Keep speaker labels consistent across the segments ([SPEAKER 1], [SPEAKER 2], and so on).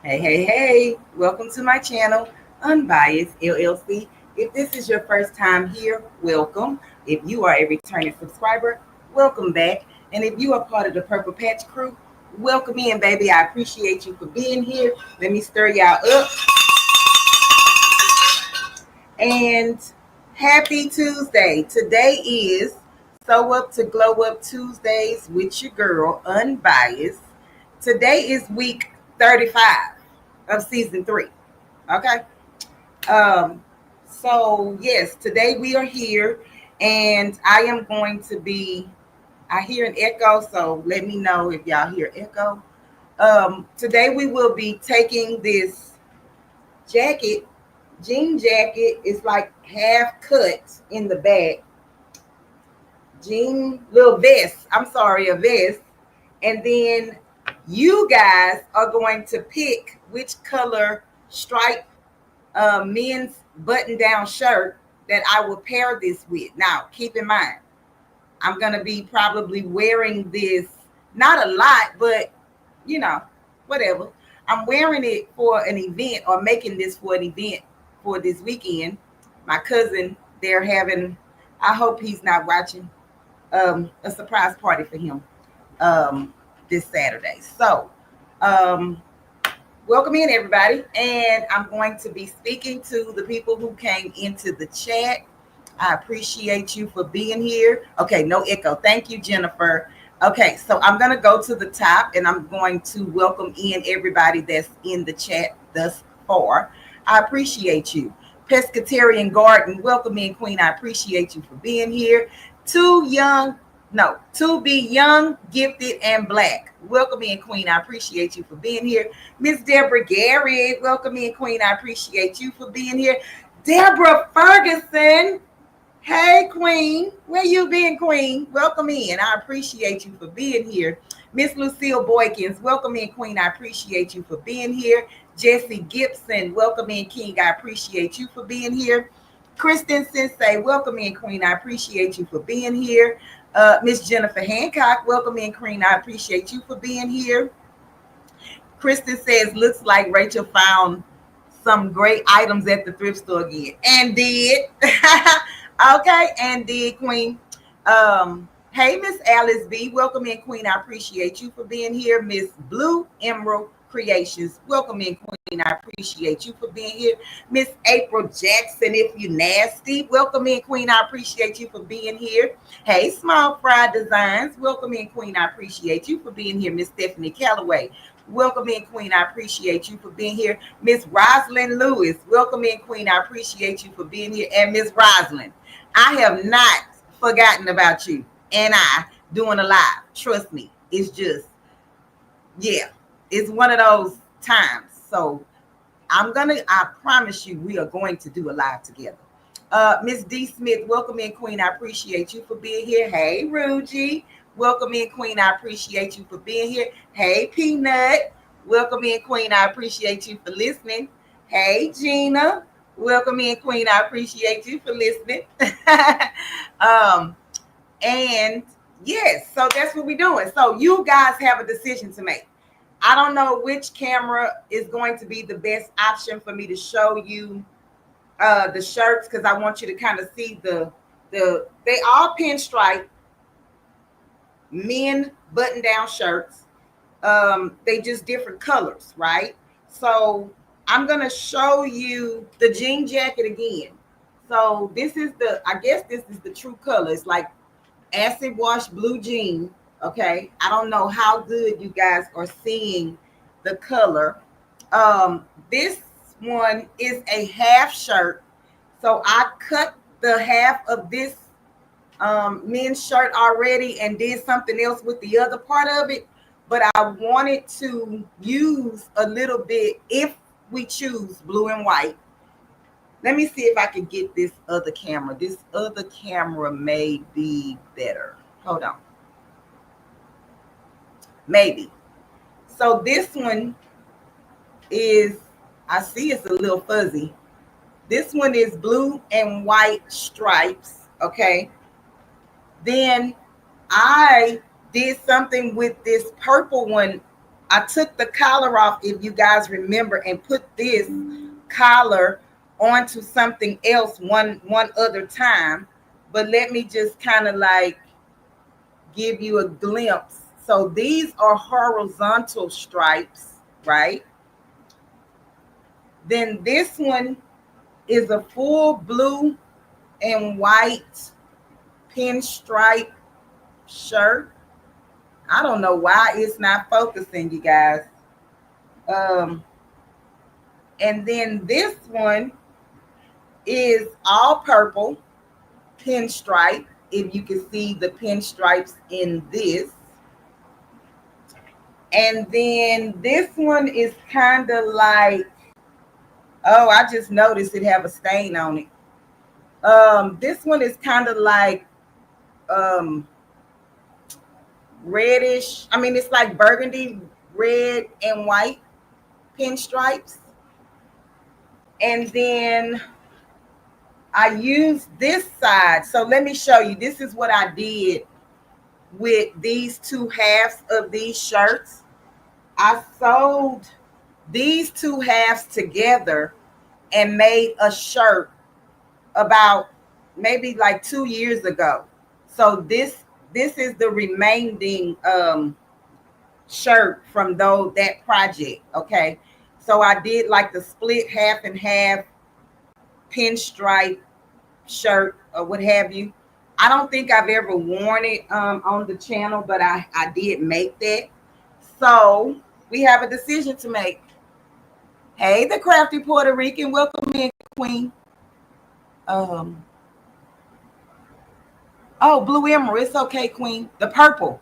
[SPEAKER 1] Hey, welcome to my channel, Unbiased LLC. If this is your first time here, welcome. If you are a returning subscriber, welcome back. And if you are part of the Purple Patch crew, welcome in, baby. I appreciate you for being here. Let me stir y'all up. And happy Tuesday. Today is Sew Up to Glow Up Tuesdays with your girl, Unbiased. Today is week 35 of season 3. Okay. Um, so yes, today we are here and I am going to be I hear an echo, so let me know if y'all hear echo. Today we will be taking this jacket, jean jacket. It's like half cut in the back. Jean little vest. I'm sorry, a vest. And then you guys are going to pick which color stripe men's button down shirt that I will pair this with. Now, keep in mind, I'm going to be probably wearing this, not a lot, but you know, whatever. I'm wearing it for an event or making this for an event for this weekend. My cousin, they're having, I hope he's not watching, a surprise party for him this Saturday. So, um, welcome in, everybody. And I'm going to be speaking to the people who came into the chat. I appreciate you for being here. Okay, no echo. Thank you, Jennifer. Okay, so I'm going to go to the top and I'm going to welcome in everybody that's in the chat thus far. I appreciate you. Pescatarian Garden, welcome in, Queen. I appreciate you for being here. To be young, gifted, and black. Welcome in, Queen. I appreciate you for being here. Miss Deborah Gary, welcome in, Queen. I appreciate you for being here. Deborah Ferguson, hey, Queen. Where you been, Queen? Welcome in. I appreciate you for being here. Miss Lucille Boykins, welcome in, Queen. I appreciate you for being here. Jesse Gibson, welcome in, King. I appreciate you for being here. Kristen Sensei, welcome in, Queen. I appreciate you for being here. Miss Jennifer Hancock, welcome in, Queen. I appreciate you for being here. Kristen says, looks like Rachel found some great items at the thrift store again. And did. Okay, and did, Queen. Hey, Miss Alice B. Welcome in, Queen. I appreciate you for being here. Miss Blue Emerald Creations. Welcome in, Queen. I appreciate you for being here. Miss April Jackson, if you nasty. Welcome in, Queen. I appreciate you for being here. Hey, Small Fry Designs. Welcome in, Queen. I appreciate you for being here. Miss Stephanie Calloway. Welcome in, Queen. I appreciate you for being here. Miss Rosalind Lewis. Welcome in, Queen. I appreciate you for being here. And Miss Rosalind, I have not forgotten about you and I doing a live. Trust me. It's just, yeah, it's one of those times. So I promise you, we are going to do a live together. Miss D. Smith, welcome in, Queen. I appreciate you for being here. Hey, Ruji. Welcome in, Queen. I appreciate you for being here. Hey, Peanut. Welcome in, Queen. I appreciate you for listening. Hey, Gina. Welcome in, Queen. I appreciate you for listening. um, and yes, so that's what we're doing. So you guys have a decision to make. I don't know which camera is going to be the best option for me to show you the shirts, because I want you to kind of see they all pinstripe men button down shirts. They just different colors, right? So I'm gonna show you the jean jacket again. So I guess this is the true color. It's like acid wash blue jean. Okay, I don't know how good you guys are seeing the color. This one is a half shirt, so I cut the half of this men's shirt already and did something else with the other part of it, but I wanted to use a little bit if we choose blue and white. Let me see if I can get this other camera. This other camera may be better. Hold on. Maybe. So this one is, I see it's a little fuzzy. This one is blue and white stripes. Okay. Then I did something with this purple one I took the collar off, if you guys remember, and put this collar onto something else one other time. But let me just kind of like give you a glimpse. So these are horizontal stripes, right? Then this one is a full blue and white pinstripe shirt. I don't know why it's not focusing, you guys. And then this one is all purple pinstripe. If you can see the pinstripes in this. And then this one is kind of like, oh, I just noticed it have a stain on it. This one is kind of like reddish. I mean, it's like burgundy, red, and white pinstripes. And then I used this side. So let me show you. This is what I did with these two halves of these shirts. I sewed these two halves together and made a shirt about maybe like 2 years ago. So this is the remaining shirt from that project. Okay, so I did like the split half and half pinstripe shirt or what have you. I don't think I've ever worn it on the channel, but I did make that. So we have a decision to make. Hey, the crafty Puerto Rican, welcome in, Queen. Oh, blue emerald, it's okay, Queen. The purple.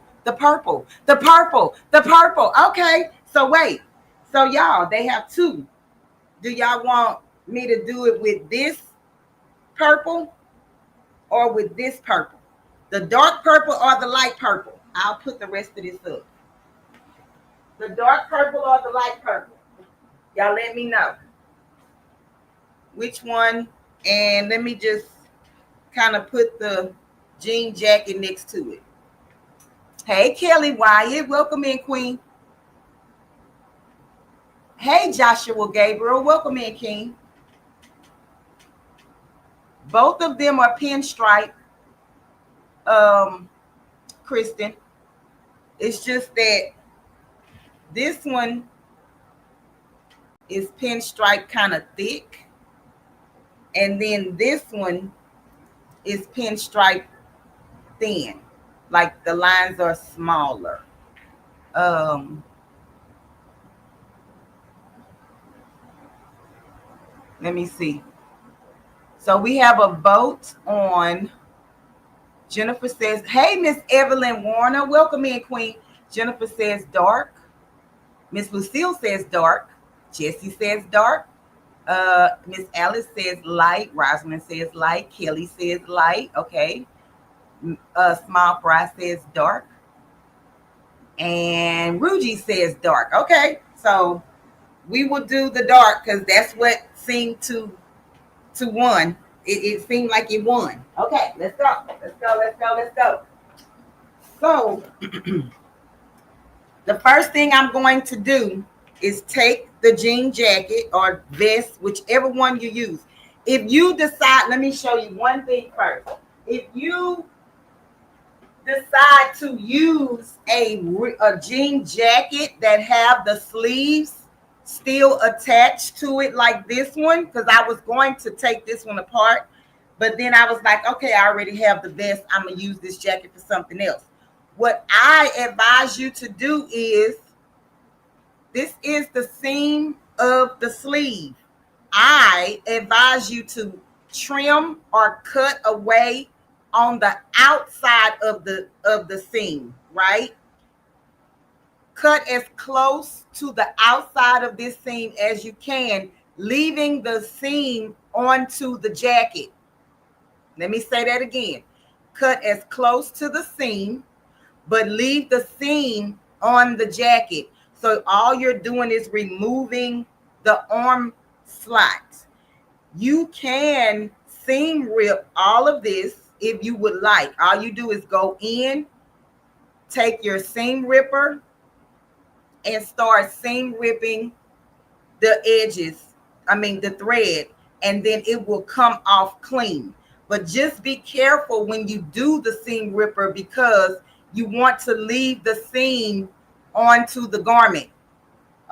[SPEAKER 1] Okay, so wait. So y'all, they have two. Do y'all want me to do it with this purple or with this purple? The dark purple or the light purple? I'll put the rest of this up. The dark purple or the light purple? Y'all let me know which one. And let me just kind of put the jean jacket next to it. Hey, Kelly Wyatt, welcome in, Queen. Hey, Joshua Gabriel, welcome in, King. Both of them are pinstripe, Kristen. It's just that this one is pinstripe kind of thick, and then this one is pinstripe thin, like the lines are smaller. Let me see. So we have a vote on. Jennifer says, hey, Miss Evelyn Warner, welcome in, Queen. Jennifer says dark. Miss Lucille says dark. Jessie says dark. Miss Alice says light. Rosamond says light. Kelly says light. Okay. Small Fry says dark. And Ruji says dark. Okay. So we will do the dark because that's what seemed to won. It seemed like it won. Okay, let's go. So the first thing I'm going to do is take the jean jacket or vest, whichever one you use. If you decide, let me show you one thing first. If you decide to use a jean jacket that have the sleeves still attached to it like this one, because I was going to take this one apart, but then I was like, okay, I already have the vest. I'm going to use this jacket for something else. What I advise you to do is, this is the seam of the sleeve. I advise you to trim or cut away on the outside of the seam, right? Cut as close to the outside of this seam as you can, leaving the seam onto the jacket. Let me say that again. Cut as close to the seam, but leave the seam on the jacket. So all you're doing is removing the arm slots. You can seam rip all of this if you would like. All you do is go in, take your seam ripper, and start seam ripping the edges, the thread, and then it will come off clean. But just be careful when you do the seam ripper, because you want to leave the seam onto the garment.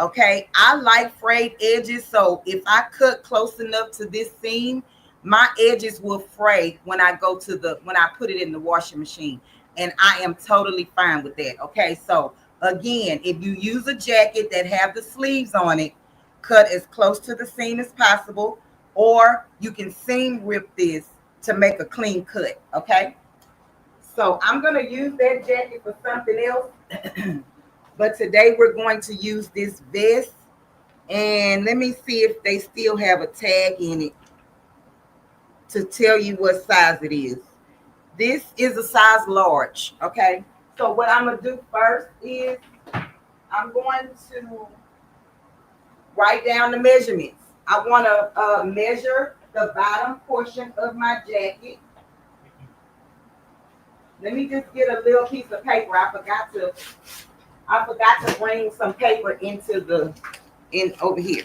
[SPEAKER 1] Okay, I like frayed edges, so if I cut close enough to this seam, my edges will fray when I put it in the washing machine, and I am totally fine with that. Okay, so again, if you use a jacket that have the sleeves on it, cut as close to the seam as possible, or you can seam rip this to make a clean cut. Okay, so I'm going to use that jacket for something else. But today we're going to use this vest, and let me see if they still have a tag in it to tell you what size it is. This is a size large. Okay, so what I'm going to do first is I'm going to write down the measurements. I want to measure the bottom portion of my jacket. Let me just get a little piece of paper. I forgot to bring some paper in over here.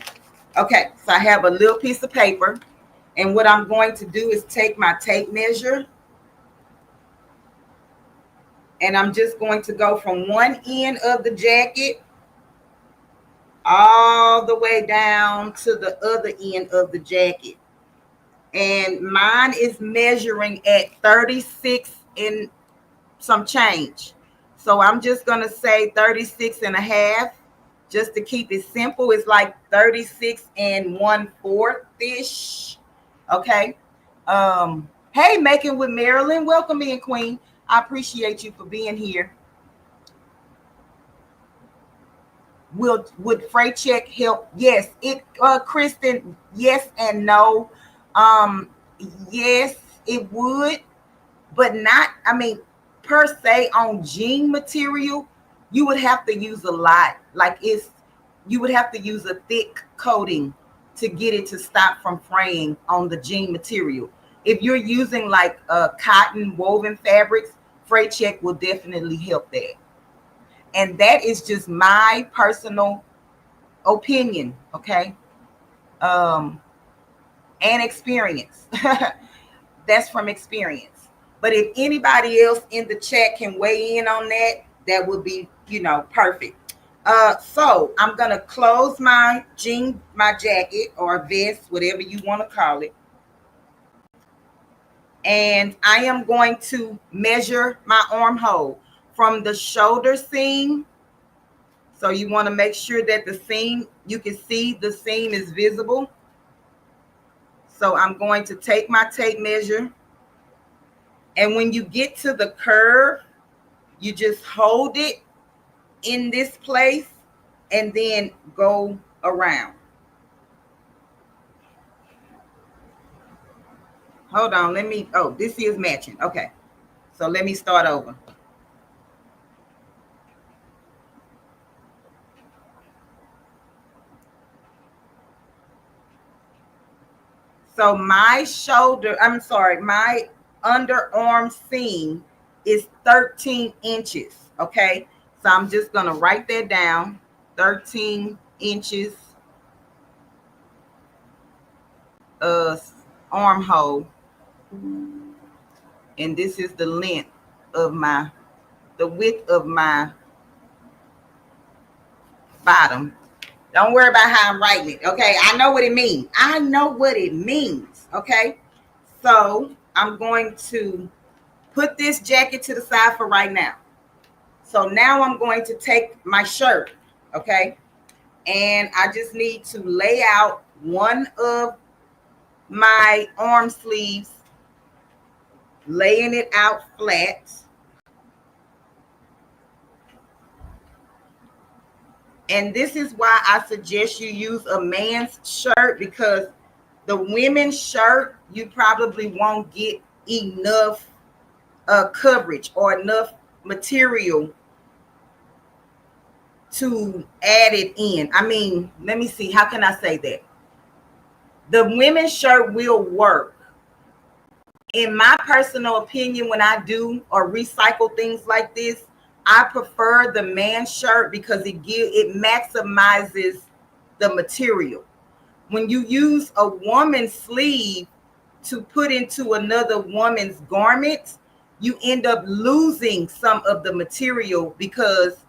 [SPEAKER 1] Okay, so I have a little piece of paper, and what I'm going to do is take my tape measure, and I'm just going to go from one end of the jacket all the way down to the other end of the jacket. And mine is measuring at 36 and some change. So I'm just going to say 36 and a half, just to keep it simple. It's like 36 and 1/4 ish. Okay. Hey, Making with Marilyn, welcome in, Queen. I appreciate you for being here. Would freight check help? Yes, Kristen, yes and no. Yes, it would, but not, per se on jean material, you would have to use a lot. You would have to use a thick coating to get it to stop from fraying on the jean material. If you're using like cotton woven fabrics, freight check will definitely help that. And that is just my personal opinion, okay? And experience. That's from experience. But if anybody else in the chat can weigh in on that, that would be, perfect. So I'm going to close my jacket or vest, whatever you want to call it. And I am going to measure my armhole from the shoulder seam. So you want to make sure that the seam, you can see the seam is visible. So I'm going to take my tape measure. And when you get to the curve, you just hold it in this place and then go around. Hold on, this is matching. Okay, so let me start over. So my underarm seam is 13 inches. Okay, so I'm just going to write that down. 13 inches armhole. And this is the length of the width of my bottom. Don't worry about how I'm writing it. Okay, I know what it means. Okay, so I'm going to put this jacket to the side for right now. So now I'm going to take my shirt, okay, and I just need to lay out one of my arm sleeves, laying it out flat. And this is why I suggest you use a man's shirt, because the women's shirt, you probably won't get enough coverage or enough material to add it in. Let me see. How can I say that? The women's shirt will work. In my personal opinion, when I do or recycle things like this, I prefer the man shirt because it maximizes the material. When you use a woman's sleeve to put into another woman's garment, you end up losing some of the material because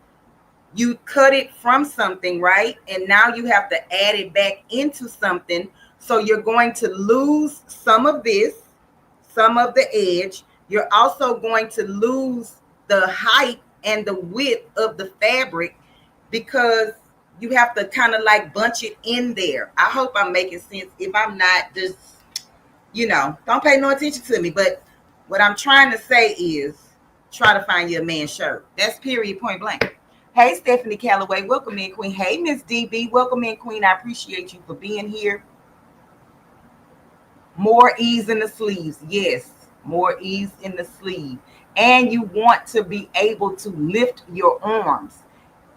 [SPEAKER 1] you cut it from something, right? And now you have to add it back into something. So you're going to lose some of this, some of the edge. You're also going to lose the height and the width of the fabric because you have to kind of like bunch it in there. I hope I'm making sense. If I'm not, just, don't pay no attention to me. But what I'm trying to say is try to find you a man's shirt. That's period, point blank. Hey, Stephanie Calloway, welcome in, Queen. Hey, Miss DB, welcome in, Queen. I appreciate you for being here. More ease in the sleeves. Yes, more ease in the sleeve. And you want to be able to lift your arms.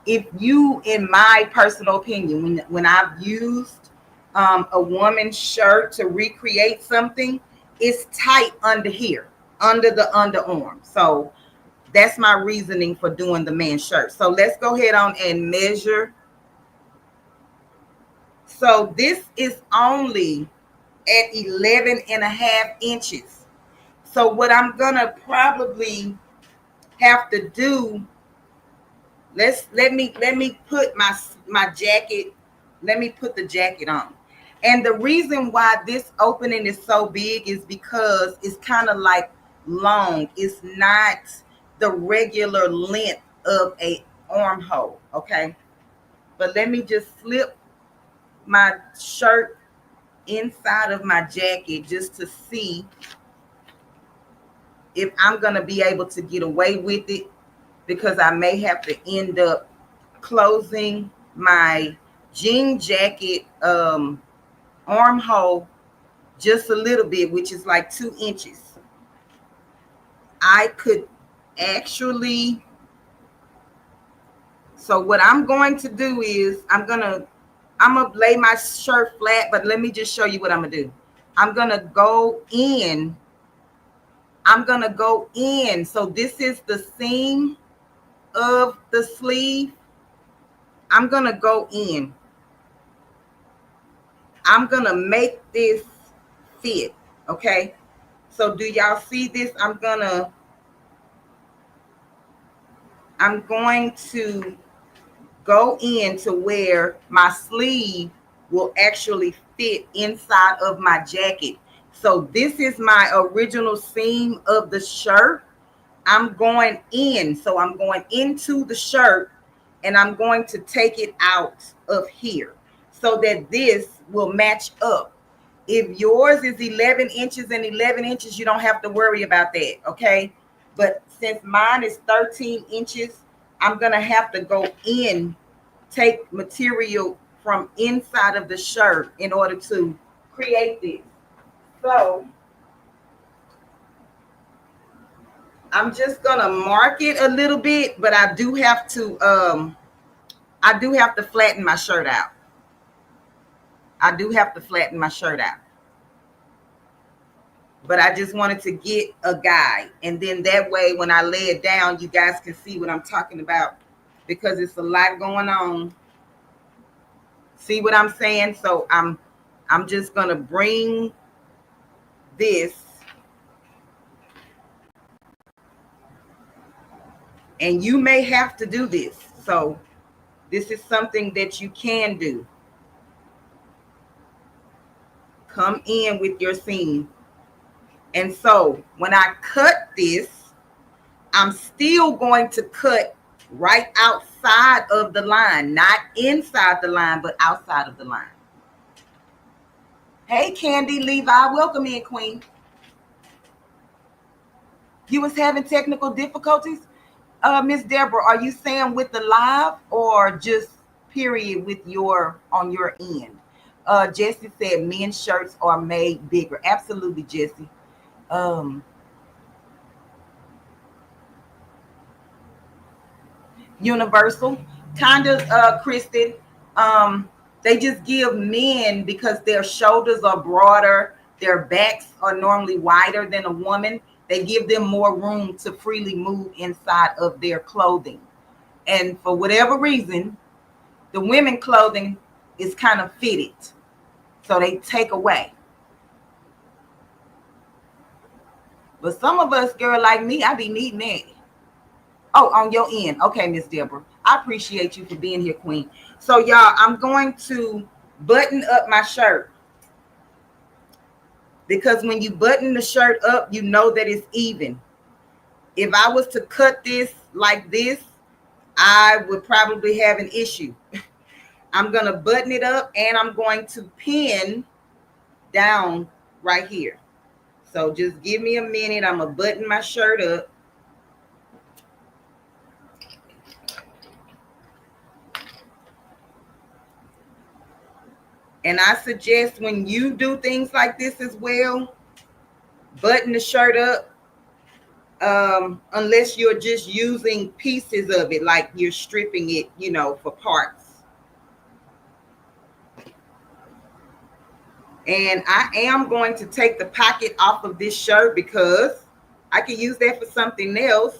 [SPEAKER 1] If you, in my personal opinion, when I've used a woman's shirt to recreate something, it's tight under here, under the underarm. So that's my reasoning for doing the man's shirt. So let's go ahead on and measure. So this is only at 11 and a half inches. So what I'm gonna probably have to do, let me put my jacket, let me put the jacket on. And the reason why this opening is so big is because it's kind of like long. It's not the regular length of a armhole, okay? But let me just slip my shirt inside of my jacket just to see if I'm going to be able to get away with it, because I may have to end up closing my jean jacket armhole just a little bit, which is like 2 inches. I could actually, so what I'm going to do is I'm gonna lay my shirt flat, but let me just show you what I'm gonna do. I'm gonna go in. So this is the seam of the sleeve. I'm gonna go in. I'm gonna make this fit, okay? So do y'all see this? I'm going to go in to where my sleeve will actually fit inside of my jacket. So this is my original seam of the shirt. I'm going in. So I'm going into the shirt and I'm going to take it out of here so that this will match up. If yours is 11 inches and 11 inches, you don't have to worry about that, okay? But since mine is 13 inches, I'm going to have to go in, take material from inside of the shirt in order to create this. So I'm just going to mark it a little bit, but I do have to flatten my shirt out. But I just wanted to get a guide. And then that way, when I lay it down, you guys can see what I'm talking about, because it's a lot going on. See what I'm saying? So I'm just going to bring this. And you may have to do this. So this is something that you can do. Come in with your seam. And so when I cut this, I'm still going to cut right outside of the line, not inside the line, but outside of the line. Hey, Candy Levi, welcome in, Queen. You was having technical difficulties? Miss Deborah, are you saying with the live or just period with on your end? Jesse said men's shirts are made bigger. Absolutely, Jesse. Universal, kind of, Kristen. They just give men, because their shoulders are broader, their backs are normally wider than a woman. They give them more room to freely move inside of their clothing. And for whatever reason, the women clothing is kind of fitted. So they take away. But some of us, girl, like me, I be needing that. Oh, on your end. Okay, Miss Deborah. I appreciate you for being here, Queen. So, y'all, I'm going to button up my shirt. Because when you button the shirt up, you know that it's even. If I was to cut this like this, I would probably have an issue. I'm going to button it up and I'm going to pin down right here. So just give me a minute. I'm going to button my shirt up. And I suggest when you do things like this as well, button the shirt up. Unless you're just using pieces of it, like you're stripping it, you know, for parts. And I am going to take the pocket off of this shirt because I can use that for something else.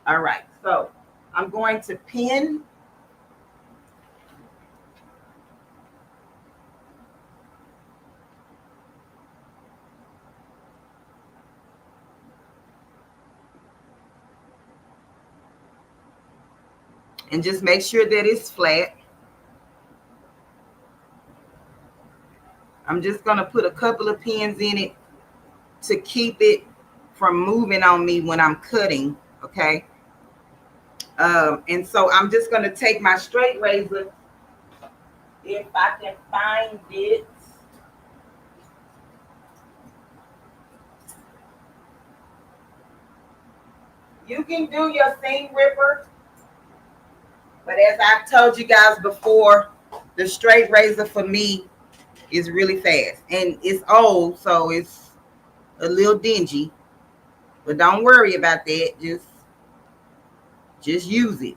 [SPEAKER 1] All right, so I'm going to pin. And just make sure that it's flat. I'm just going to put a couple of pins in it to keep it from moving on me when I'm cutting, okay? And so I'm just going to take my straight razor, if I can find it. You can do your seam ripper, but as I've told you guys before, the straight razor for me is really fast. And it's old, so it's a little dingy. But don't worry about that. Just use it.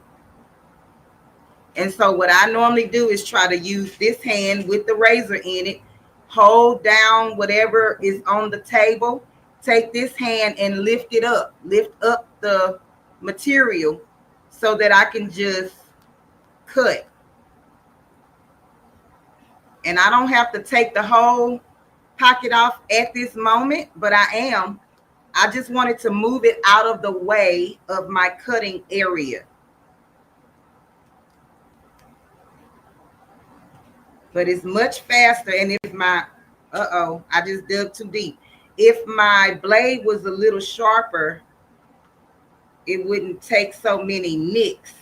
[SPEAKER 1] And so what I normally do is try to use this hand with the razor in it, hold down whatever is on the table, take this hand and lift it up, lift up the material so that I can just cut. And I don't have to take the whole pocket off at this moment, but I just wanted to move it out of the way of my cutting area. But it's much faster. And if my, I just dug too deep. If my blade was a little sharper, it wouldn't take so many nicks.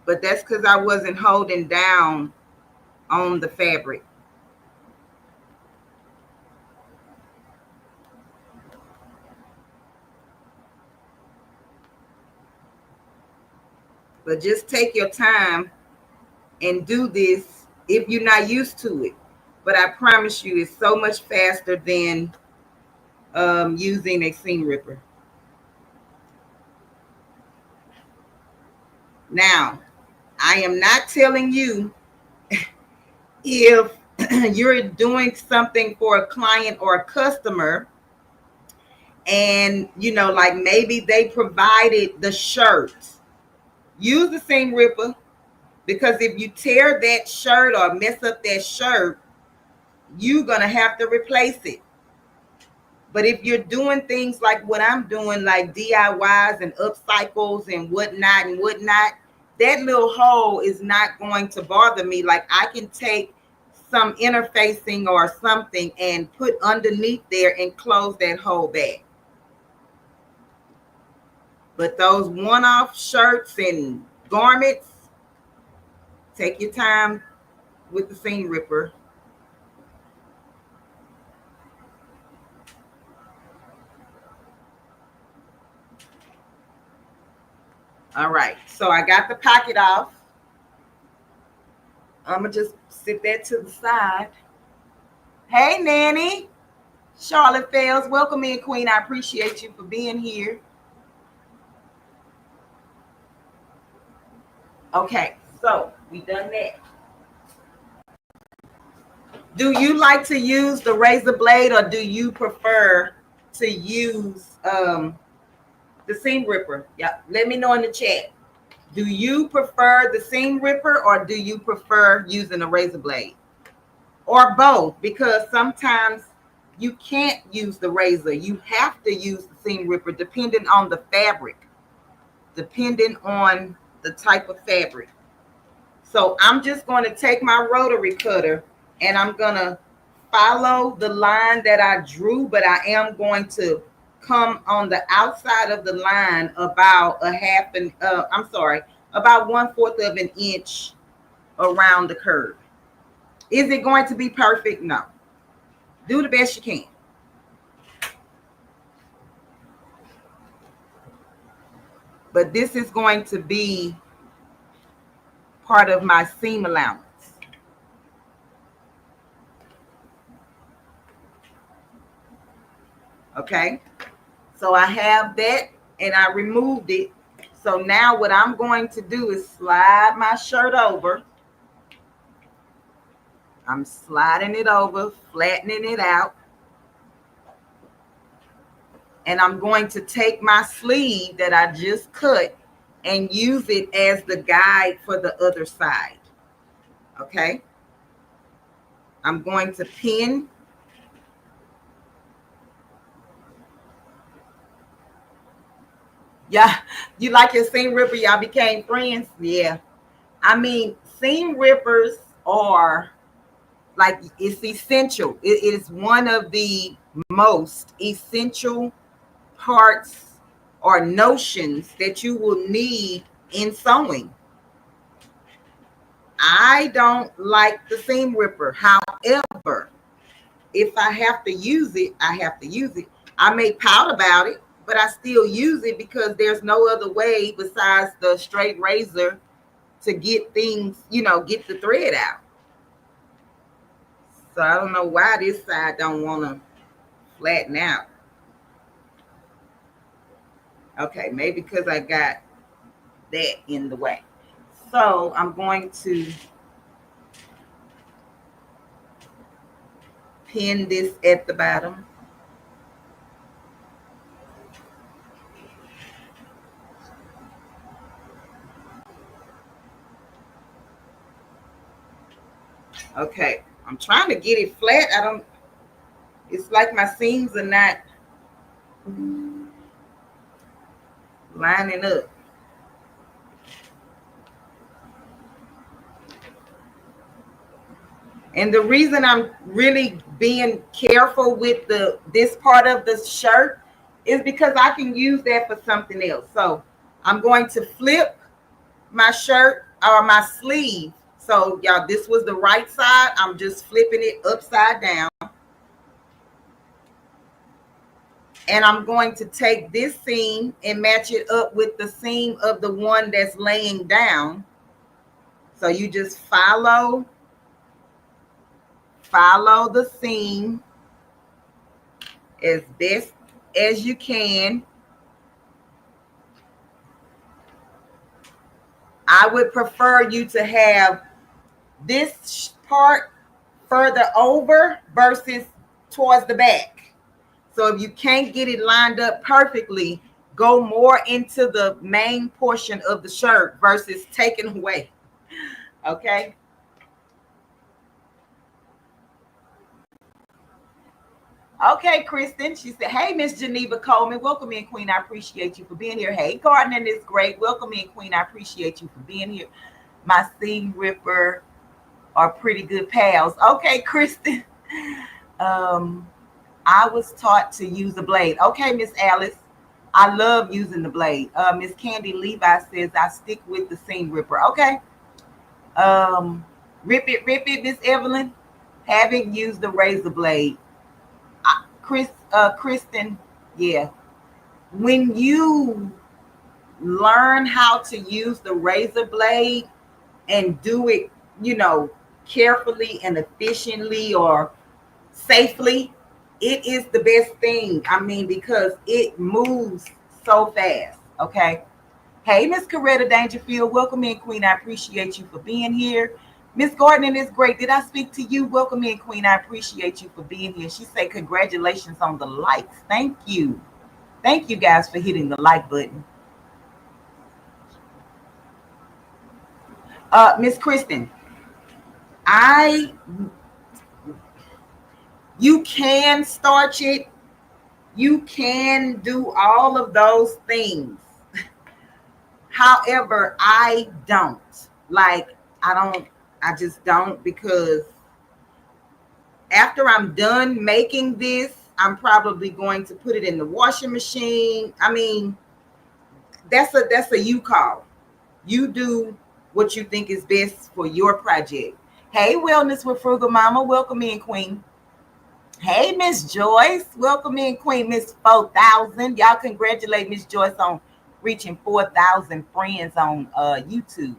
[SPEAKER 1] But that's because I wasn't holding down on the fabric. But just take your time and do this if you're not used to it. But I promise you, it's so much faster than using a seam ripper. Now, I am not telling you if you're doing something for a client or a customer and, you know, like maybe they provided the shirt. Use the seam ripper, because if you tear that shirt or mess up that shirt, you're going to have to replace it. But if you're doing things like what I'm doing, like DIYs and upcycles and whatnot, that little hole is not going to bother me. Like I can take some interfacing or something and put underneath there and close that hole back. But those one-off shirts and garments, take your time with the seam ripper. All right, so I got the pocket off. I'm going to just sit that to the side. Hey, Nanny. Charlotte Fells, welcome in, Queen. I appreciate you for being here. Okay, So we done that. Do you like to use the razor blade, or do you prefer to use the seam ripper? Yeah, let me know in the chat. Do you prefer the seam ripper, or do you prefer using a razor blade, or both? Because sometimes you can't use the razor. You have to use the seam ripper depending on the fabric, depending on the type of fabric. So I'm just going to take my rotary cutter and I'm going to follow the line that I drew, but I am going to come on the outside of the line about about 1/4 of an inch around the curve. Is it going to be perfect? No. Do the best you can. But this is going to be part of my seam allowance. Okay, so I have that and I removed it. So now what I'm going to do is slide my shirt over. I'm sliding it over, flattening it out. And I'm going to take my sleeve that I just cut and use it as the guide for the other side. Okay, I'm going to pin. Yeah, you like your seam ripper? Y'all became friends? Yeah. I mean, seam rippers are like, it's essential. It is one of the most essential parts or notions that you will need in sewing. I don't like the seam ripper. However, if I have to use it, I have to use it. I may pout about it, but I still use it because there's no other way besides the straight razor to get things, get the thread out. So I don't know why this side don't want to flatten out. Okay, maybe because I got that in the way. So I'm going to pin this at the bottom. Okay, I'm trying to get it flat. It's like my seams are not lining up. And the reason I'm really being careful with this part of the shirt is because I can use that for something else. So I'm going to flip my shirt or my sleeve. So y'all, this was the right side. I'm just flipping it upside down. And I'm going to take this seam and match it up with the seam of the one that's laying down. So you just follow the seam as best as you can. I would prefer you to have this part further over versus towards the back. So if you can't get it lined up perfectly, go more into the main portion of the shirt versus taking away. Okay. Okay, Kristen. She said, hey, Miss Geneva Coleman. Welcome in, Queen. I appreciate you for being here. Hey, Gardner is great. Welcome in, Queen. I appreciate you for being here. My seam ripper are pretty good pals. Okay, Kristen. I was taught to use a blade. Okay, Miss Alice. I love using the blade. Miss Candy Levi says I stick with the seam ripper. Okay. Rip it, Miss Evelyn. Haven't used the razor blade. Kristen, yeah. When you learn how to use the razor blade and do it, carefully and efficiently or safely, it is the best thing. I mean, because it moves so fast. Okay. Hey, Miss Coretta Dangerfield, welcome in, Queen. I appreciate you for being here. Miss Gordon is great. Did I speak to you? Welcome in, Queen. I appreciate you for being here. She said, congratulations on the likes. Thank you. Thank you guys for hitting the like button. Miss Kristen, you can starch it. You can do all of those things. However, I don't. I just don't, because after I'm done making this, I'm probably going to put it in the washing machine. I mean, that's a you call. You do what you think is best for your project. Hey, Wellness with Frugal Mama, welcome in, Queen. Hey, Miss Joyce, welcome in, Queen. Miss 4,000. Y'all congratulate Miss Joyce on reaching 4,000 friends on YouTube.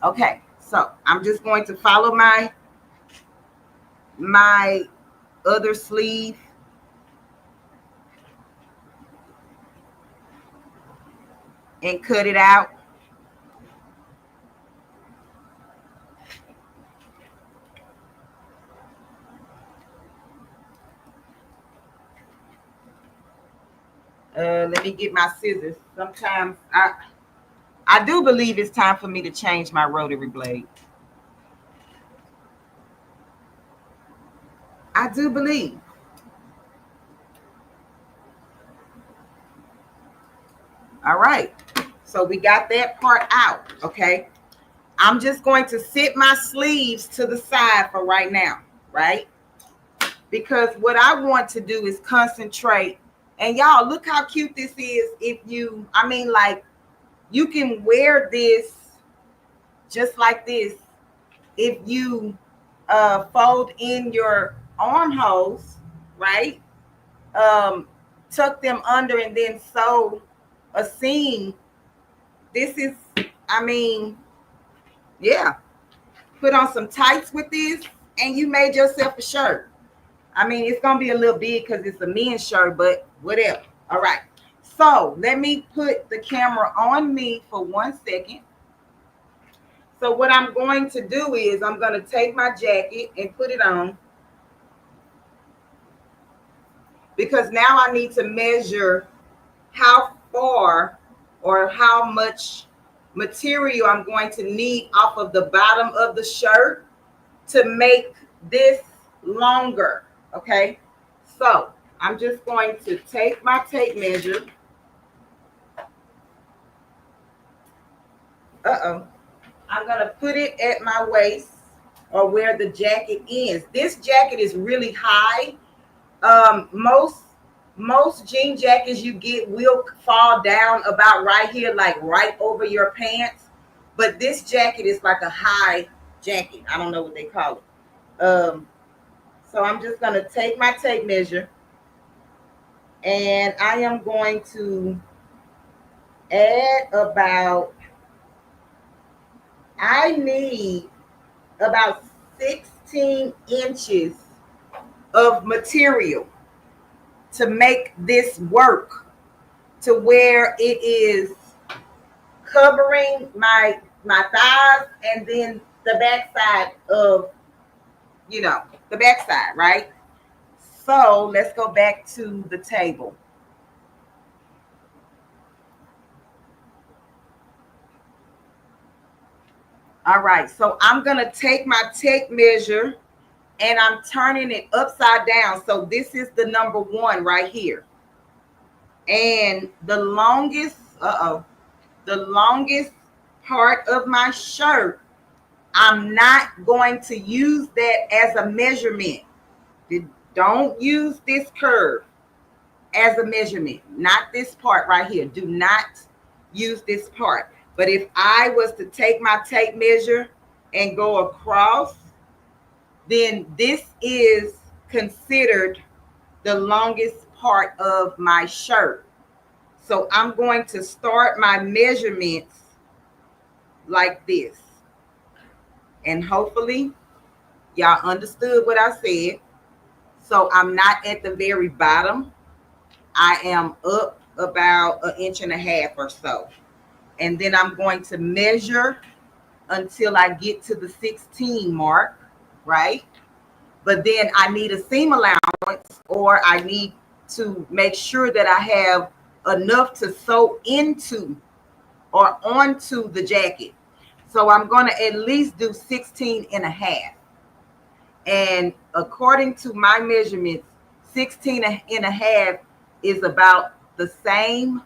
[SPEAKER 1] Okay, so I'm just going to follow my other sleeve. And cut it out. Let me get my scissors. Sometimes I do believe it's time for me to change my rotary blade. I do believe. All right. So we got that part out. Okay. I'm just going to sit my sleeves to the side for right now. Right. Because what I want to do is concentrate. And y'all, look how cute this is. You can wear this just like this if you fold in your armholes, right? Tuck them under and then sew a seam. This is, yeah. Put on some tights with this and you made yourself a shirt. It's going to be a little big because it's a men's shirt, but whatever. All right. So let me put the camera on me for 1 second. So what I'm going to do is I'm going to take my jacket and put it on, because now I need to measure how far or how much material I'm going to need off of the bottom of the shirt to make this longer. Okay. So I'm just going to take my tape measure. I'm going to put it at my waist, or where the jacket is. This jacket is really high. Most jean jackets you get will fall down about right here, like right over your pants. But this jacket is like a high jacket. I don't know what they call it. So I'm just going to take my tape measure, and I am going to add I need about 16 inches of material to make this work, to where it is covering my thighs and then the backside of, the backside, right? So let's go back to the table. All right, so I'm going to take my tape measure and I'm turning it upside down. So this is the number 1 right here. And the longest part of my shirt, I'm not going to use that as a measurement. Don't use this curve as a measurement. Not this part right here. Do not use this part. But if I was to take my tape measure and go across, then this is considered the longest part of my shirt. So I'm going to start my measurements like this. And hopefully y'all understood what I said. So I'm not at the very bottom. I am up about 1.5 inches or so. And then I'm going to measure until I get to the 16 mark, right? But then I need a seam allowance, or I need to make sure that I have enough to sew into or onto the jacket. So I'm going to at least do 16.5. And according to my measurements, 16.5 is about the same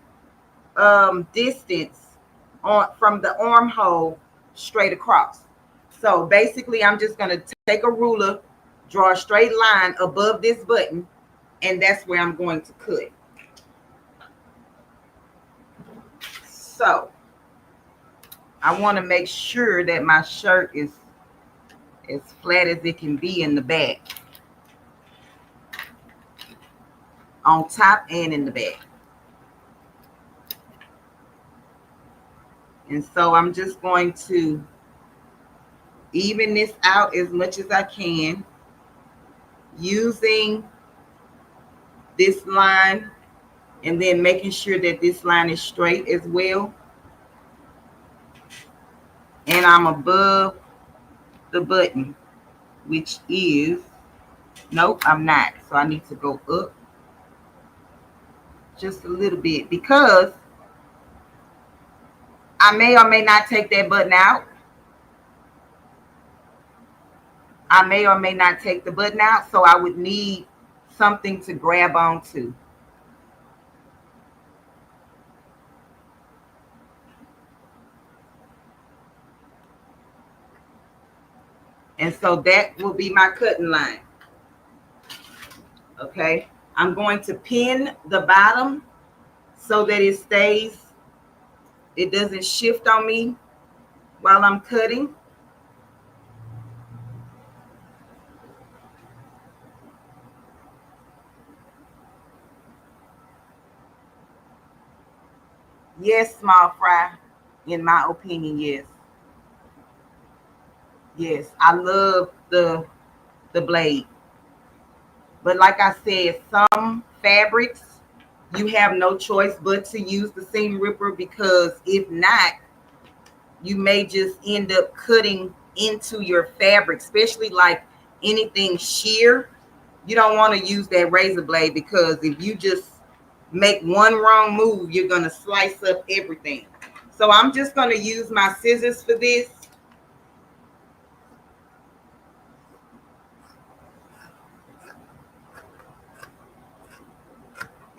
[SPEAKER 1] distance on from the armhole straight across. So basically, I'm just going to take a ruler, draw a straight line above this button, and that's where I'm going to cut. So I want to make sure that my shirt is as flat as it can be in the back, on top and in the back. And so I'm just going to even this out as much as I can using this line, and then making sure that this line is straight as well. And I'm above the button, which is, nope, I'm not. So I need to go up just a little bit, because I may or may not take that button out. I may or may not take the button out, so I would need something to grab onto. And so that will be my cutting line. Okay, I'm going to pin the bottom so that it stays, it doesn't shift on me while I'm cutting. Yes, small fry, in my opinion, yes. Yes, I love the blade. But like I said, some fabrics, you have no choice but to use the seam ripper, because if not, you may just end up cutting into your fabric, especially like anything sheer. You don't want to use that razor blade, because if you just make one wrong move, you're going to slice up everything. So I'm just going to use my scissors for this.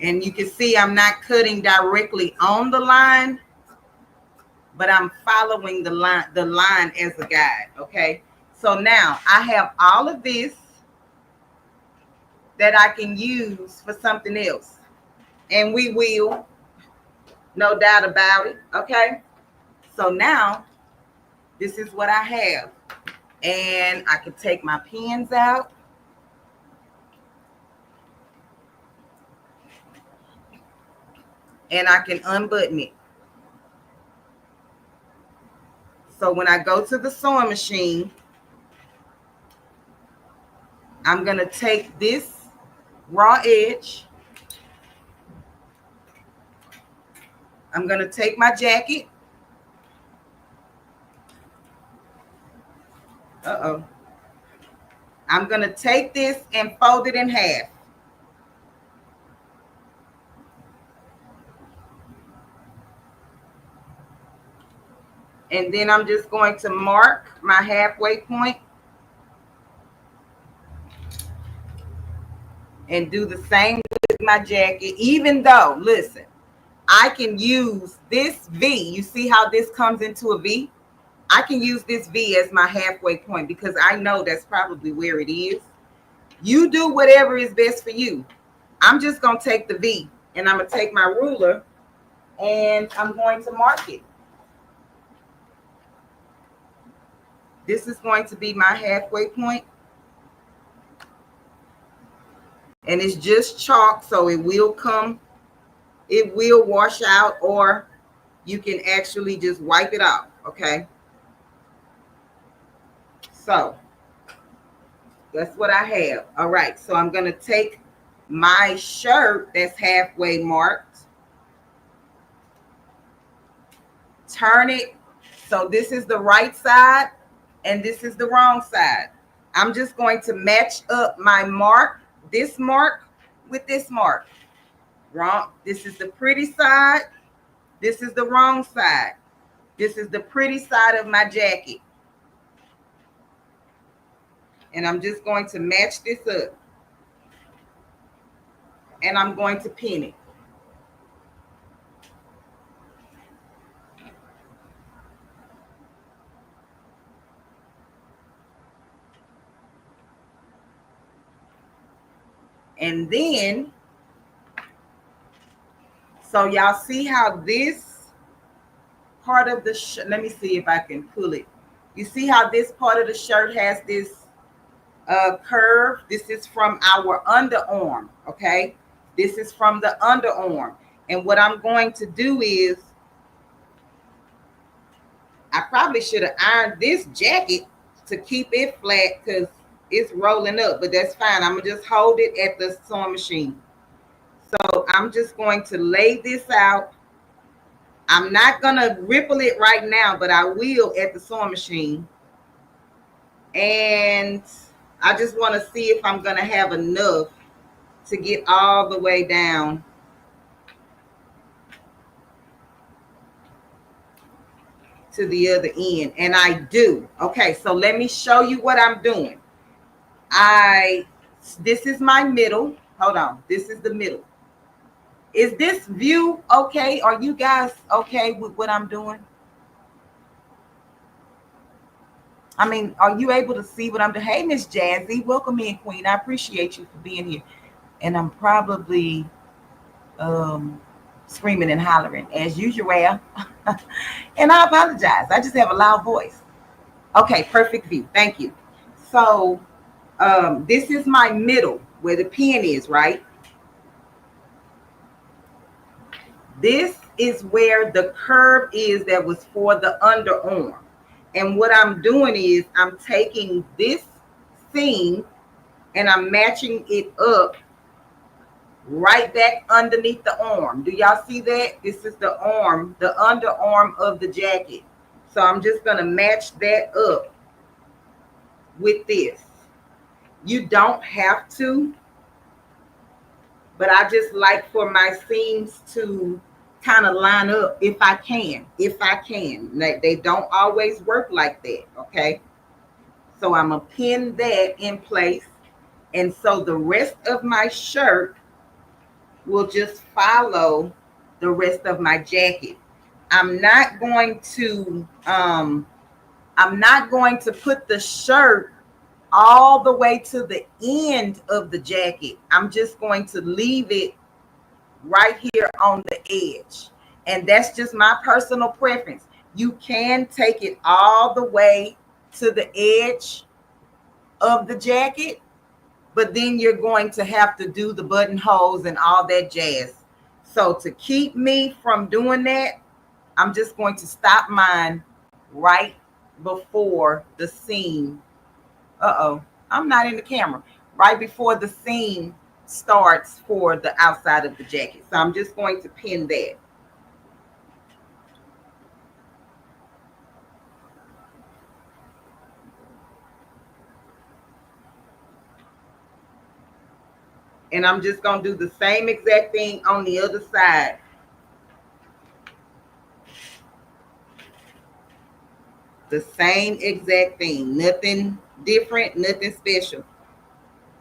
[SPEAKER 1] And you can see I'm not cutting directly on the line, but I'm following the line as a guide. Okay. So now I have all of this that I can use for something else. And we will, no doubt about it. Okay. So now this is what I have. And I can take my pins out. And I can unbutton it. So when I go to the sewing machine, I'm going to take this raw edge. I'm going to take my jacket. I'm going to take this and fold it in half. And then I'm just going to mark my halfway point and do the same with my jacket, even though, listen, I can use this V. You see how this comes into a V? I can use this V as my halfway point, because I know that's probably where it is. You do whatever is best for you. I'm just going to take the V, and I'm going to take my ruler, and I'm going to mark it. This is going to be my halfway point. And it's just chalk, so it will wash out, or you can actually just wipe it off. Okay. So that's what I have. All right. So I'm going to take my shirt that's halfway marked, turn it. So this is the right side and this is the wrong side. I'm just going to match up my mark, this mark with this mark. Wrong. This is the pretty side. This is the wrong side. This is the pretty side of my jacket. And I'm just going to match this up. And I'm going to pin it. And then, so y'all see how this part of the shirt, let me see if I can pull it. You see how this part of the shirt has this curve? This is from our underarm, okay? This is from the underarm. And what I'm going to do is, I probably should have ironed this jacket to keep it flat because it's rolling up, but that's fine. I'm gonna just hold it at the sewing machine. So I'm just going to lay this out. I'm not gonna ripple it right now, but I will at the sewing machine. And I just want to see if I'm gonna have enough to get all the way down to the other end. And I do. Okay, so let me show you what I'm doing. This is my middle. Hold on. This is the middle. Is this view okay? Are you guys okay with what I'm doing? I mean, are you able to see what I'm doing? Hey, Miss Jazzy, welcome in, Queen. I appreciate you for being here. And I'm probably screaming and hollering as usual. And I apologize. I just have a loud voice. Okay, perfect view. Thank you. So this is my middle where the pin is, right? This is where the curve is that was for the underarm. And what I'm doing is I'm taking this seam and I'm matching it up right back underneath the arm. Do y'all see that? This is the arm, the underarm of the jacket. So I'm just going to match that up with this. You don't have to, but I just like for my seams to kind of line up if I can. They don't always work like that, okay? So I'm going to pin that in place. And so the rest of my shirt will just follow the rest of my jacket. I'm not going to put the shirt all the way to the end of the jacket. I'm just going to leave it right here on the edge. And that's just my personal preference. You can take it all the way to the edge of the jacket, but then you're going to have to do the buttonholes and all that jazz. So to keep me from doing that, I'm just going to stop mine right before the seam. I'm not in the camera. Right before the seam starts for the outside of the jacket. So I'm just going to pin that. And I'm just going to do the same exact thing on the other side. The same exact thing. Nothing different, nothing special.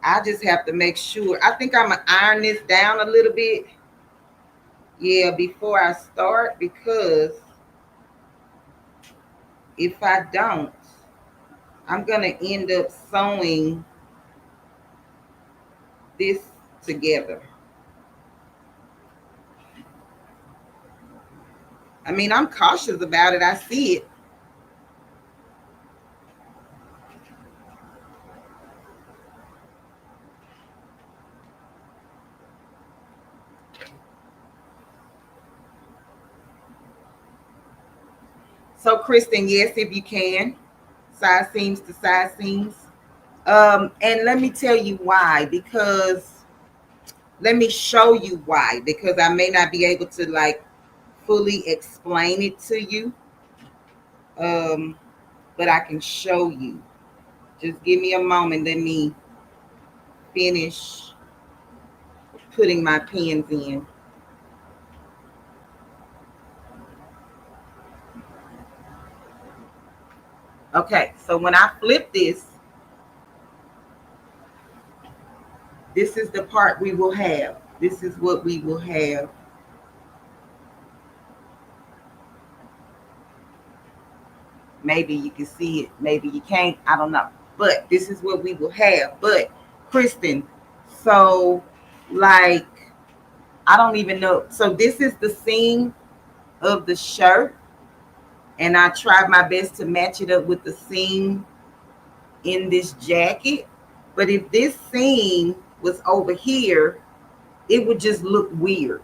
[SPEAKER 1] I just have to make sure. I think I'm going to iron this down a little bit. Yeah, before I start, because if I don't, I'm going to end up sewing this together. I mean, I'm cautious about it. I see it. So, Kristen, yes, if you can, side seams to side seams. And let me tell you why, because let me show you why, because I may not be able to like fully explain it to you, but I can show you. Just give me a moment. Let me finish putting my pins in. Okay, so when I flip this, this is the part we will have. This is what we will have. Maybe you can see it, maybe you can't, I don't know. But this is what we will have. But Kristen, so like, I don't even know. So this is the seam of the shirt, and I tried my best to match it up with the seam in this jacket. But if this seam was over here, it would just look weird.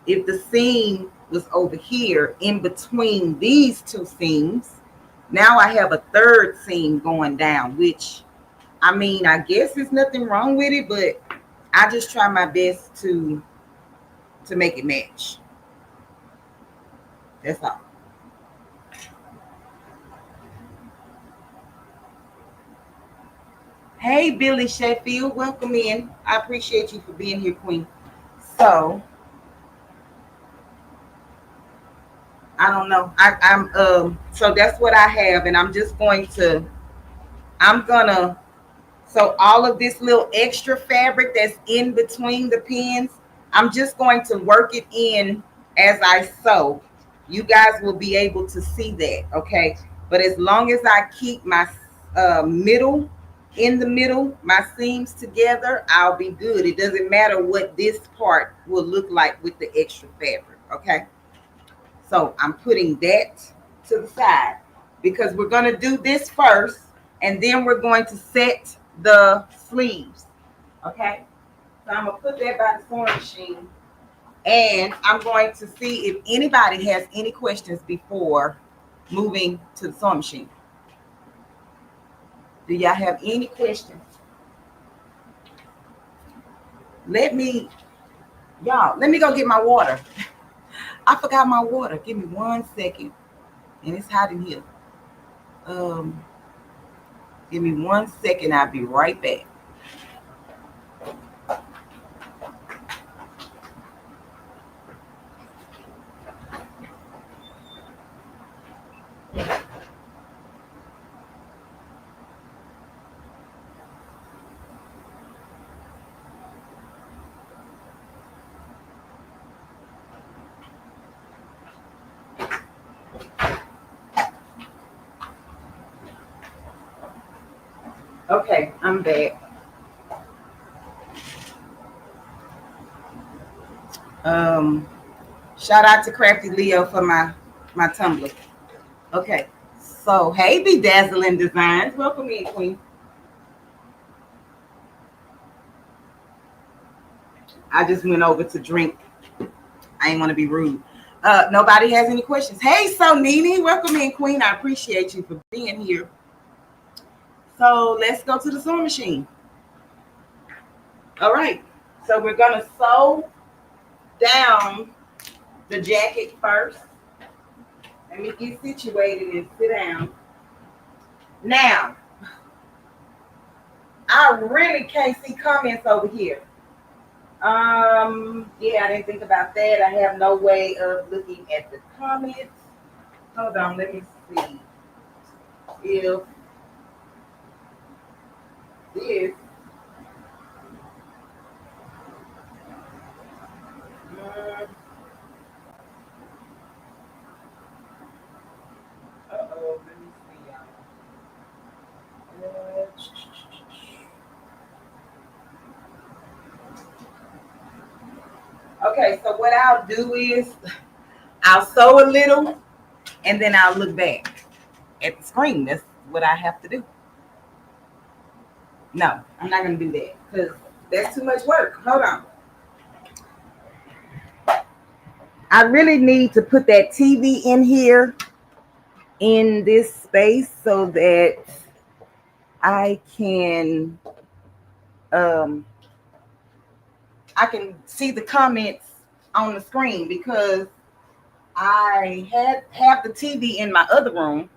[SPEAKER 1] If the seam was over here in between these two seams, now I have a third seam going down, which, I mean, I guess there's nothing wrong with it, but I just try my best to make it match. That's all. Hey, Billy Sheffield, welcome in. I appreciate you for being here, Queen. So, I don't know. I'm so that's what I have, and I'm just going to, I'm gonna, so all of this little extra fabric that's in between the pins, I'm just going to work it in as I sew. You guys will be able to see that, okay? But as long as I keep my middle in the middle, my seams together, I'll be good. It doesn't matter what this part will look like with the extra fabric, okay? So I'm putting that to the side because we're going to do this first, and then we're going to set the sleeves, okay? So I'm going to put that by the sewing machine, and I'm going to see if anybody has any questions before moving to the sewing machine. Do y'all have any questions? Let me go get my water. I forgot my water. Give me 1 second. And it's hot in here. Give me 1 second. I'll be right back. Okay, I'm back. Shout out to Crafty Leo for my tumbler. Okay, so hey, Bedazzling Designs, welcome in, Queen. I just went over to drink. I ain't want to be rude. Nobody has any questions. Hey, so Nene, welcome in, Queen. I appreciate you for being here. So let's go to the sewing machine. All right. So we're gonna sew down the jacket first. Let me get situated and sit down. Now, I really can't see comments over here. Yeah, I didn't think about that. I have no way of looking at the comments. Hold on, let me see if this. Uh-oh, let me see, y'all. Okay, so what I'll do is I'll sew a little and then I'll look back at the screen. That's what I have to do. No, I'm not going to do that because that's too much work. Hold on. I really need to put that TV in here in this space so that I can see the comments on the screen because I have the TV in my other room,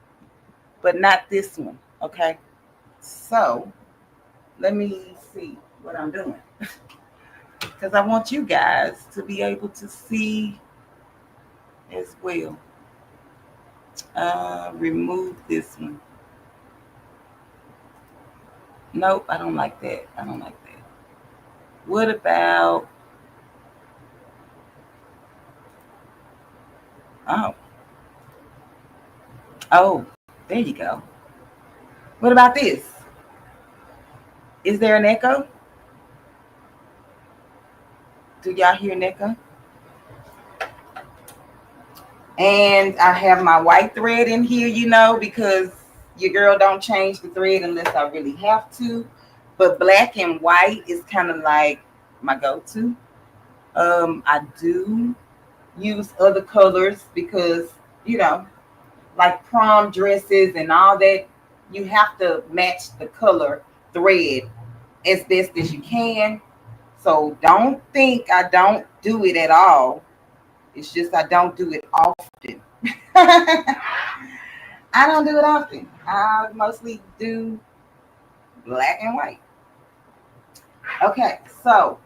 [SPEAKER 1] but not this one. Okay, so let me see what I'm doing because I want you guys to be able to see as well. Remove this one. Nope, I don't like that. I don't like that. What about? Oh, oh, there you go. What about this? Is there an echo? Do y'all hear an echo? And I have my white thread in here, you know, because your girl don't change the thread unless I really have to. But black and white is kind of like my go-to. I do use other colors because, you know, like prom dresses and all that, you have to match the color thread as best as you can. So don't think I don't do it at all. It's just I don't do it often. I don't do it often. I mostly do black and white. Okay, so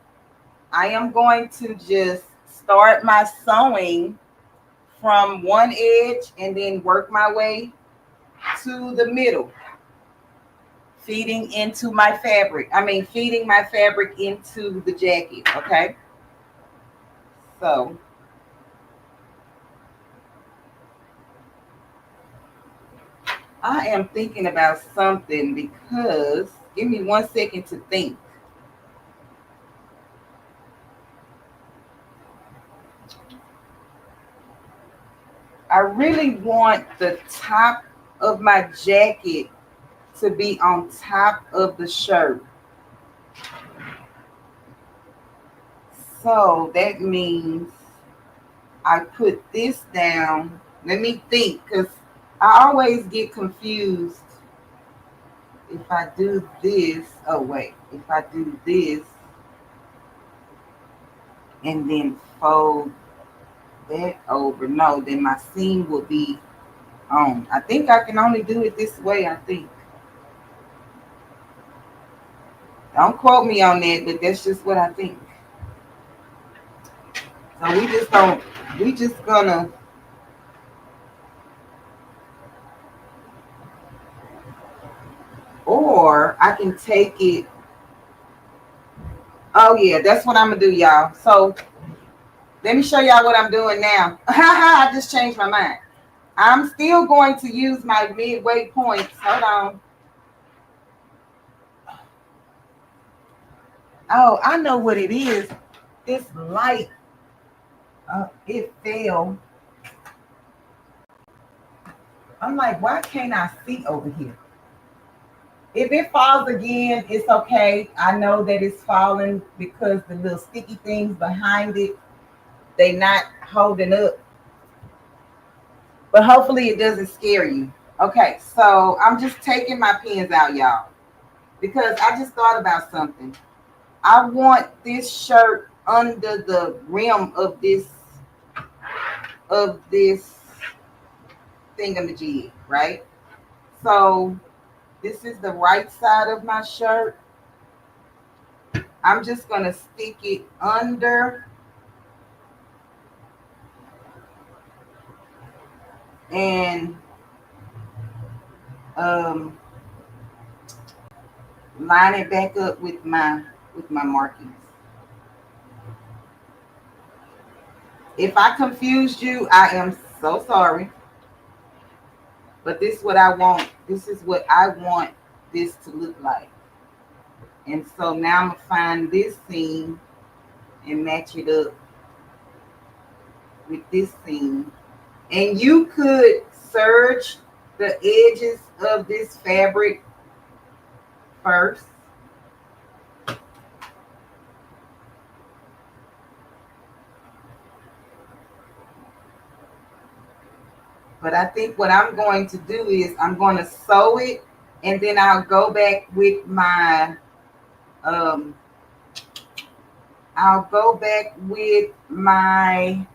[SPEAKER 1] I am going to just start my sewing from one edge and then work my way to the middle, feeding my fabric into the jacket. Okay, so I am thinking about something because give me 1 second to think. I really want the top of my jacket to be on top of the shirt. So that means I put this down. Let me think, because I always get confused if I do this. Oh, wait. If I do this and then fold that over, no, then my seam will be on. I think I can only do it this way, I think. Don't quote me on that, but that's just what I think. So we just gonna or I can take it. Oh yeah, that's what I'm gonna do, y'all. So let me show y'all what I'm doing now. I just changed my mind. I'm still going to use my midway points. Hold on. Oh, I know what it is. This light, it fell. I'm like, why can't I see over here? If it falls again, it's okay. I know that it's falling because the little sticky things behind it, they not holding up. But hopefully it doesn't scare you. Okay, so I'm just taking my pins out, y'all, because I just thought about something. I want this shirt under the rim of this thingamajig, right? So this is the right side of my shirt. I'm just gonna stick it under and line it back up with my markings. If I confused you, I am so sorry. But this is what I want. This is what I want this to look like. And so now I'm gonna find this seam and match it up with this seam. And you could serge the edges of this fabric first. But I think what I'm going to do is I'm going to sew it and then I'll go back with my, I I'll go back with my,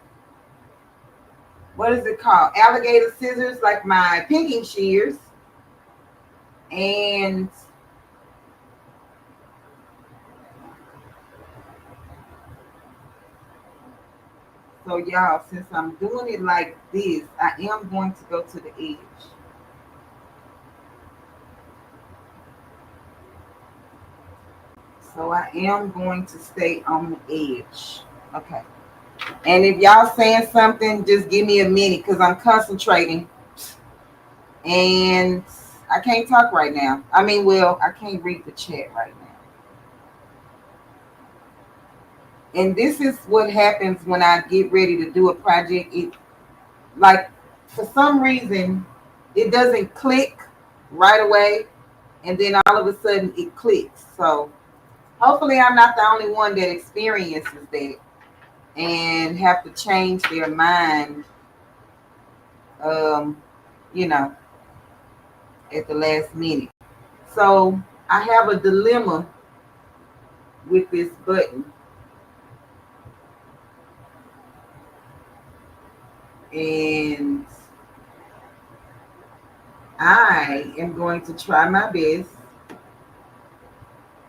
[SPEAKER 1] what is it called? Alligator scissors, like my pinking shears. And so y'all, since I'm doing it like this, I am going to go to the edge. So I am going to stay on the edge. Okay. And if y'all saying something, just give me a minute because I'm concentrating. And I can't talk right now. I mean, well, I can't read the chat right now. And this is what happens when I get ready to do a project. It, like, for some reason, it doesn't click right away. And then all of a sudden it clicks. So hopefully I'm not the only one that experiences that and have to change their mind, you know, at the last minute. So I have a dilemma with this button. And I am going to try my best.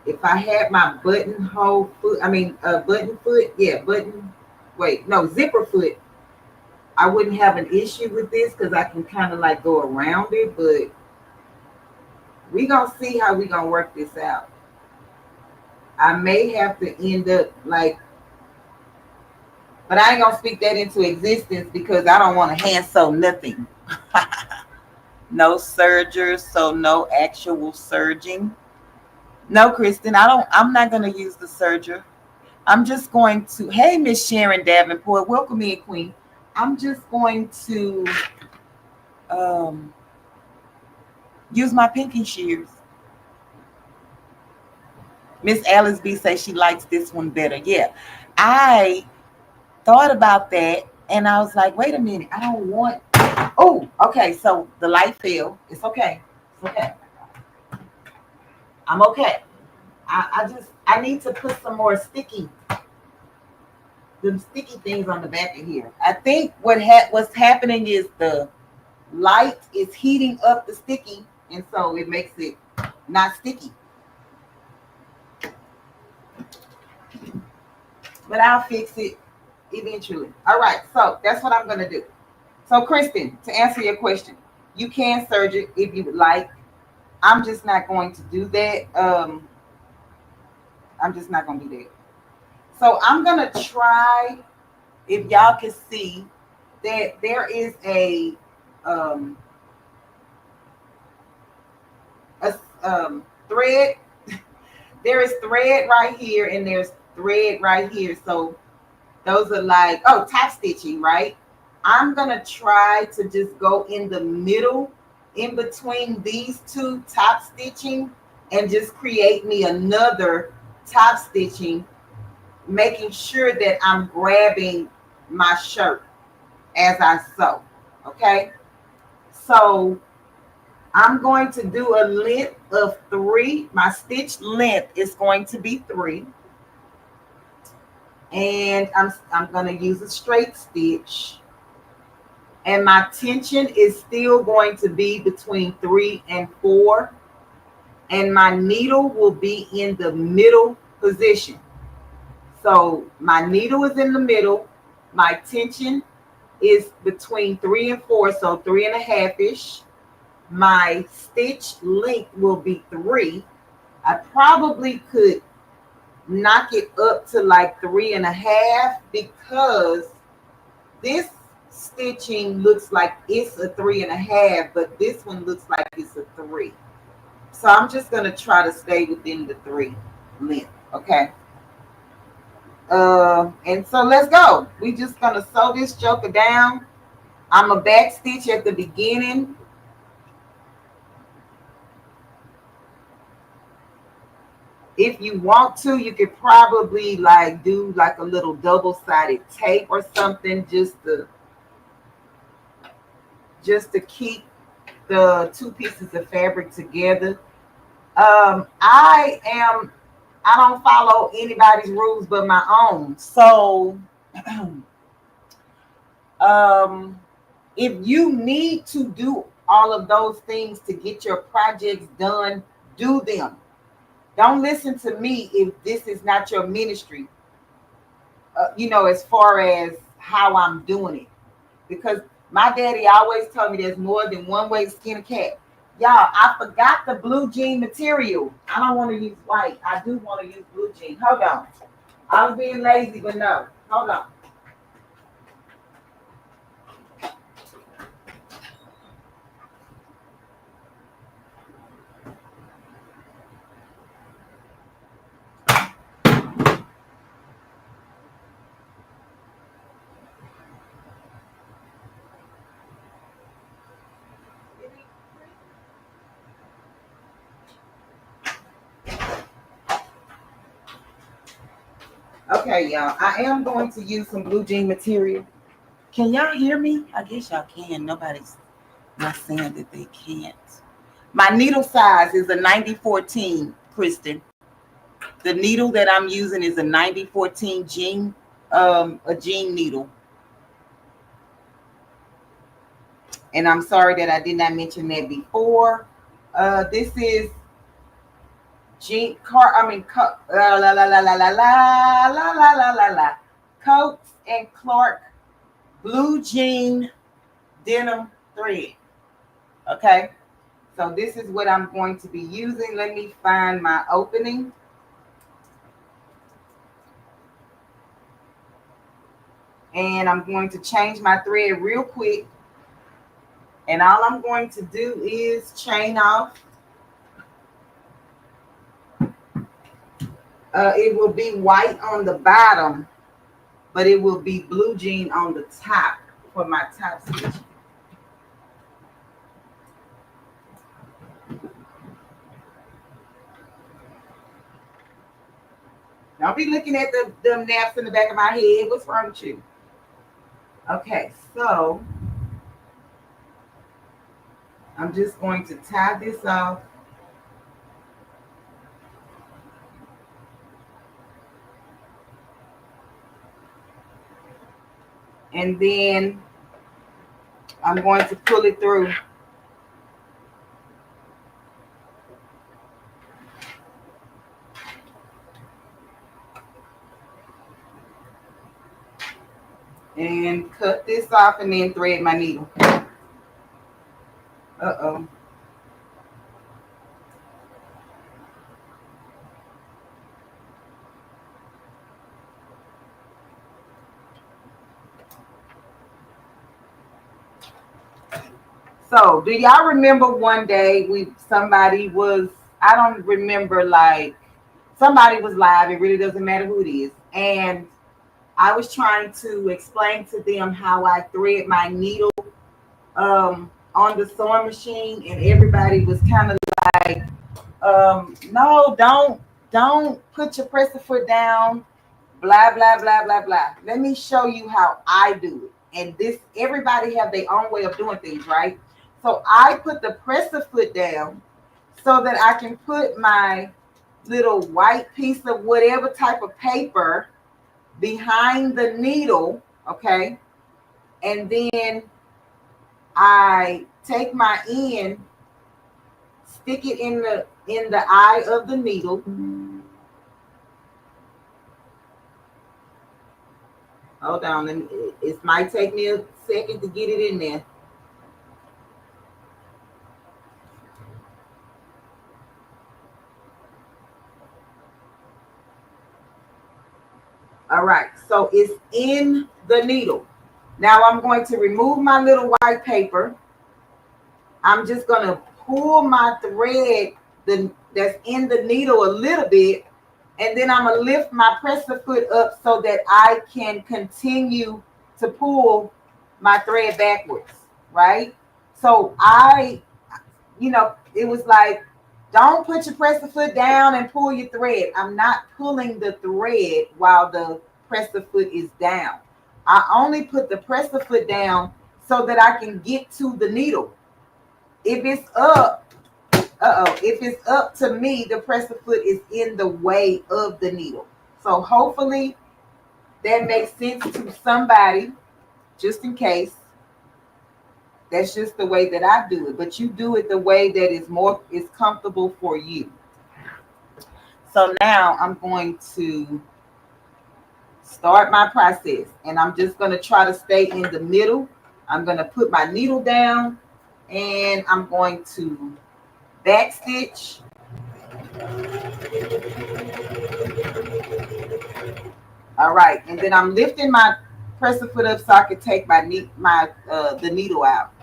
[SPEAKER 1] If I had my buttonhole foot, button foot, zipper foot, I wouldn't have an issue with this because I can kind of like go around it, but we gonna see how we gonna work this out. I may have to end up like, but I ain't gonna speak that into existence because I don't want to hand sew nothing. No sergers, so no actual serging. No, Kristen, I'm not gonna use the serger. I'm just going to, hey, Miss Sharon Davenport, welcome in, Queen. I'm just going to use my pinky shears. Miss Alice B says she likes this one better. Yeah, I thought about that and I was like, wait a minute, I don't want. Oh, okay. So the light fell. It's okay. It's okay. I'm okay. I need to put some more sticky things on the back of here. I think what's happening is the light is heating up the sticky, and so it makes it not sticky. But I'll fix it eventually. All right, so that's what I'm gonna do. So Kristen, to answer your question, you can serge it if you would like. I'm just not going to do that. I'm just not gonna do that. So I'm gonna try, if y'all can see that there is a thread. There is thread right here and there's thread right here. So those are like, top stitching, right? I'm gonna try to just go in the middle, in between these two top stitching, and just create me another top stitching, making sure that I'm grabbing my shirt as I sew. Okay, so I'm going to do a length of 3. My stitch length is going to be 3. And I'm going to use a straight stitch. And my tension is still going to be between 3 and 4. And my needle will be in the middle position. So my needle is in the middle. My tension is between 3 and 4, so 3.5-ish. My stitch length will be 3. I probably could knock it up to like 3.5 because this stitching looks like it's a 3.5, but this one looks like it's a 3. So I'm just gonna try to stay within the 3 length, okay? And so let's go. We just gonna sew this joker down. I'm a back stitch at the beginning. If you want to, you could probably like do like a little double-sided tape or something just to keep the 2 pieces of fabric together. I I don't follow anybody's rules but my own. So if you need to do all of those things to get your projects done, do them. Don't listen to me if this is not your ministry, as far as how I'm doing it. Because my daddy always told me there's more than one way to skin a cat. Y'all, I forgot the blue jean material. I don't want to use white. I do want to use blue jean. Hold on. I was being lazy, but no. Hold on. Okay, y'all. I am going to use some blue jean material. Can y'all hear me? I guess y'all can. Nobody's not saying that they can't. My needle size is a 9014, Kristen. The needle that I'm using is a 9014 jean, a jean needle. And I'm sorry that I did not mention that before. This is jean car. I mean, la la la la la la la la la la la. Coats and Clark blue jean denim thread. Okay, so this is what I'm going to be using. Let me find my opening. And I'm going to change my thread real quick. And all I'm going to do is chain off. It will be white on the bottom, but it will be blue jean on the top for my top stitch. Don't be looking at the naps in the back of my head. What's wrong with you? Okay, so I'm just going to tie this off. And then I'm going to pull it through. And cut this off and then thread my needle. Uh-oh. So, do y'all remember one day somebody was, I don't remember, like, somebody was live, it really doesn't matter who it is, and I was trying to explain to them how I thread my needle on the sewing machine, and everybody was kind of like, no, don't put your presser foot down, blah, blah, blah, blah, blah. Let me show you how I do it. And this, everybody have their own way of doing things, right? So I put the presser foot down so that I can put my little white piece of whatever type of paper behind the needle, okay? And then I take my end, stick it in the eye of the needle. Hold on, it might take me a second to get it in there. All right, so it's in the needle. Now I'm going to remove my little white paper. I'm just going to pull my thread that's in the needle a little bit, and then I'm going to lift my presser foot up so that I can continue to pull my thread backwards, right? So it was like, don't put your presser foot down and pull your thread. I'm not pulling the thread while the presser foot is down. I only put the presser foot down so that I can get to the needle. If it's up, if it's up to me, the presser foot is in the way of the needle. So hopefully that makes sense to somebody, just in case. That's just the way that I do it. But you do it the way that is comfortable for you. So now I'm going to start my process, and I'm just going to try to stay in the middle. I'm going to put my needle down, and I'm going to back stitch. All right, and then I'm lifting my presser foot up so I can take the needle out.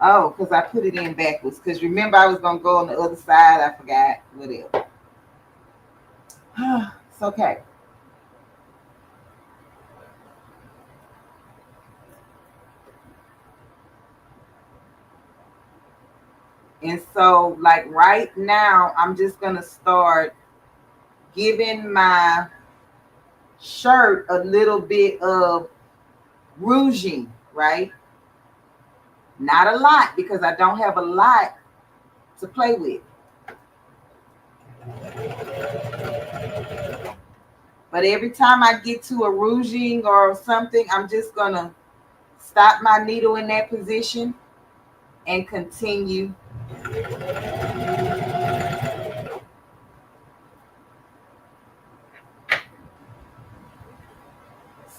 [SPEAKER 1] Oh, because I put it in backwards. Because remember, I was going to go on the other side. I forgot. Whatever. It's okay. And so, like right now, I'm just going to start giving my shirt a little bit of rouging, right? Not a lot, because I don't have a lot to play with. But every time I get to a rouging or something, I'm just going to stop my needle in that position and continue.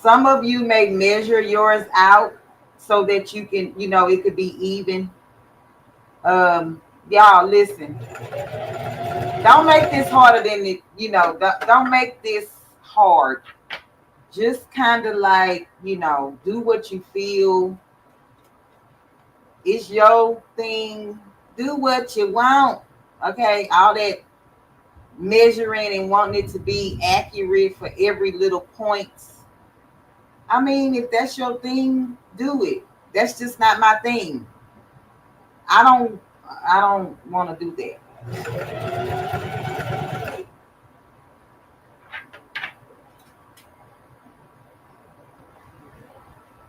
[SPEAKER 1] Some of you may measure yours out so that you can, it could be even. Y'all, listen. Don't make this harder than it, don't make this hard. Just kind of like, do what you feel. It's your thing. Do what you want. Okay, all that measuring and wanting it to be accurate for every little point. I mean, if that's your thing, do it. That's just not my thing. I don't want to do that.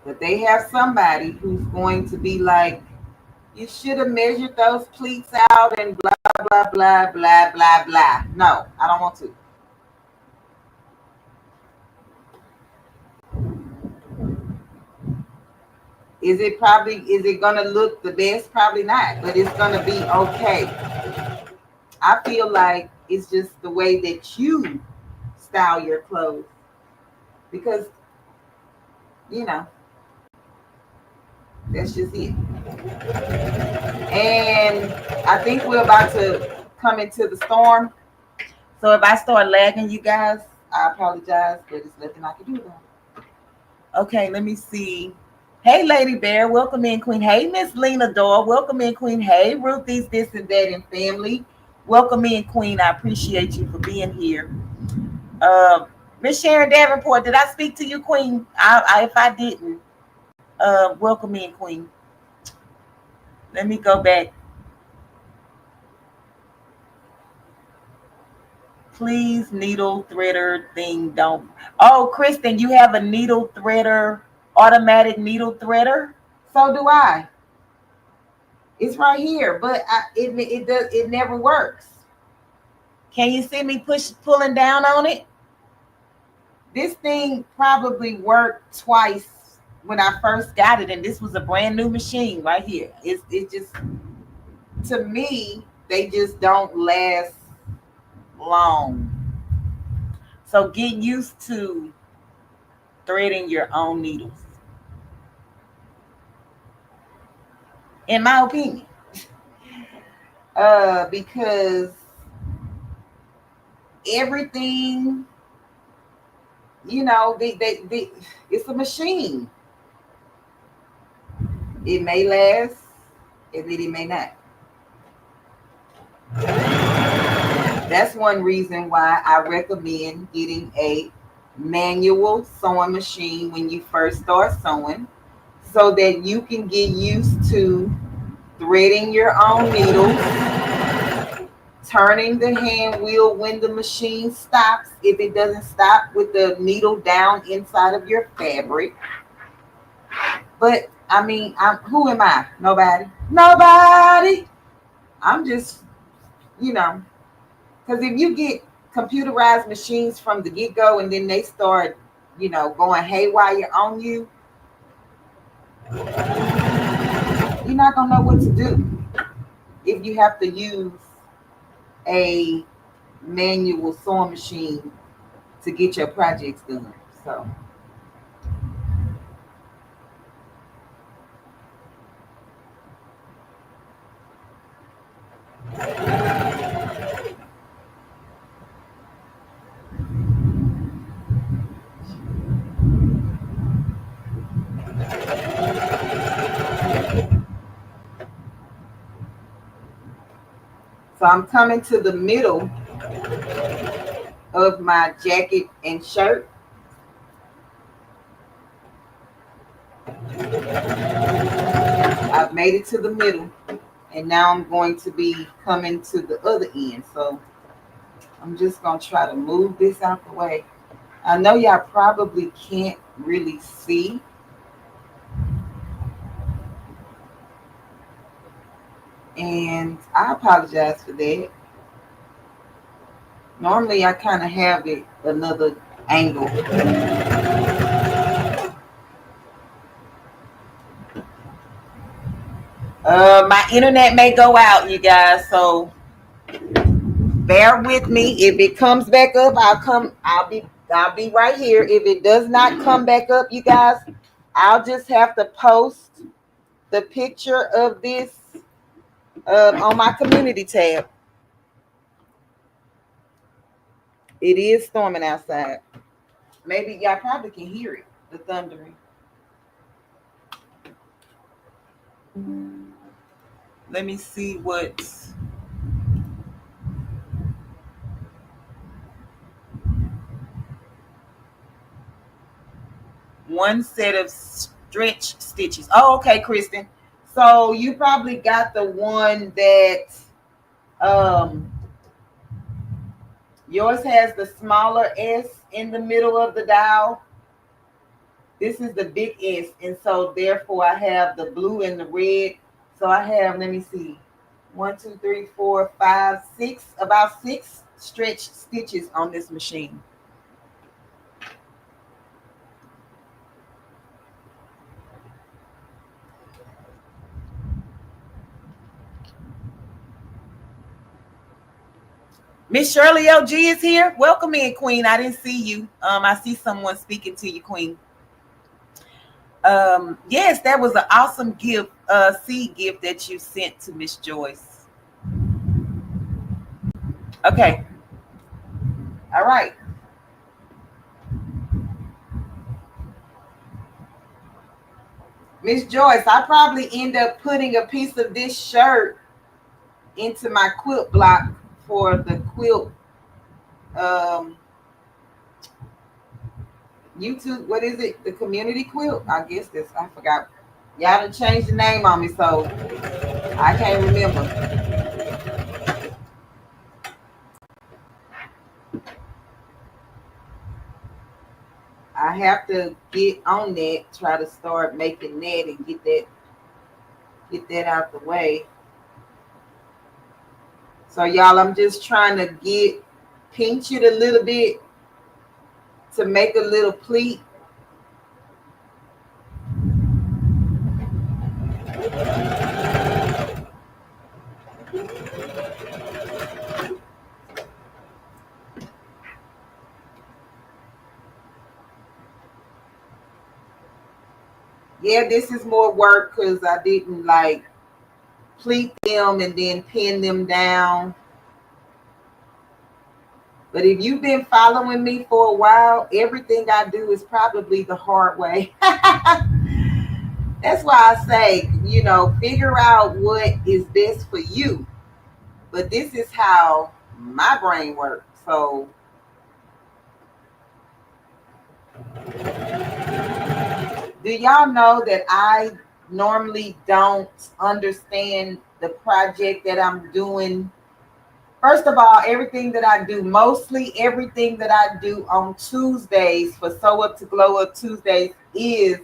[SPEAKER 1] But they have somebody who's going to be like, you should have measured those pleats out and blah, blah, blah, blah, blah, blah. No, I don't want to. Is it going to look the best? Probably not, but it's going to be okay. I feel like it's just the way that you style your clothes. Because, that's just it. And I think we're about to come into the storm. So if I start lagging, you guys, I apologize, but it's nothing I can do about it. Okay, let me see. Hey, Lady Bear, welcome in, Queen. Hey, Miss Lena Dore, welcome in, Queen. Hey, Ruthie's This and That and Family, welcome in, Queen. I appreciate you for being here. Miss Sharon Davenport, did I speak to you, Queen? If I didn't, welcome in, Queen. Let me go back. Please, needle threader thing don't. Oh, Kristen, you have a needle threader, automatic needle threader? So do I. It's right here, but it never works. Can you see me pulling down on it? This thing probably worked twice when I first got it, and this was a brand new machine right here. It just, to me, they just don't last long. So get used to threading your own needles, in my opinion, because everything, it's a machine. It may last, and it may not. That's one reason why I recommend getting a manual sewing machine when you first start sewing, so that you can get used to threading your own needles, turning the hand wheel when the machine stops, if it doesn't stop with the needle down inside of your fabric. But I mean, who am I? Nobody. Nobody. I'm just, because if you get computerized machines from the get-go and then they start, going haywire on you, you're not gonna know what to do if you have to use a manual sewing machine to get your projects done. So I'm coming to the middle of my jacket and shirt. I've made it to the middle, and now I'm going to be coming to the other end. So I'm just going to try to move this out the way. I know y'all probably can't really see. And I apologize for that. Normally I kind of have it another angle. My internet may go out, you guys, so bear with me. If it comes back up, I'll be right here. If it does not come back up, you guys, I'll just have to post the picture of this on my community tab. It is storming outside. Maybe y'all probably can hear it, the thundering. Let me see what's one set of stretch stitches. Oh, okay, Kristen. So you probably got the one that yours has the smaller S in the middle of the dial. This is the big S, and so therefore I have the blue and the red. So I have, let me see, 1, 2, 3, 4, 5, 6, about 6 stretch stitches on this machine. Miss Shirley OG is here. Welcome in, Queen. I didn't see you. I see someone speaking to you, Queen. Yes, that was an awesome gift, seed gift that you sent to Miss Joyce. Okay. All right. Miss Joyce, I probably end up putting a piece of this shirt into my quilt block for the quilt YouTube. What is it? The community quilt? I guess this. I forgot. Y'all done changed the name on me, so I can't remember. I have to get on that, try to start making that and get that out the way. So y'all, I'm just trying to pinch it a little bit to make a little pleat. Yeah, this is more work because I didn't like pleat them and then pin them down. But if you've been following me for a while, everything I do is probably the hard way. That's why I say, figure out what is best for you. But this is how my brain works. So do y'all know that I normally don't understand the project that I'm doing? First of all, everything that I do, mostly everything that I do on Tuesdays for Sew Up to Glow Up Tuesdays is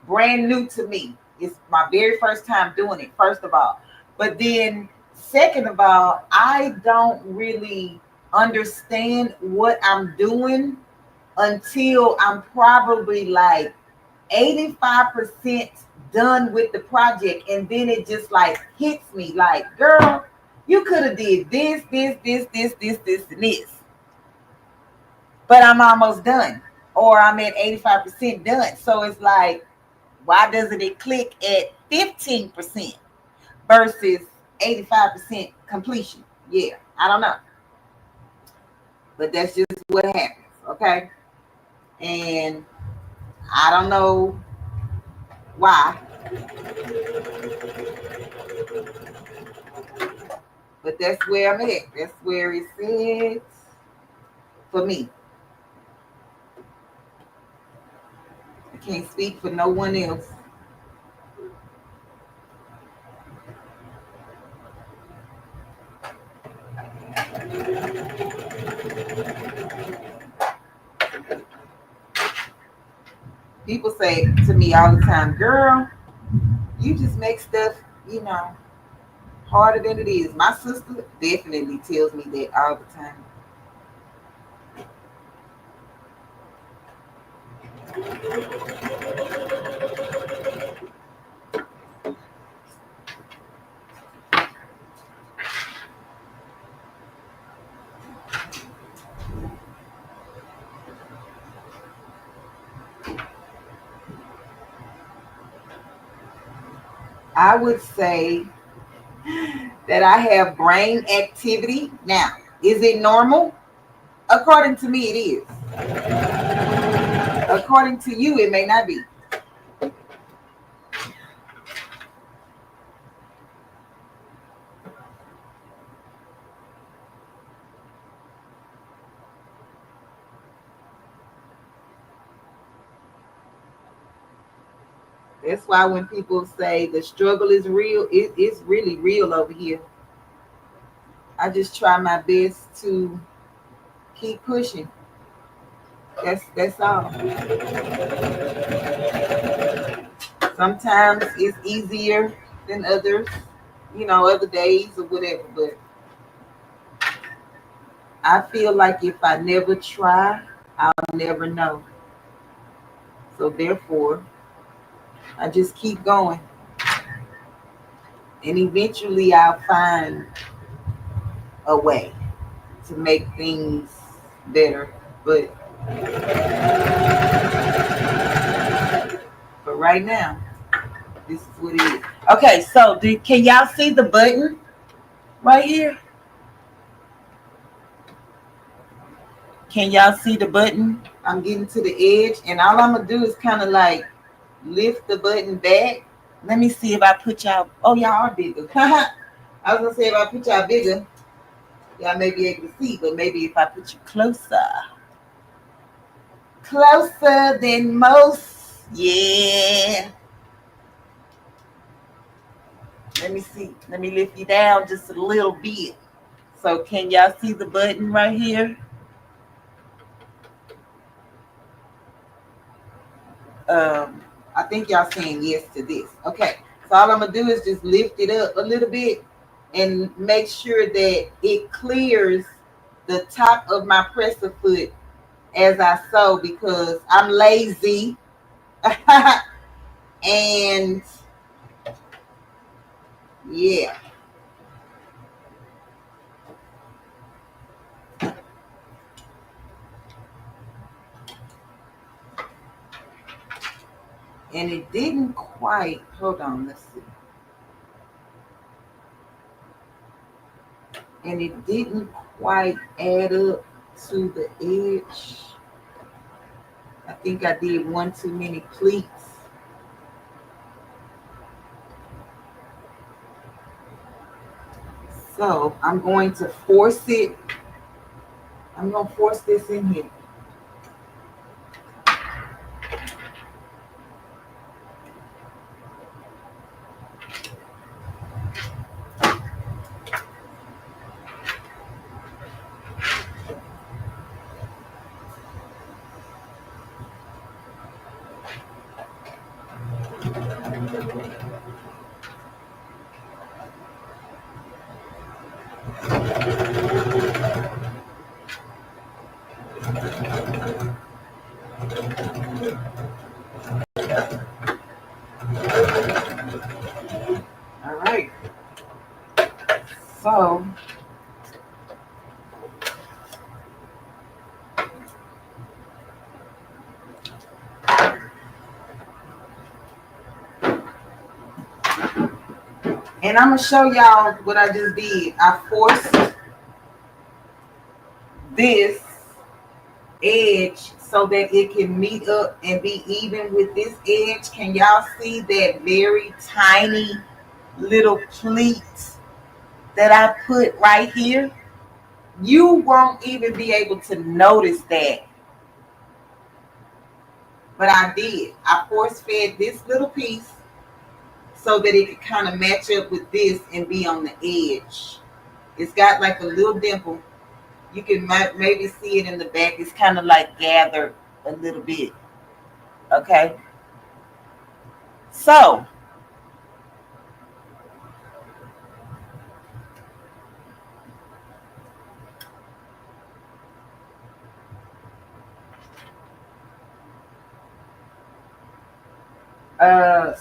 [SPEAKER 1] brand new to me. It's my very first time doing it, first of all. But then, second of all, I don't really understand what I'm doing until I'm probably like 85% done with the project. And then it just like hits me like, girl, you could have did this, and this. But I'm almost done. Or I'm at 85% done. So it's like, why doesn't it click at 15% versus 85% completion? Yeah, I don't know. But that's just what happens, okay? And I don't know why, but that's where I'm at. That's where it sits for me. I can't speak for no one else. People say to me all the time, girl, you just make stuff, you know, harder than it is. My sister definitely tells me that all the time. I would say that I have brain activity. Now, is it normal? According to me, it is. According to you, it may not be. That's why when people say the struggle is real, it's really real over here. I just try my best to keep pushing. That's all. Sometimes it's easier than others, other days or whatever. But I feel like if I never try, I'll never know. So therefore, I just keep going. And eventually I'll find a way to make things better. But right now, this is what it is. Okay, so can y'all see the button right here? Can y'all see the button? I'm getting to the edge, and all I'm gonna do is kind of like lift the button back. Let me see if I put y'all. Oh, y'all are bigger. I was gonna say if I put y'all bigger, y'all may be able to see, but maybe if I put you closer than most. Yeah. Let me see. Let me lift you down just a little bit. So can y'all see the button right here? I think y'all saying yes to this. Okay. So all I'm gonna do is just lift it up a little bit and make sure that it clears the top of my presser foot as I sew because I'm lazy. And yeah. And it didn't quite, hold on, let's see. And it didn't quite add up to the edge. I think I did one too many pleats. So I'm going to force it. I'm going to force this in here. All right. So and I'm gonna show y'all what I just did. I forced this edge so that it can meet up and be even with this edge. Can y'all see that very tiny little pleat that I put right here? You won't even be able to notice that, but I did. I force fed this little piece so that it could kind of match up with this and be on the edge. It's got like a little dimple. You can maybe see it in the back. It's kind of like gathered a little bit. Okay. So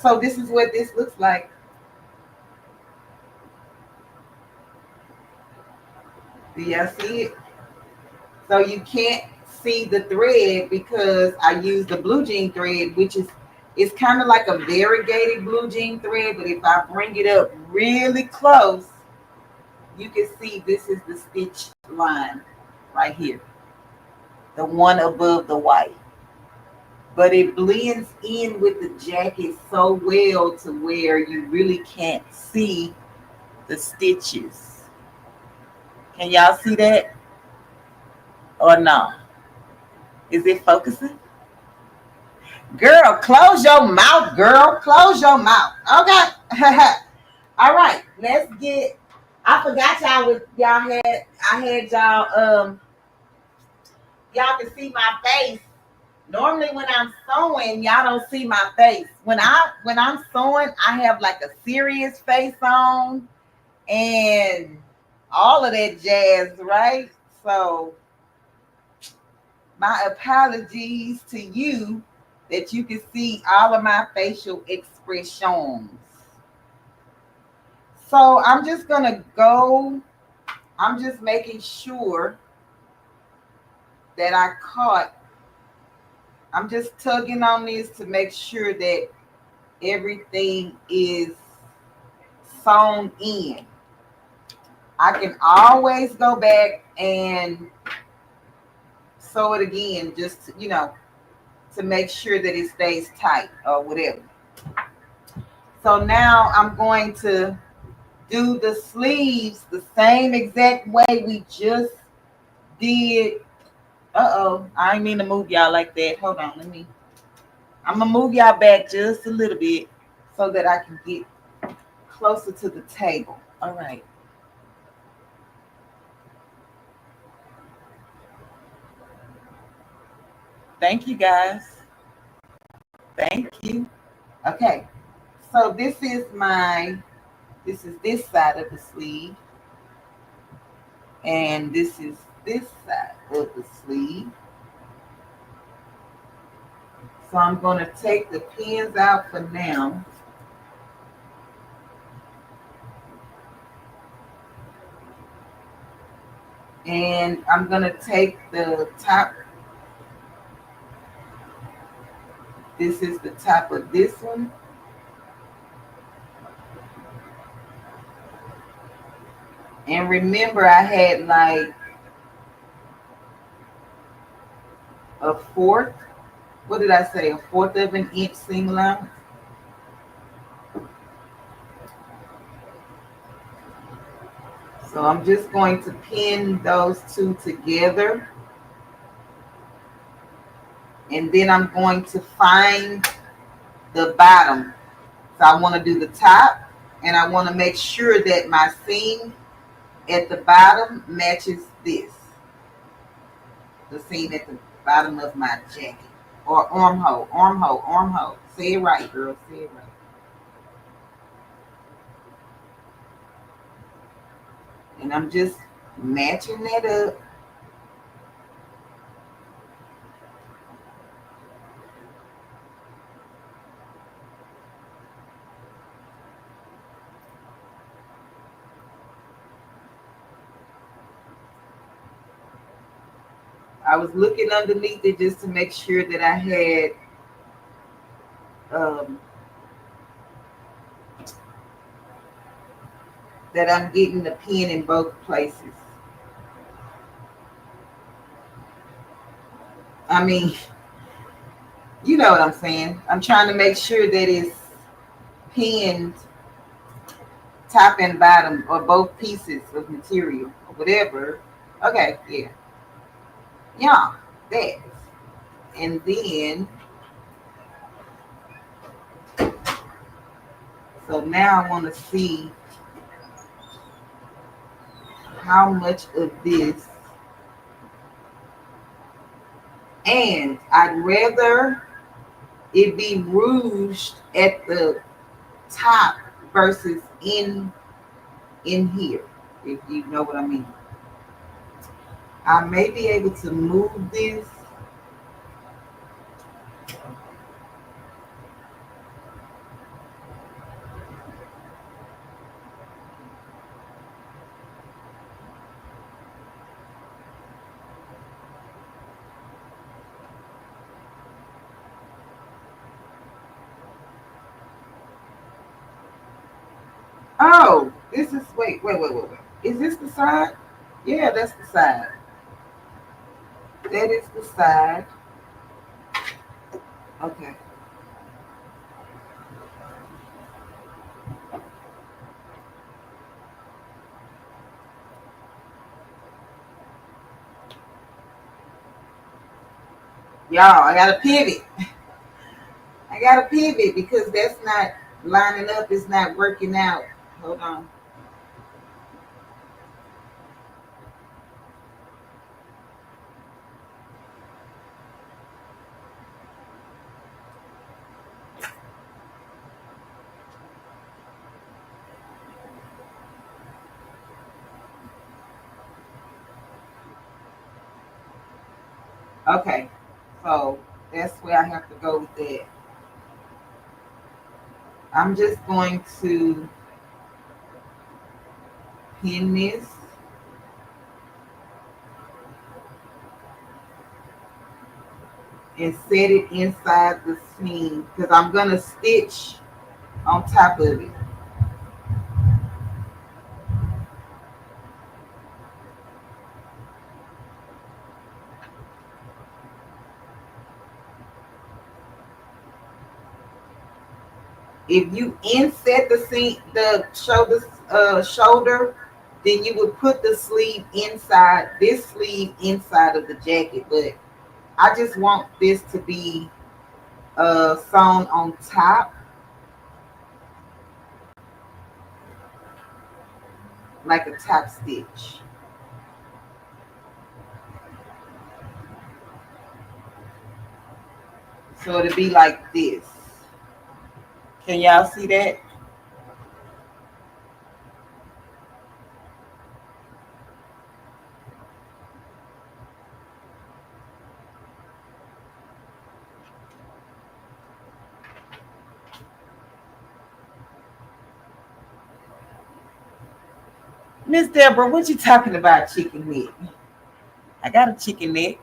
[SPEAKER 1] so this is what this looks like. Do y'all see it? So you can't see the thread because I used the blue jean thread, which is it's kind of like a variegated blue jean thread, but if I bring it up really close, you can see this is the stitch line right here, the one above the white. But it blends in with the jacket so well to where you really can't see the stitches. Can y'all see that? Or no? Is it focusing? Girl, close your mouth, girl. Close your mouth. Okay. All right. Let's get. I forgot I had y'all can see my face. Normally when I'm sewing, y'all don't see my face. When I'm sewing, I have like a serious face on and all of that jazz, right? So my apologies to you that you can see all of my facial expressions. So I'm just gonna go, I'm just making sure that I'm just tugging on this to make sure that everything is sewn in. I can always go back and sew it again, just to make sure that it stays tight or whatever. So now I'm going to do the sleeves the same exact way we just did. I didn't mean to move y'all like that. Hold on, I'm gonna move y'all back just a little bit so that I can get closer to the table. All right. Thank you guys. Thank you. Okay. So this is this side of the sleeve. And this is this side of the sleeve. So I'm going to take the pins out for now. And I'm going to take the top. This is the top of this one. And remember, I had like a fourth. What did I say? A fourth of an inch seam allowance. So I'm just going to pin those two together. And then I'm going to find the bottom. So I want to do the top, and I want to make sure that my seam at the bottom matches this. The seam at the bottom of my jacket. Or armhole. Say it right, girl. Say it right. And I'm just matching that up. I was looking underneath it just to make sure that I had that I'm getting the pin in both places. I mean, you know what I'm saying. I'm trying to make sure that it's pinned top and bottom or both pieces of material or whatever. Okay, yeah. Yeah, that. And then, so now I want to see how much of this, and I'd rather it be rouged at the top versus in here, if you know what I mean. I may be able to move this. Oh, this is, wait. Is this the side? Yeah, that's the side. That is the side. Okay. Y'all, I gotta pivot. I gotta pivot because that's not lining up. It's not working out. Hold on. Okay. So that's where I have to go with that. I'm just going to pin this. And set it inside the seam because I'm gonna stitch on top of it. If you inset the seam, the shoulder, then you would put the sleeve inside this sleeve inside of the jacket. But I just want this to be sewn on top, like a top stitch. So it'll be like this. Can y'all see that? Miss Deborah, what you talking about, chicken neck? I got a chicken neck.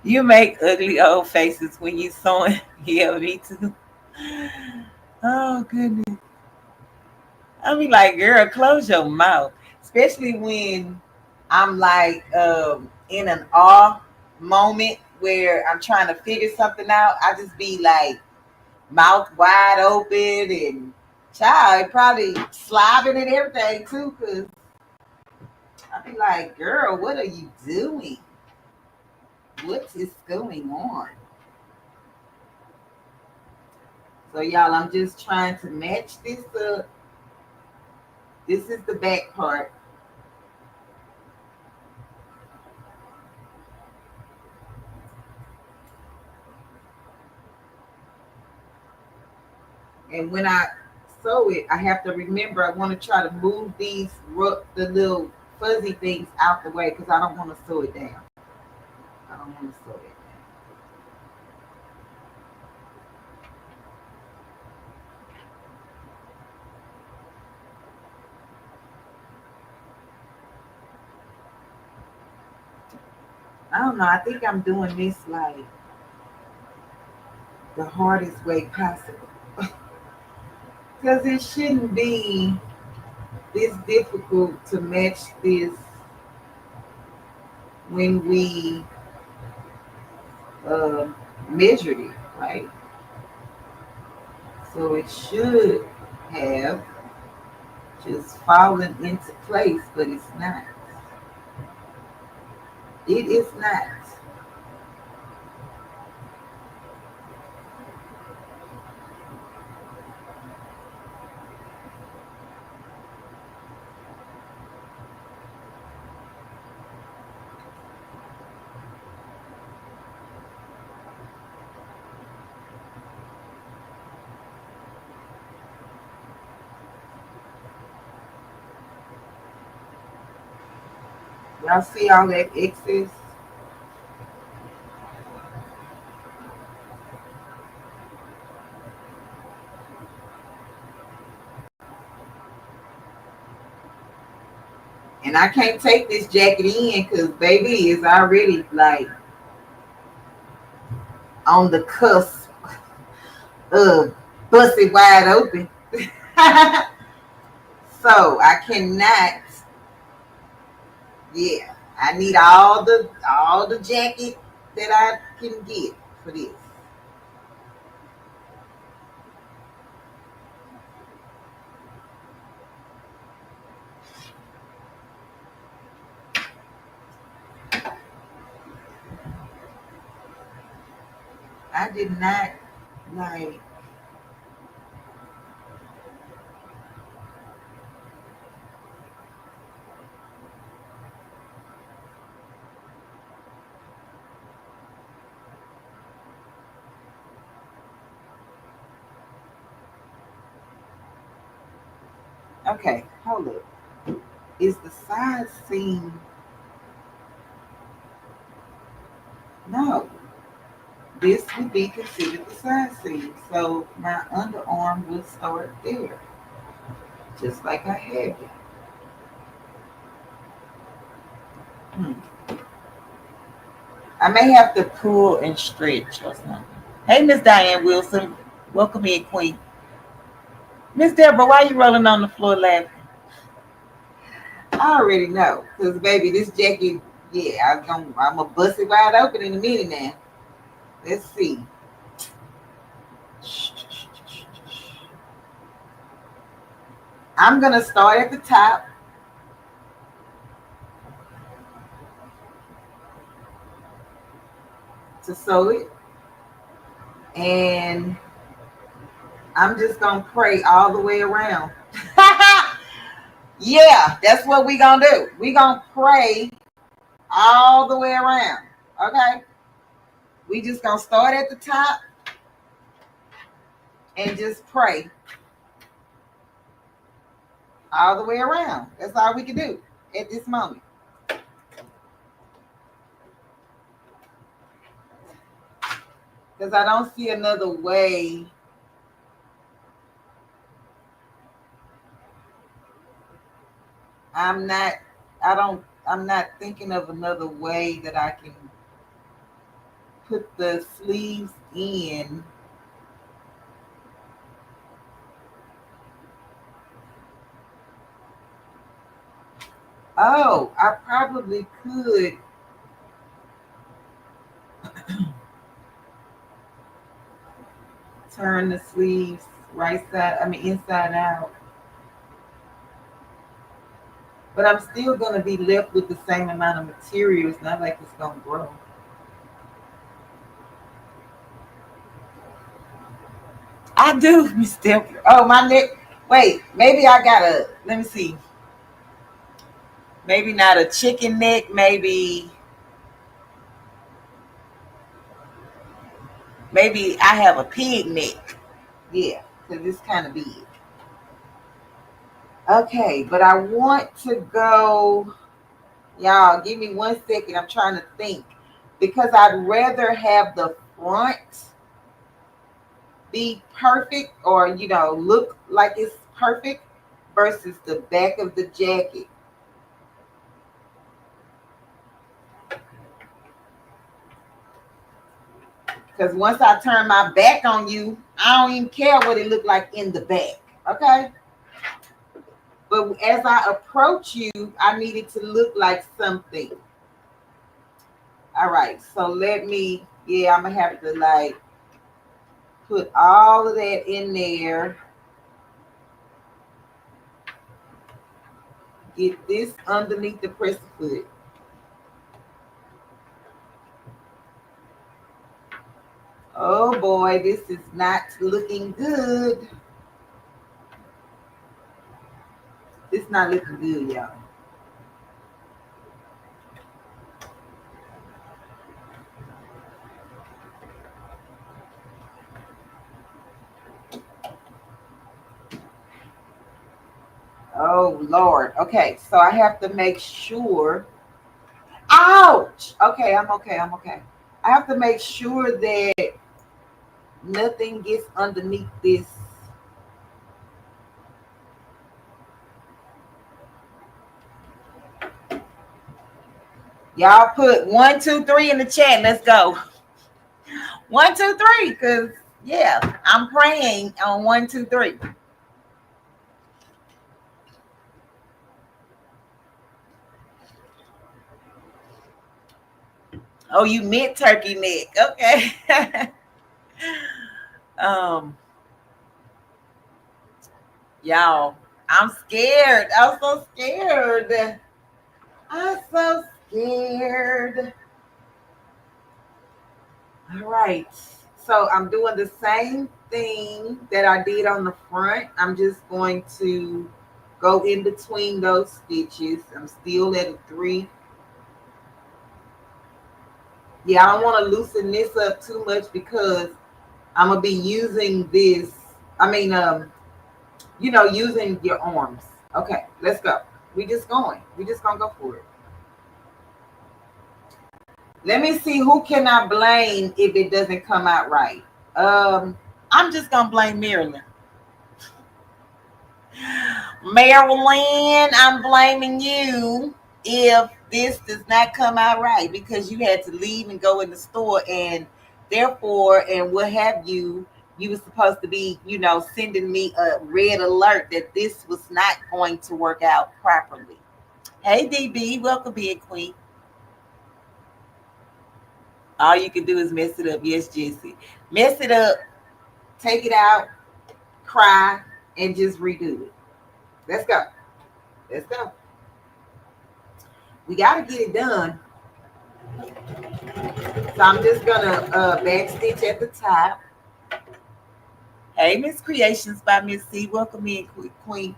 [SPEAKER 1] You make ugly old faces when you sewing. Yeah, me too. Oh goodness. I be like, girl, close your mouth. Especially when I'm like in an awe moment where I'm trying to figure something out. I just be like mouth wide open and child probably slobbing and everything too, cause I be like, girl, what are you doing? What is going on? So y'all, I'm just trying to match this up. This is the back part. And when I sew it, I have to remember I want to try to move the little fuzzy things out the way because I don't want to sew it down. I don't want to sew it down. I don't know. I think I'm doing this like the hardest way possible. Because it shouldn't be this difficult to match this when we uh, measured it, right? So it should have just fallen into place, but it's not. It is not. Y'all see all that excess? And I can't take this jacket in because baby is already like on the cusp of busted wide open. So I cannot, yeah. I need all the jacket that I can get for this. I did not like. Okay, hold up. Is the side seam? No, this would be considered the side seam. So my underarm would start there, just like I had it. Hmm. I may have to pull and stretch or something. Hey, Miss Diane Wilson, welcome in, Queen. Miss Deborah, why you rolling on the floor laughing? I already know, cause baby, this jacket, yeah, I'm gonna bust it wide open in a minute now. Let's see. I'm gonna start at the top. To sew it, and I'm just gonna pray all the way around. Yeah, that's what we gonna do. We gonna pray all the way around. Okay, we just gonna start at the top and just pray all the way around. That's all we can do at this moment. Because I don't see another way. I'm not, I'm not thinking of another way that I can put the sleeves in. Oh, I probably could turn the sleeves inside out. But I'm still going to be left with the same amount of material. It's not like it's going to grow. I do, Miss Deborah. Oh, my neck. Wait, maybe I got let me see. Maybe not a chicken neck. Maybe I have a pig neck. Yeah. because it's kind of big. Okay, but I want to go, y'all, give me 1 second. I'm trying to think because I'd rather have the front be perfect or, look like it's perfect versus the back of the jacket. Because once I turn my back on you, I don't even care what it looked like in the back. Okay? But as I approach you, I need it to look like something. All right. So I'm going to have to put all of that in there. Get this underneath the press foot. Oh boy, this is not looking good. It's not looking good, y'all. Oh Lord. Okay, so I have to make sure. Ouch! Okay, I'm okay. I have to make sure that nothing gets underneath this. Y'all put 1, 2, 3 in the chat. Let's go. 1, 2, 3, because yeah, I'm praying on 1, 2, 3. Oh, you meant turkey neck. Okay. Y'all, I'm scared. I'm so scared. I'm so scared. All right. So I'm doing the same thing that I did on the front. I'm just going to go in between those stitches. I'm still at a 3. Yeah, I don't want to loosen this up too much because I'm going to be using this. Using your arms. Okay, let's go. We just going to go for it. Let me see who can I blame if it doesn't come out right. I'm just going to blame Marilyn. Marilyn, I'm blaming you if this does not come out right because you had to leave and go in the store and therefore, and what have you, you were supposed to be, sending me a red alert that this was not going to work out properly. Hey, DB, welcome being queen. All you can do is mess it up. Yes, Jesse. Mess it up, take it out, cry, and just redo it. Let's go. Let's go. We got to get it done. So I'm just going to back stitch at the top. Hey, Miss Creations by Miss C. Welcome in, Queen.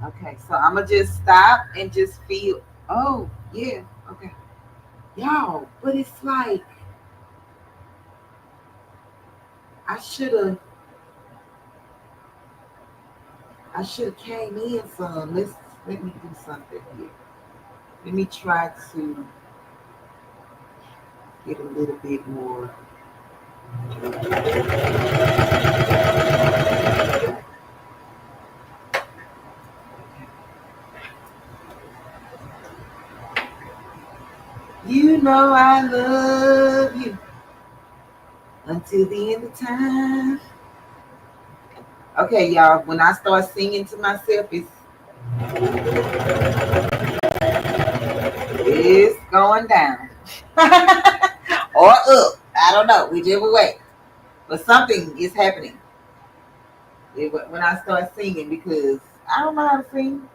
[SPEAKER 1] Okay, so I'm going to just stop and just feel. Oh, yeah. Okay. Y'all, but it's like I should have came in some. Let me do something here. Let me try to get a little bit more. You know I love you until the end of time. Okay, y'all, when I start singing to myself, it's going down. Or up. I don't know, whichever way. But something is happening when I start singing because I don't know how to sing.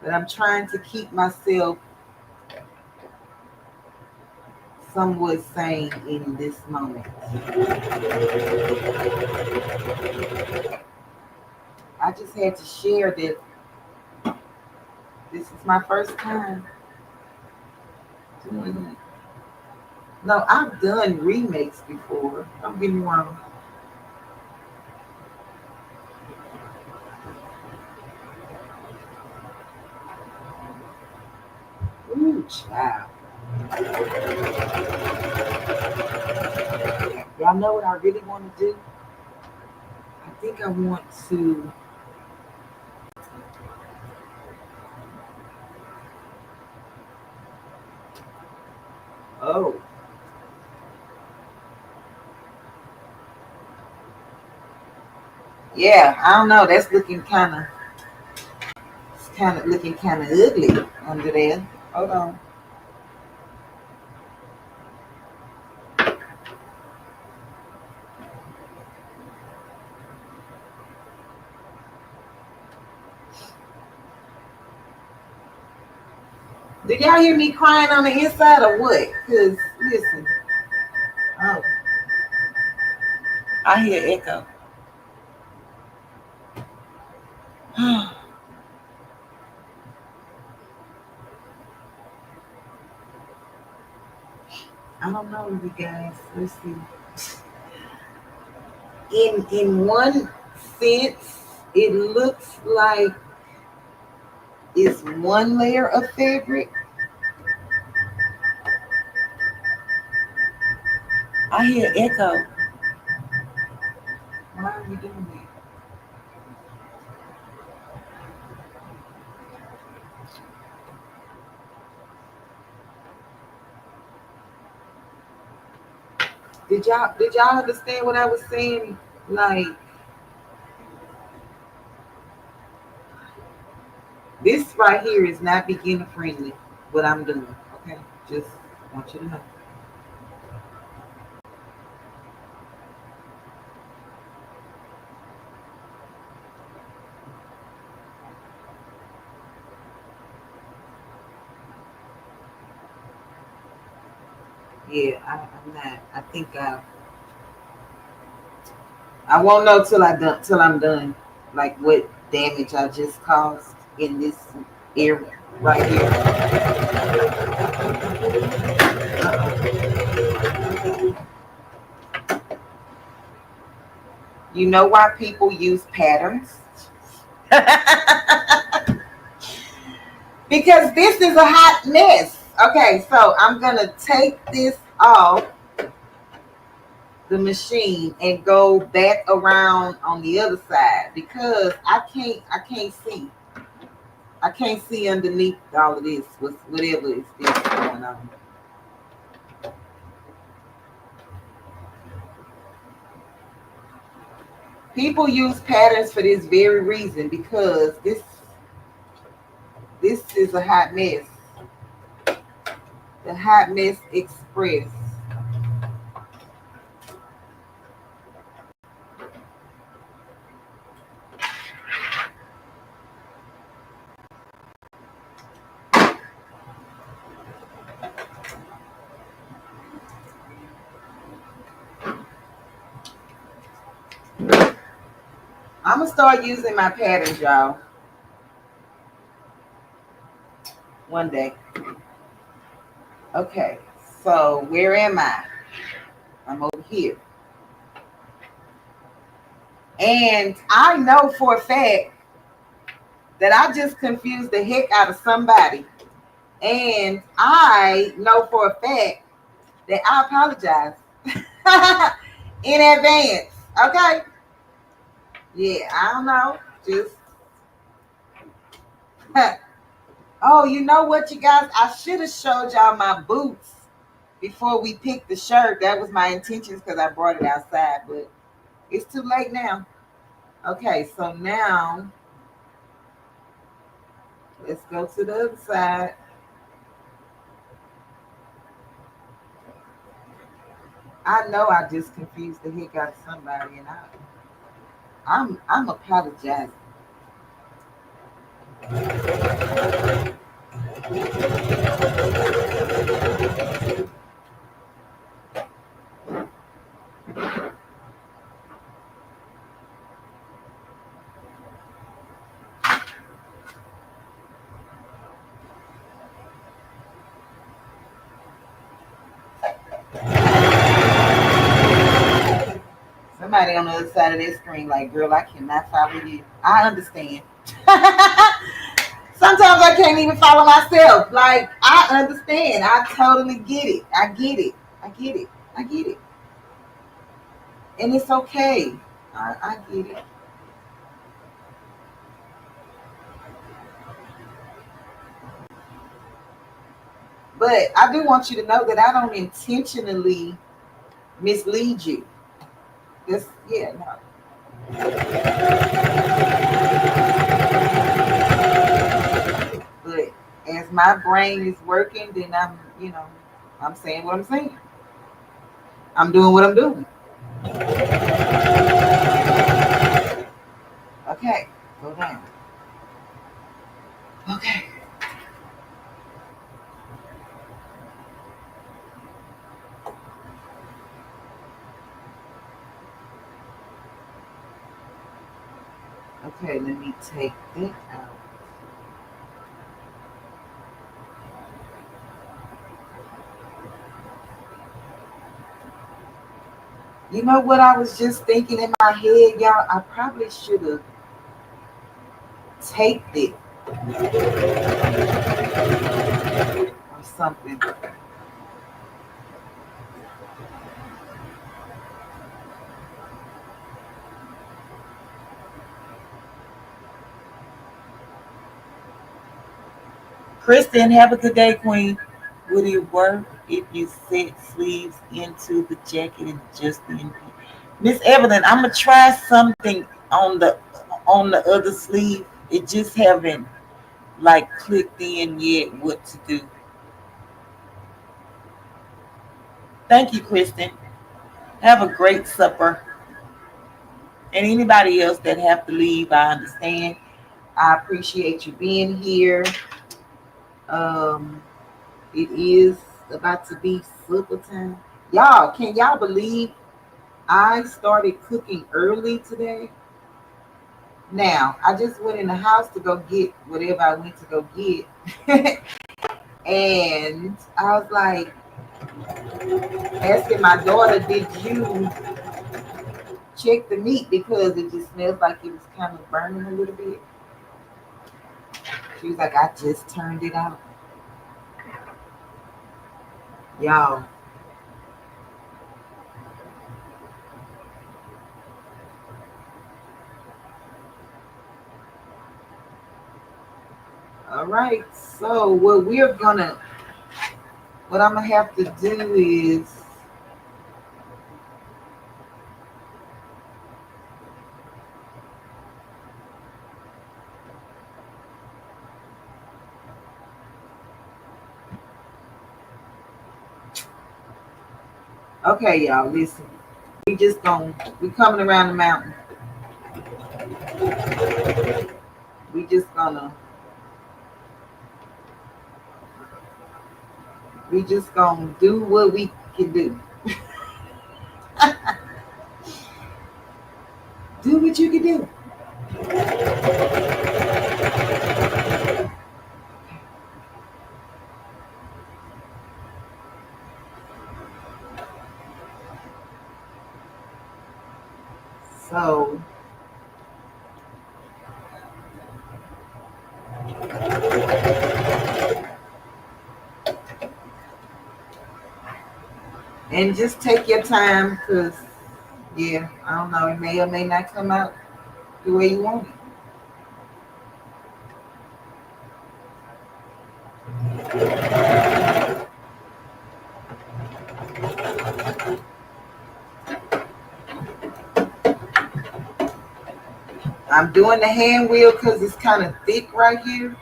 [SPEAKER 1] But I'm trying to keep myself somewhat sane in this moment. I just had to share that this is my first time doing it. No, I've done remakes before. Don't get me wrong. Ooh, child. Y'all know what I really want to do? I think I want to. Oh. Yeah, I don't know. That's looking looking kind of ugly under there. Hold on. Did y'all hear me crying on the inside or what? Because, listen. Oh, I hear echo. I don't know, you guys. Let's see. In one sense, it looks like it's one layer of fabric. I hear echo. Why are we doing that? Did y'all understand what I was saying? Like, this right here is not beginner friendly, what I'm doing. Okay, just want you to know. Yeah, I'm not. I think I won't know till I'm done. Like what damage I just caused in this area right here. You know why people use patterns? Because this is a hot mess. Okay, so I'm gonna take this off the machine and go back around on the other side because I can't see. I can't see underneath all of this, whatever is this going on. People use patterns for this very reason because this is a hot mess. The Hot Mess Express. I'm gonna start using my patterns, y'all. One day. Okay, so where am I? I'm over here. And I know for a fact that I just confused the heck out of somebody. And I know for a fact that I apologize in advance. Okay? Yeah, I don't know. Just oh, you know what, you guys? I should have showed y'all my boots before we picked the shirt. That was my intentions because I brought it outside, but it's too late now. Okay, so now let's go to the other side. I know I just confused the heck out of somebody, and I'm apologizing. Somebody on the other side of that screen, like, girl, I cannot follow you. I understand. Sometimes I can't even follow myself. Like, I understand. I totally get it. I get it. I get it. I get it. And it's okay. I get it. But I do want you to know that I don't intentionally mislead you. This, yeah, no. But as my brain is working, then I'm saying what I'm saying. I'm doing what I'm doing. Okay, go down. Okay. Okay, let me take that out. You know what I was just thinking in my head, y'all? I probably should have taped it or something. Kristen, have a good day, Queen. Would it work if you set sleeves into the jacket and just the Miss Evelyn? I'm gonna try something on the other sleeve. It just haven't like clicked in yet what to do. Thank you, Kristen. Have a great supper. And anybody else that have to leave, I understand. I appreciate you being here. Um, it is about to be supper time. Y'all, can y'all believe I started cooking early today? Now, I just went in the house to go get whatever I went to go get. And I was like asking my daughter, did you check the meat? Because it just smells like it was kind of burning a little bit. She was like, I just turned it out. Y'all. All right. So what I'm gonna have to do is okay, y'all, listen. We coming around the mountain. We just gonna do what we can do. Do what you can do. So and just take your time because yeah, I don't know, it may or may not come out the way you want it. I'm doing the hand wheel because it's kind of thick right here.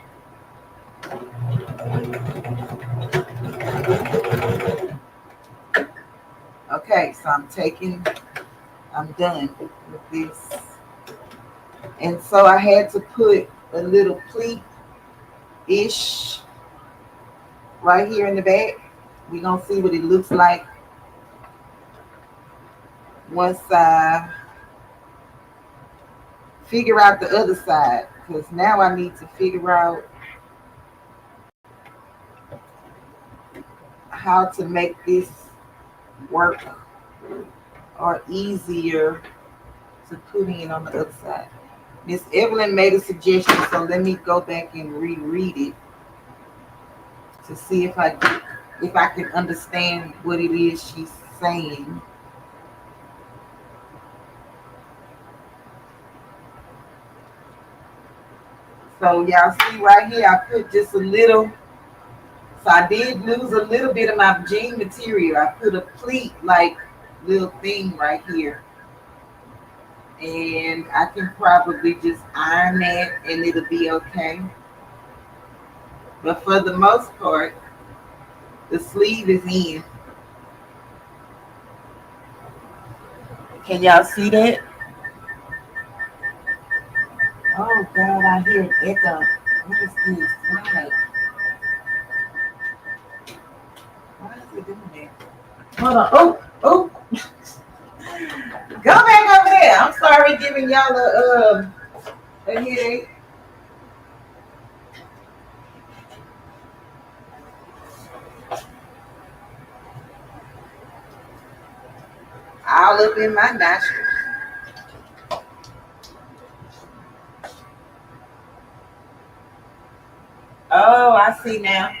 [SPEAKER 1] Okay, so I'm done with this. And so I had to put a little pleat-ish right here in the back. We're going to see what it looks like once I figure out the other side, because now I need to figure out how to make this work or easier to put in on the other side. Miss Evelyn made a suggestion, so let me go back and reread it to see if I can understand what it is she's saying. So y'all see right here, I put just a little. So I did lose a little bit of my jean material. I put a pleat like little thing right here. And I can probably just iron that and it'll be okay. But for the most part, the sleeve is in. Can y'all see that? Oh God, I hear an echo. What is this? Why is it doing that? Hold on. Oh. Go back over there. I'm sorry giving y'all a headache. All up in my nostrils. Oh, I see now.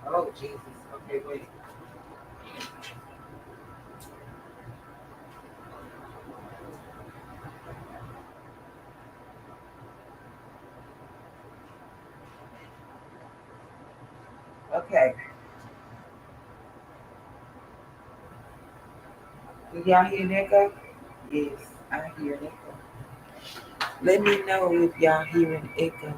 [SPEAKER 1] Oh, Jesus. Okay, wait. Okay. Do y'all hear an echo? Yes, I hear an echo. Let me know if y'all hear an echo.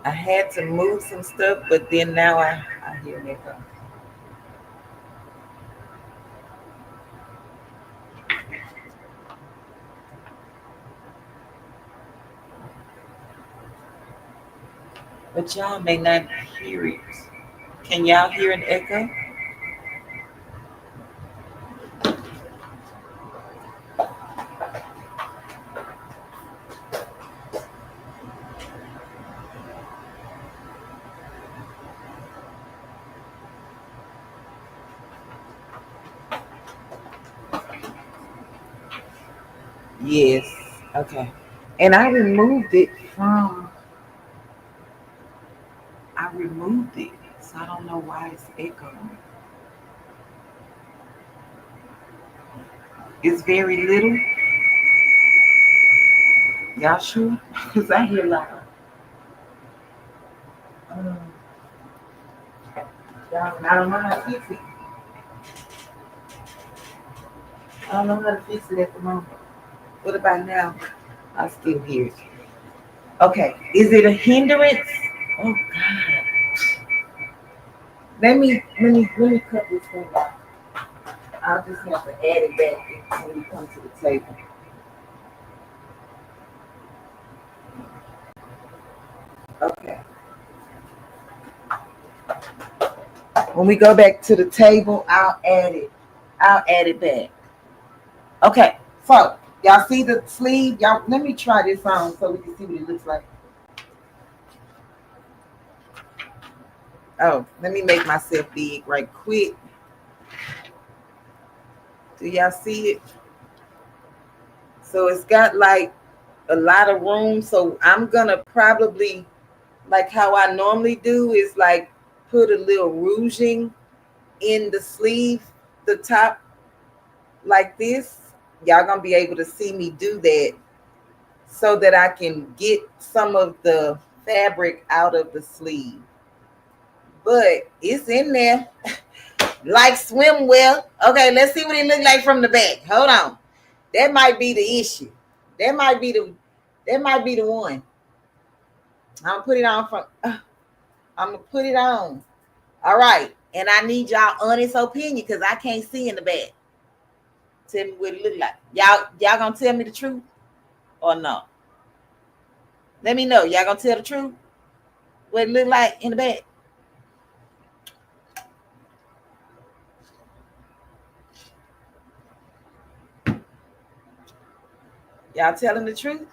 [SPEAKER 1] I had to move some stuff, but then now I hear an echo. But y'all may not hear it. Can y'all hear an echo? Yes. Okay. And I removed it, so I don't know why it's echoing. It's very little. Y'all sure? Because I hear loud. Y'all, I don't know how to fix it. I don't know how to fix it at the moment. What about now? I still hear it. Okay. Is it a hindrance? Oh God. Let me cut this thing off. I'll just have to add it back when we come to the table. Okay. When we go back to the table, I'll add it. I'll add it back. Okay. So y'all see the sleeve? Y'all, let me try this on so we can see what it looks like. Oh, let me make myself big right quick. Do y'all see it? So it's got like a lot of room. So I'm gonna probably, like how I normally do, is like put a little rouging in the sleeve, the top, like this. Y'all gonna be able to see me do that so that I can get some of the fabric out of the sleeve. But it's in there like swimwear. Okay, let's see what it look like from the back. Hold on. That might be the issue. That might be the one. I'm gonna put it on from I'm gonna put it on. All right. And I need y'all honest opinion because I can't see in the back. Tell me what it look like. Y'all gonna tell me the truth or no? Let me know. Y'all gonna tell the truth? What it look like in the back? Y'all telling the truth?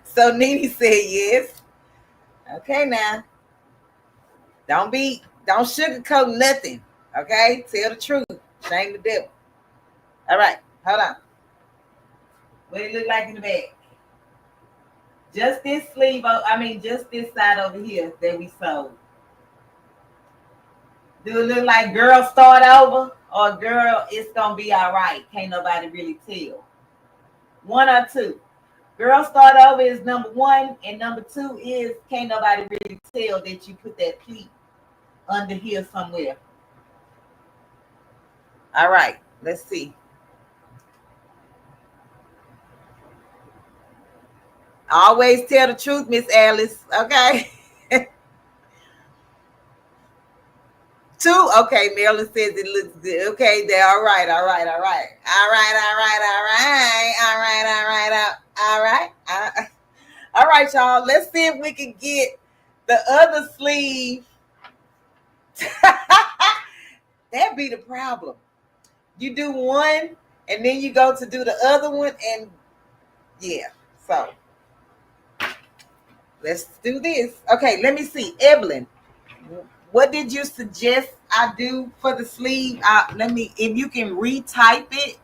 [SPEAKER 1] So Nene said yes. Okay, now. Don't sugarcoat nothing. Okay? Tell the truth. Shame the devil. All right, hold on. What it look like in the back? Just this sleeve, just this side over here that we sewed. Do it look like girl start over or girl it's gonna be all right? Can't nobody really tell. One or two. Girl start over is number one, and number two is can't nobody really tell that you put that pleat under here somewhere. All right, let's see. Always tell the truth, Miss Alice. Okay. Two. Okay, Marilyn says it looks good. Okay, they're all right. All right. All right, y'all. Let's see if we can get the other sleeve. That'd be the problem. You do one, and then you go to do the other one, and yeah. So let's do this. Okay, let me see. Evelyn, what did you suggest I do for the sleeve? If you can retype it,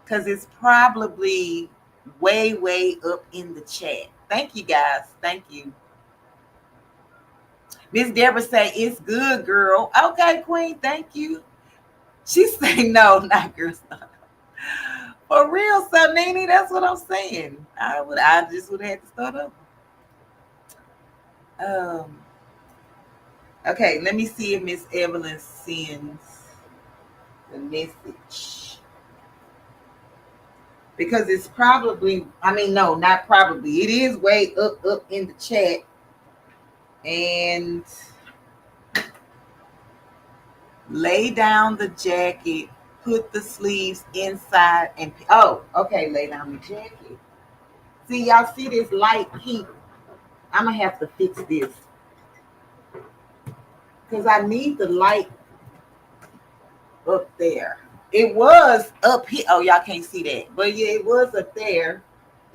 [SPEAKER 1] because it's probably way up in the chat. Thank you, guys. Thank you. Miss Deborah say, it's good, girl. Okay, Queen, thank you. She say, no, not girl stuff. For real, so Nene, that's what I'm saying. I just would have had to start over. Okay, let me see if Miss Evelyn sends the message. Because it's probably, no, not probably. It is way up in the chat. And lay down the jacket, put the sleeves inside, and okay, lay down the jacket. See, y'all see this light heat? I'm gonna have to fix this because I need the light up there. It was up here. Oh, y'all can't see that, but yeah, it was up there.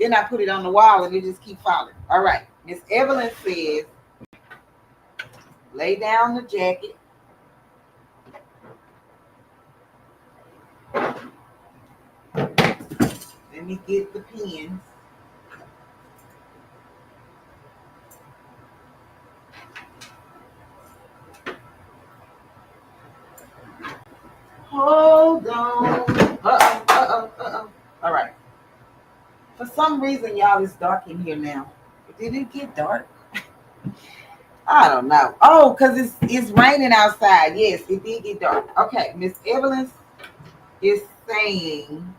[SPEAKER 1] Then I put it on the wall and it just keep falling. All right, Miss Evelyn says, lay down the jacket. Let me get the pins. Hold on. All right. For some reason, y'all, it's dark in here now. Did it get dark? I don't know. Oh, because it's raining outside. Yes, it did get dark. Okay, Miss Evelyn is saying,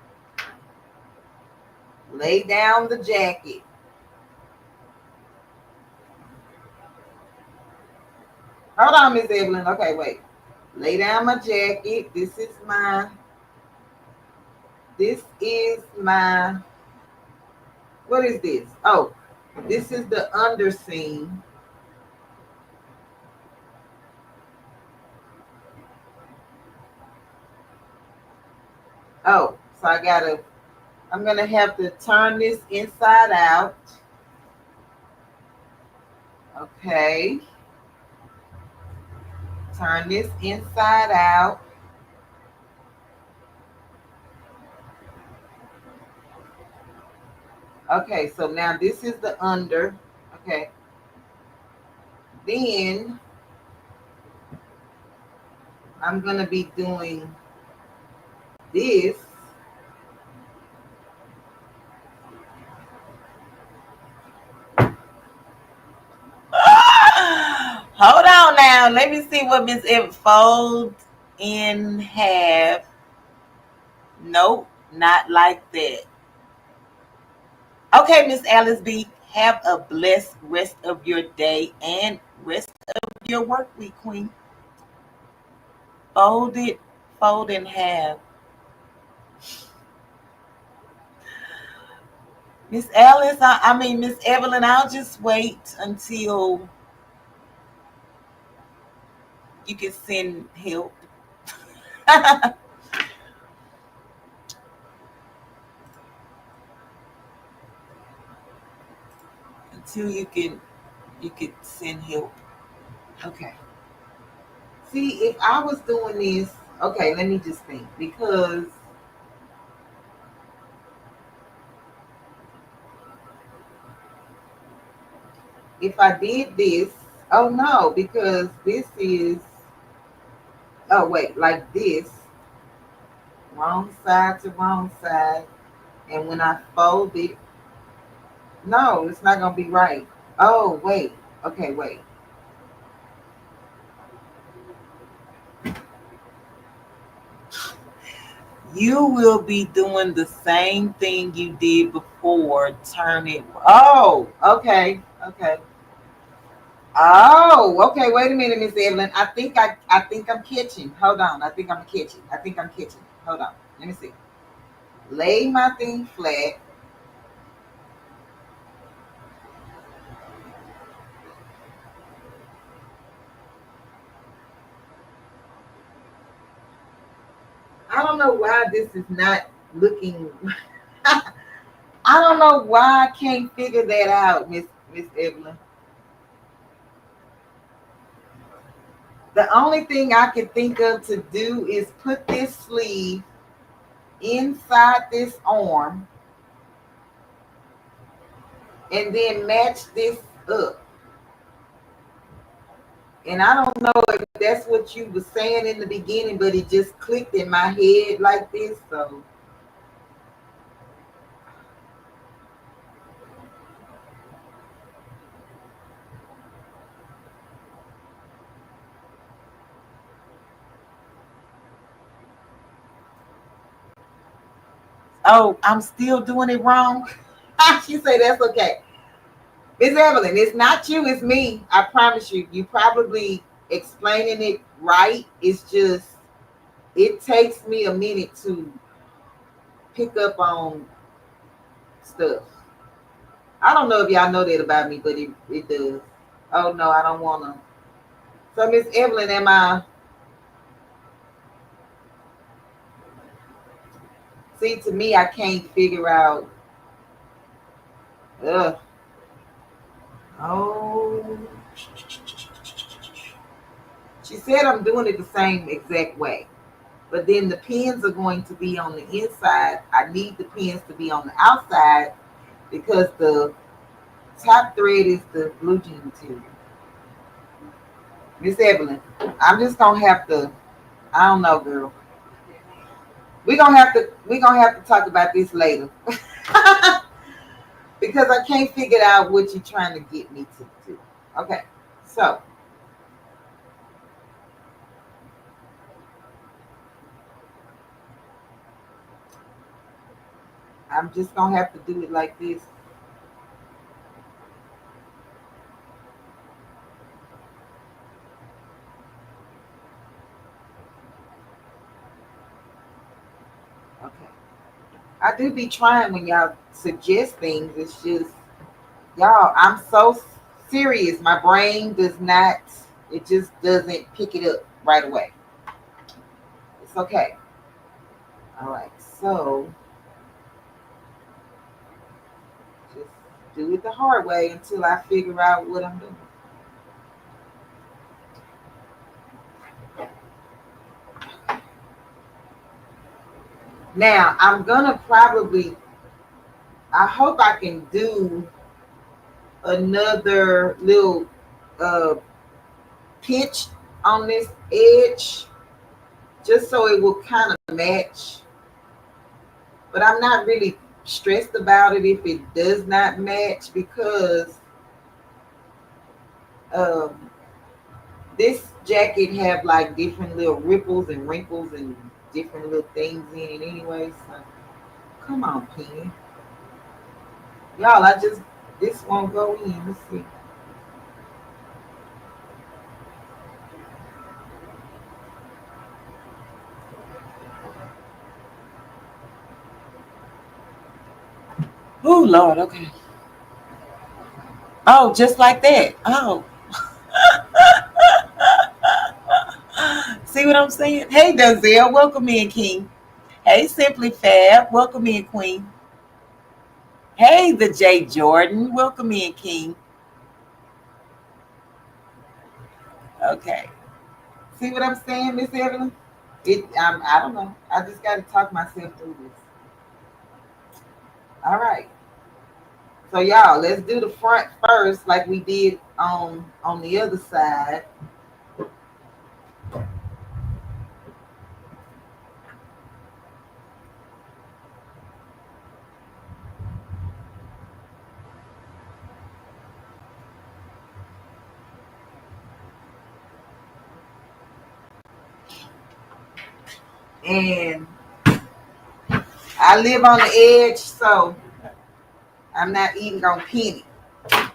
[SPEAKER 1] lay down the jacket. Hold on, Miss Evelyn. Okay, wait. Lay down my jacket. This is my, what is this? Oh, this is the underseam. Oh, so I'm going to have to turn this inside out. Okay. Turn this inside out. Okay, so now this is the under. Okay. Then I'm going to be doing this. Hold on now. Let me see what Miss Ev fold in half. Nope, not like that. Okay, Miss Alice B. Have a blessed rest of your day and rest of your work week, Queen. Fold in half. Miss Alice, Miss Evelyn, I'll just wait until you can send help. until you can send help. Okay. See, if I was doing this, okay, let me just think, because if I did this, oh no, because this is, oh wait, like this, wrong side to wrong side, and when I fold it, no, it's not gonna be right. Oh wait, okay, wait. You will be doing the same thing you did before. Turn it. Oh, okay, okay. Oh, okay. Wait a minute, Miss Evelyn. I think I'm catching. Hold on. I think I'm catching. I think I'm catching. Hold on. Let me see. Lay my thing flat. I don't know why this is not looking. I don't know why I can't figure that out, Miss Evelyn. The only thing I can think of to do is put this sleeve inside this arm and then match this up. And I don't know if that's what you were saying in the beginning, but it just clicked in my head like this. So oh, I'm still doing it wrong. She said that's okay. Miss Evelyn, it's not you, it's me. I promise you. You probably explaining it right. It's just it takes me a minute to pick up on stuff. I don't know if y'all know that about me, but it does. Oh no, I don't wanna. So Miss Evelyn, am I see to me I can't figure out ugh. Oh, she said I'm doing it the same exact way. But then the pins are going to be on the inside. I need the pins to be on the outside because the top thread is the blue jean material. Miss Evelyn, I'm just gonna have to. I don't know, girl. We're gonna have to talk about this later because I can't figure out what you're trying to get me to do. Okay, so I'm just gonna have to do it like this. Okay. I do be trying when y'all suggest things. It's just y'all, I'm so serious. My brain does not, it just doesn't pick it up right away. It's okay. All right. So just do it the hard way until I figure out what I'm doing. Now, I'm going to probably, I hope I can do another little uh, pinch on this edge just so it will kind of match. But I'm not really stressed about it if it does not match because um, this jacket have like different little ripples and wrinkles and different little things in it anyway. So come on, Penny. Y'all, this won't go in. Let's see. Oh, Lord, okay. Oh, just like that. Oh. See what I'm saying? Hey, Denzel, welcome in, King. Hey, Simply Fab, welcome in, Queen. Hey, the J Jordan, welcome in, King. Okay. See what I'm saying, Miss Evelyn? I don't know. I just got to talk myself through this. All right. So y'all, let's do the front first, like we did on the other side. And I live on the edge, so I'm not even gonna pin it.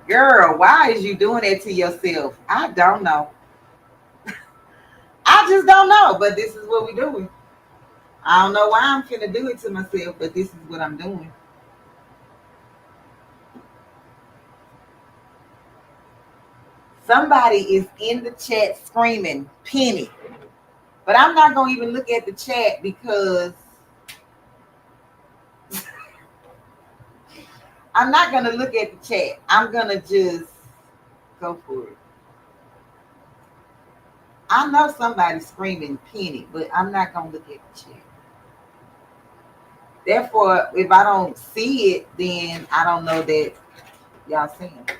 [SPEAKER 1] Girl, why is you doing that to yourself? I don't know. I just don't know, but this is what we doing. I don't know why I'm finna do it to myself, but this is what I'm doing. Somebody is in the chat screaming, Penny. But I'm not gonna even look at the chat because I'm not gonna look at the chat. I'm gonna just go for it. I know somebody's screaming Penny, but I'm not gonna look at the chat. Therefore, if I don't see it, then I don't know that y'all seeing it.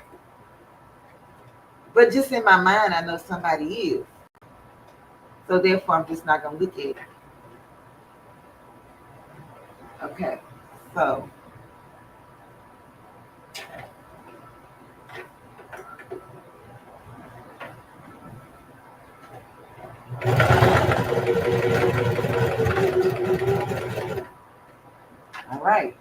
[SPEAKER 1] But just in my mind, I know somebody is. So therefore, I'm just not gonna look at it. Okay, so all right.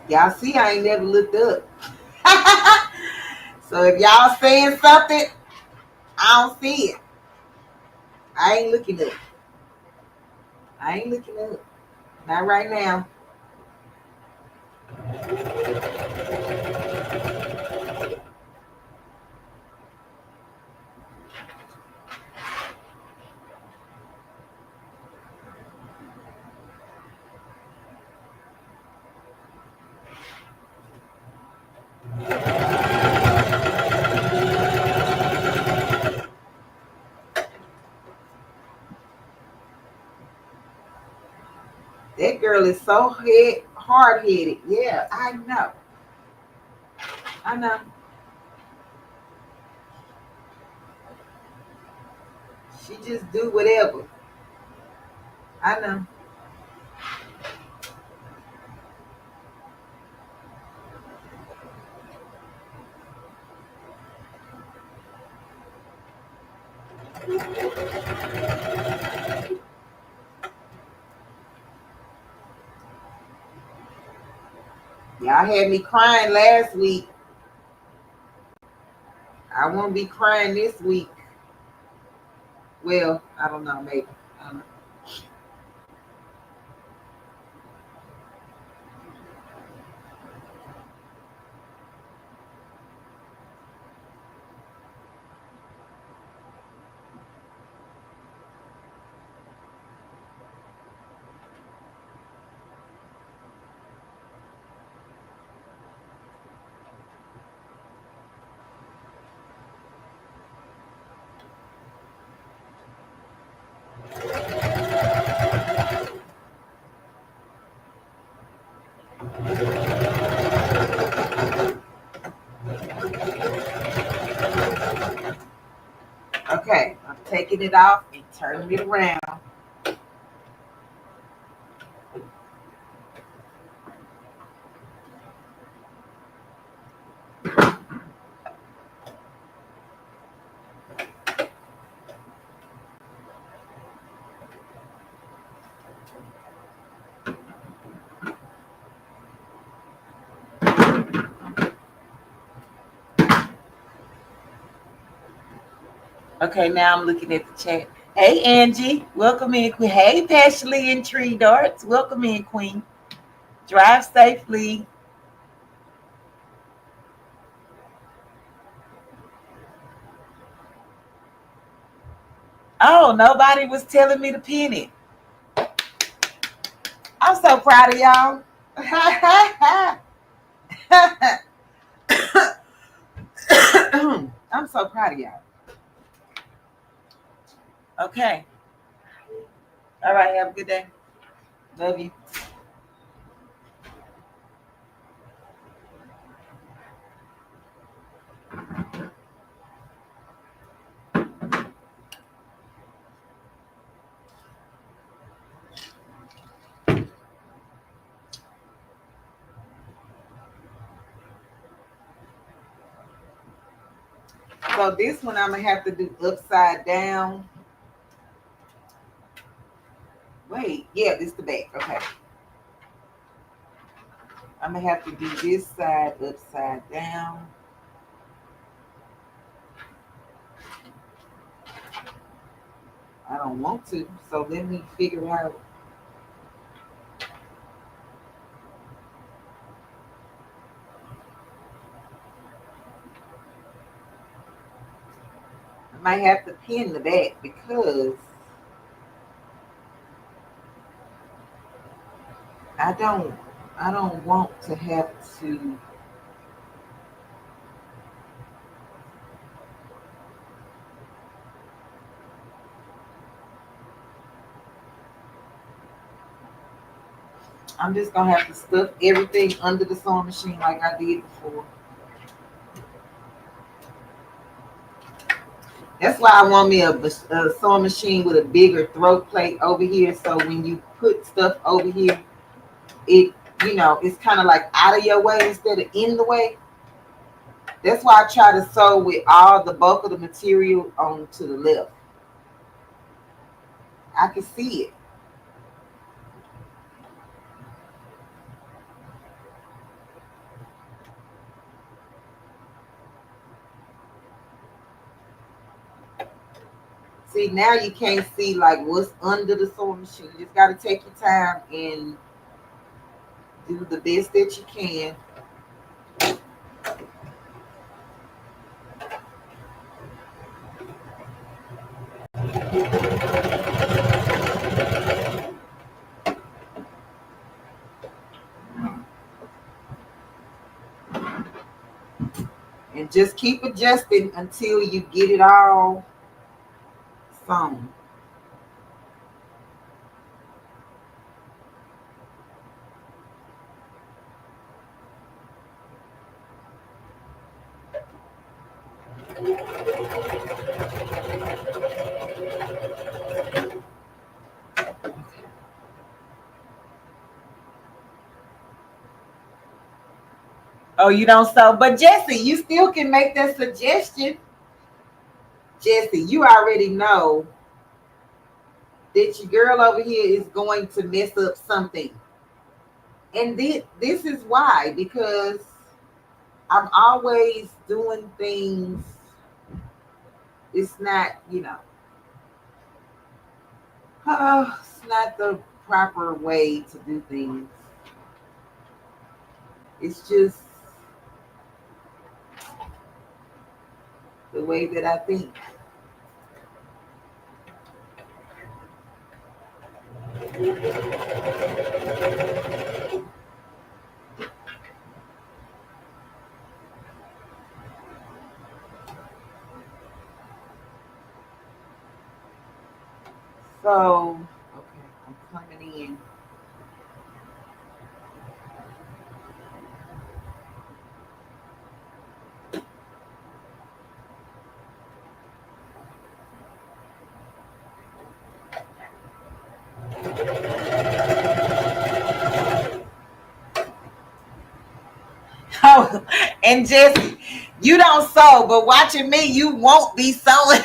[SPEAKER 1] Y'all see, I ain't never looked up. So if y'all saying something, I don't see it. I ain't looking up. I ain't looking up. Not right now. That girl is so hard-headed. Yeah, I know. I know. She just do whatever. I know. Y'all had me crying last week. I won't be crying this week. Well, I don't know, maybe. I don't know. Okay, I'm taking it off and turning it around. Okay, now I'm looking at the chat. Hey, Angie, welcome in, Queen. Hey, Pashley and Tree Darts, welcome in, Queen. Drive safely. Oh, nobody was telling me to pin it. I'm so proud of y'all. I'm so proud of y'all. Okay. All right. Have a good day. Love you. So this one I'm gonna have to do upside down. Wait, yeah, this is the back. Okay. I'm gonna have to do this side upside down. I don't want to, so let me figure out. I might have to pin the back because I don't I don't want to have to. I'm just gonna have to stuff everything under the sewing machine like I did before. That's why I want me a sewing machine with a bigger throat plate over here. So when you put stuff over here, it it's kind of like out of your way instead of in the way. That's why I try to sew with all the bulk of the material on to the left. I can see it. See, now you can't see like what's under the sewing machine. You just got to take your time and do the best that you can. And just keep adjusting until you get it all sewn. Oh, you don't sew. But Jesse, you still can make that suggestion. Jesse, you already know that your girl over here is going to mess up something. And this is why, because I'm always doing things. It's not, it's not the proper way to do things. It's just the way that I think. So, okay, I'm coming in. Oh, and Jesse, you don't sew, but watching me, you won't be sewing.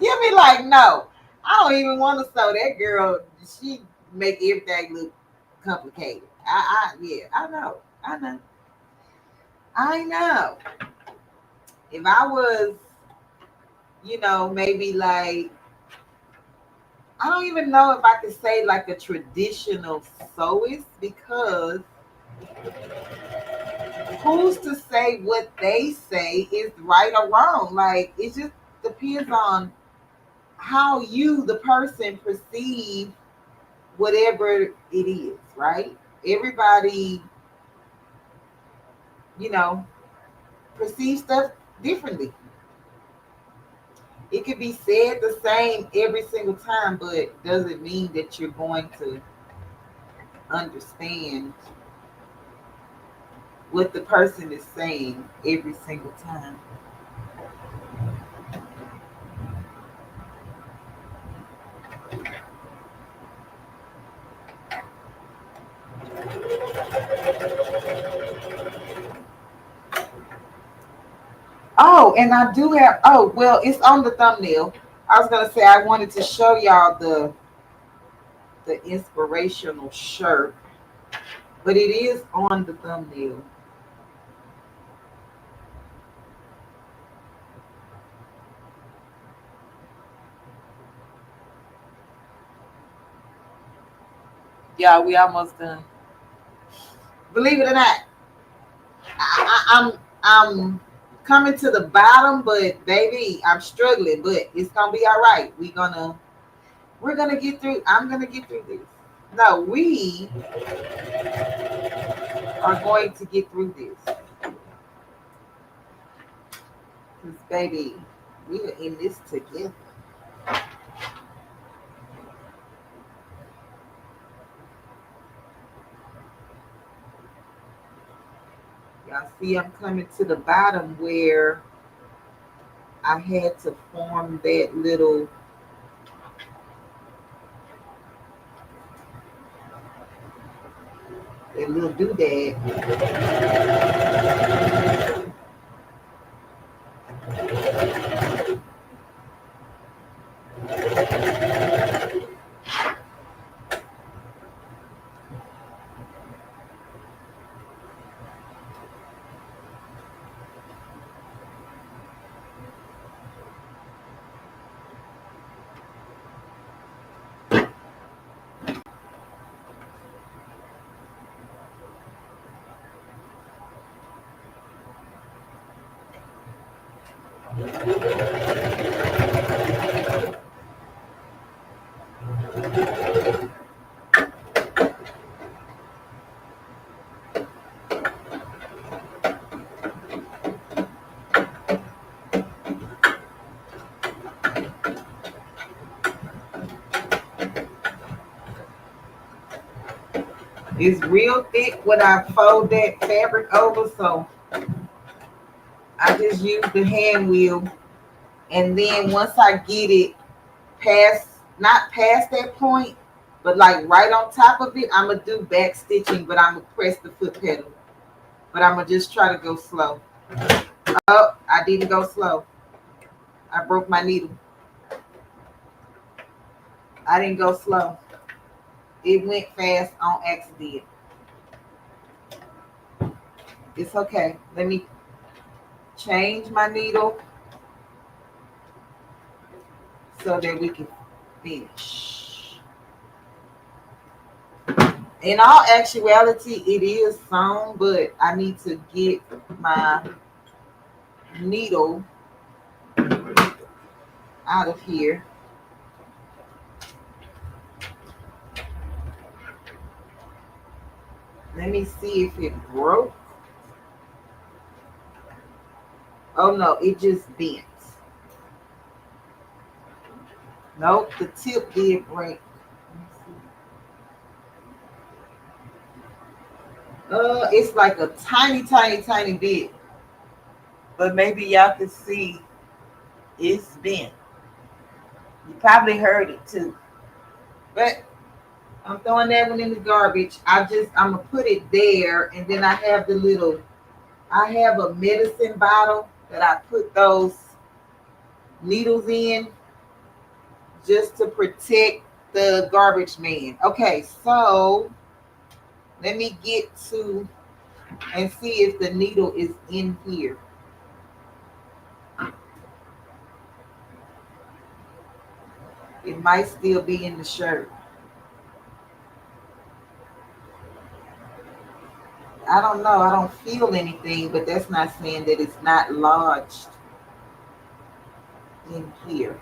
[SPEAKER 1] You'll be like, no, I don't even want to sew. That girl, she make everything look complicated. Yeah, I know. I know. If I was you know, maybe like, I don't even know if I could say like a traditional sewist, because who's to say what they say is right or wrong? Like, it just depends on how you, the person, perceive whatever it is, right? Everybody, you know, perceives stuff differently. It could be said the same every single time, but doesn't mean that you're going to understand what the person is saying every single time. Oh, and I do have, oh, well, it's on the thumbnail. I was gonna say I wanted to show y'all the inspirational shirt, but it is on the thumbnail. Yeah, we almost done. Believe it or not, I'm coming to the bottom, but baby, I'm struggling, but it's gonna be all right. We're gonna get through. I'm gonna get through this. No, we are going to get through this. Cause baby, we are in this together. Y'all see, I'm coming to the bottom where I had to form that little doodad. It's real thick when I fold that fabric over, so I just use the hand wheel, and then once I get it past, not past that point, but like right on top of it, I'm gonna do back stitching, but I'm gonna press the foot pedal. But I'm gonna just try to go slow. Oh, I didn't go slow. I broke my needle. I didn't go slow. It went fast on accident. It's okay. Let me change my needle so that we can finish. In all actuality, it is sewn, but I need to get my needle out of here. Let me see if it broke. Oh no, it just bent. Nope, the tip did break. It's like a tiny, tiny, tiny bit. But maybe y'all can see it's bent. You probably heard it too. But I'm throwing that one in the garbage. I'm gonna put it there, and then I have a medicine bottle that I put those needles in just to protect the garbage man. Okay, so let me get to and see if the needle is in here. It might still be in the shirt. I don't know. I don't feel anything, but that's not saying that it's not lodged in here.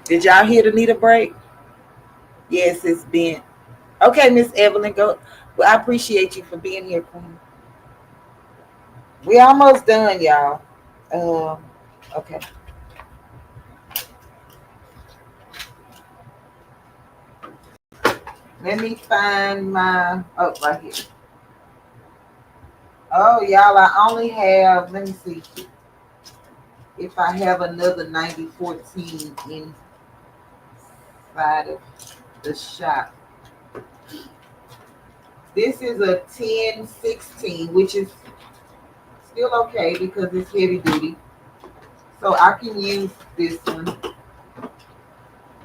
[SPEAKER 1] Did y'all hear the needle break? Yes, it's bent. Okay, Miss Evelyn, go. Well, I appreciate you for being here, Queen. We almost done, y'all. Okay. Let me find my. Oh, right here. Oh, y'all, I only have. Let me see if I have another 9014 inside of the shop. This is a 1016, which is still okay because it's heavy duty. So I can use this one.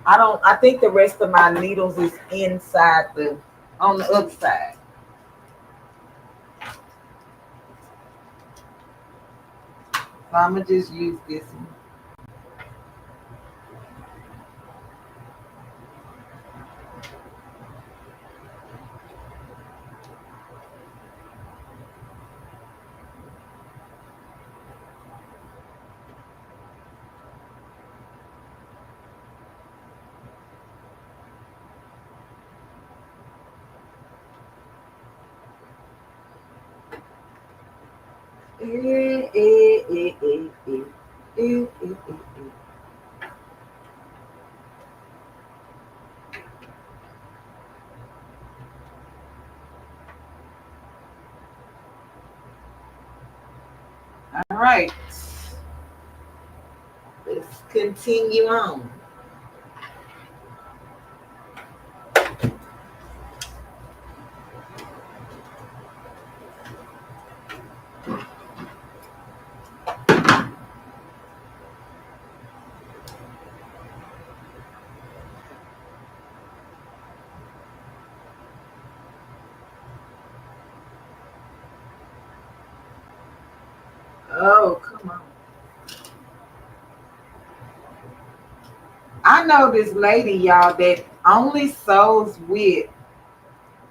[SPEAKER 1] I think the rest of my needles is inside on the other side. So I'm gonna just use this one. All right, let's continue on. Oh, come on. I know this lady, y'all, that only sews with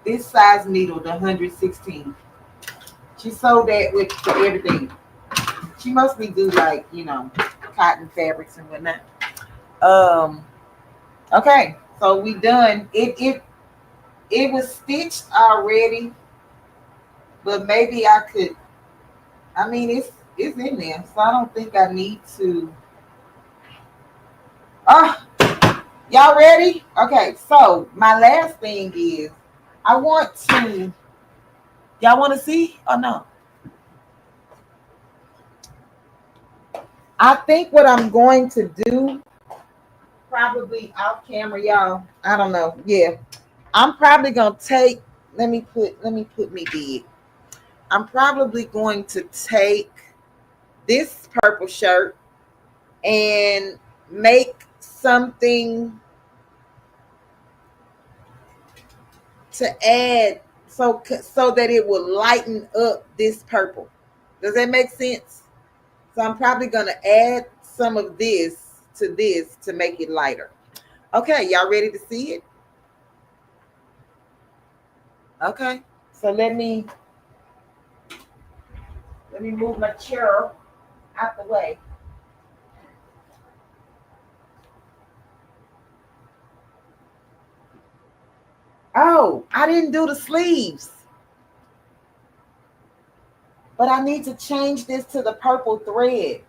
[SPEAKER 1] this size needle, the 116. She sold that with for everything. She mostly do like, cotton fabrics and whatnot. Um, okay, so we done. It was stitched already, but maybe I could. I mean, it's in there, so I don't think I need to. Oh, y'all ready? Okay, so my last thing is I want to. Y'all want to see or no? I think what I'm going to do, probably off camera, y'all. I don't know. Yeah, I'm probably gonna take. Let me put me big. I'm probably going to take this purple shirt and make something to add so that it will lighten up this purple. Does that make sense? So I'm probably going to add some of this to make it lighter. Okay, y'all ready to see it? Okay. So let me move my chair out the way. Oh, I didn't do the sleeves. But I need to change this to the purple thread.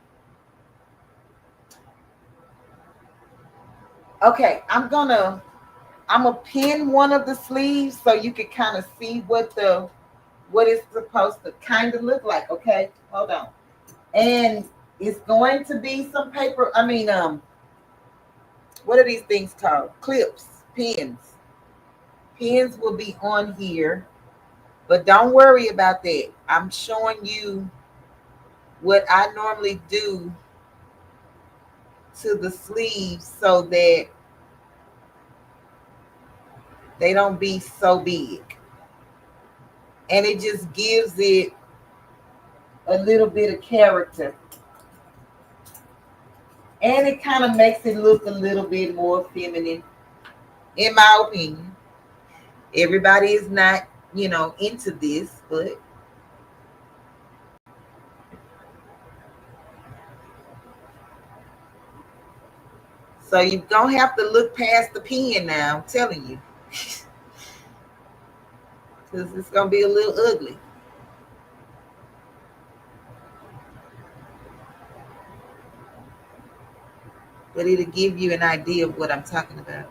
[SPEAKER 1] Okay, I'm gonna pin one of the sleeves so you can kind of see what it's supposed to kind of look like. Okay, hold on. And it's going to be some paper. I mean, what are these things called? Clips, pins. Pins will be on here. But don't worry about that. I'm showing you what I normally do to the sleeves so that they don't be so big. And it just gives it a little bit of character. And it kind of makes it look a little bit more feminine, in my opinion. Everybody is not, into this, but so you're going to have to look past the pen now, I'm telling you. Because it's going to be a little ugly. But it'll give you an idea of what I'm talking about.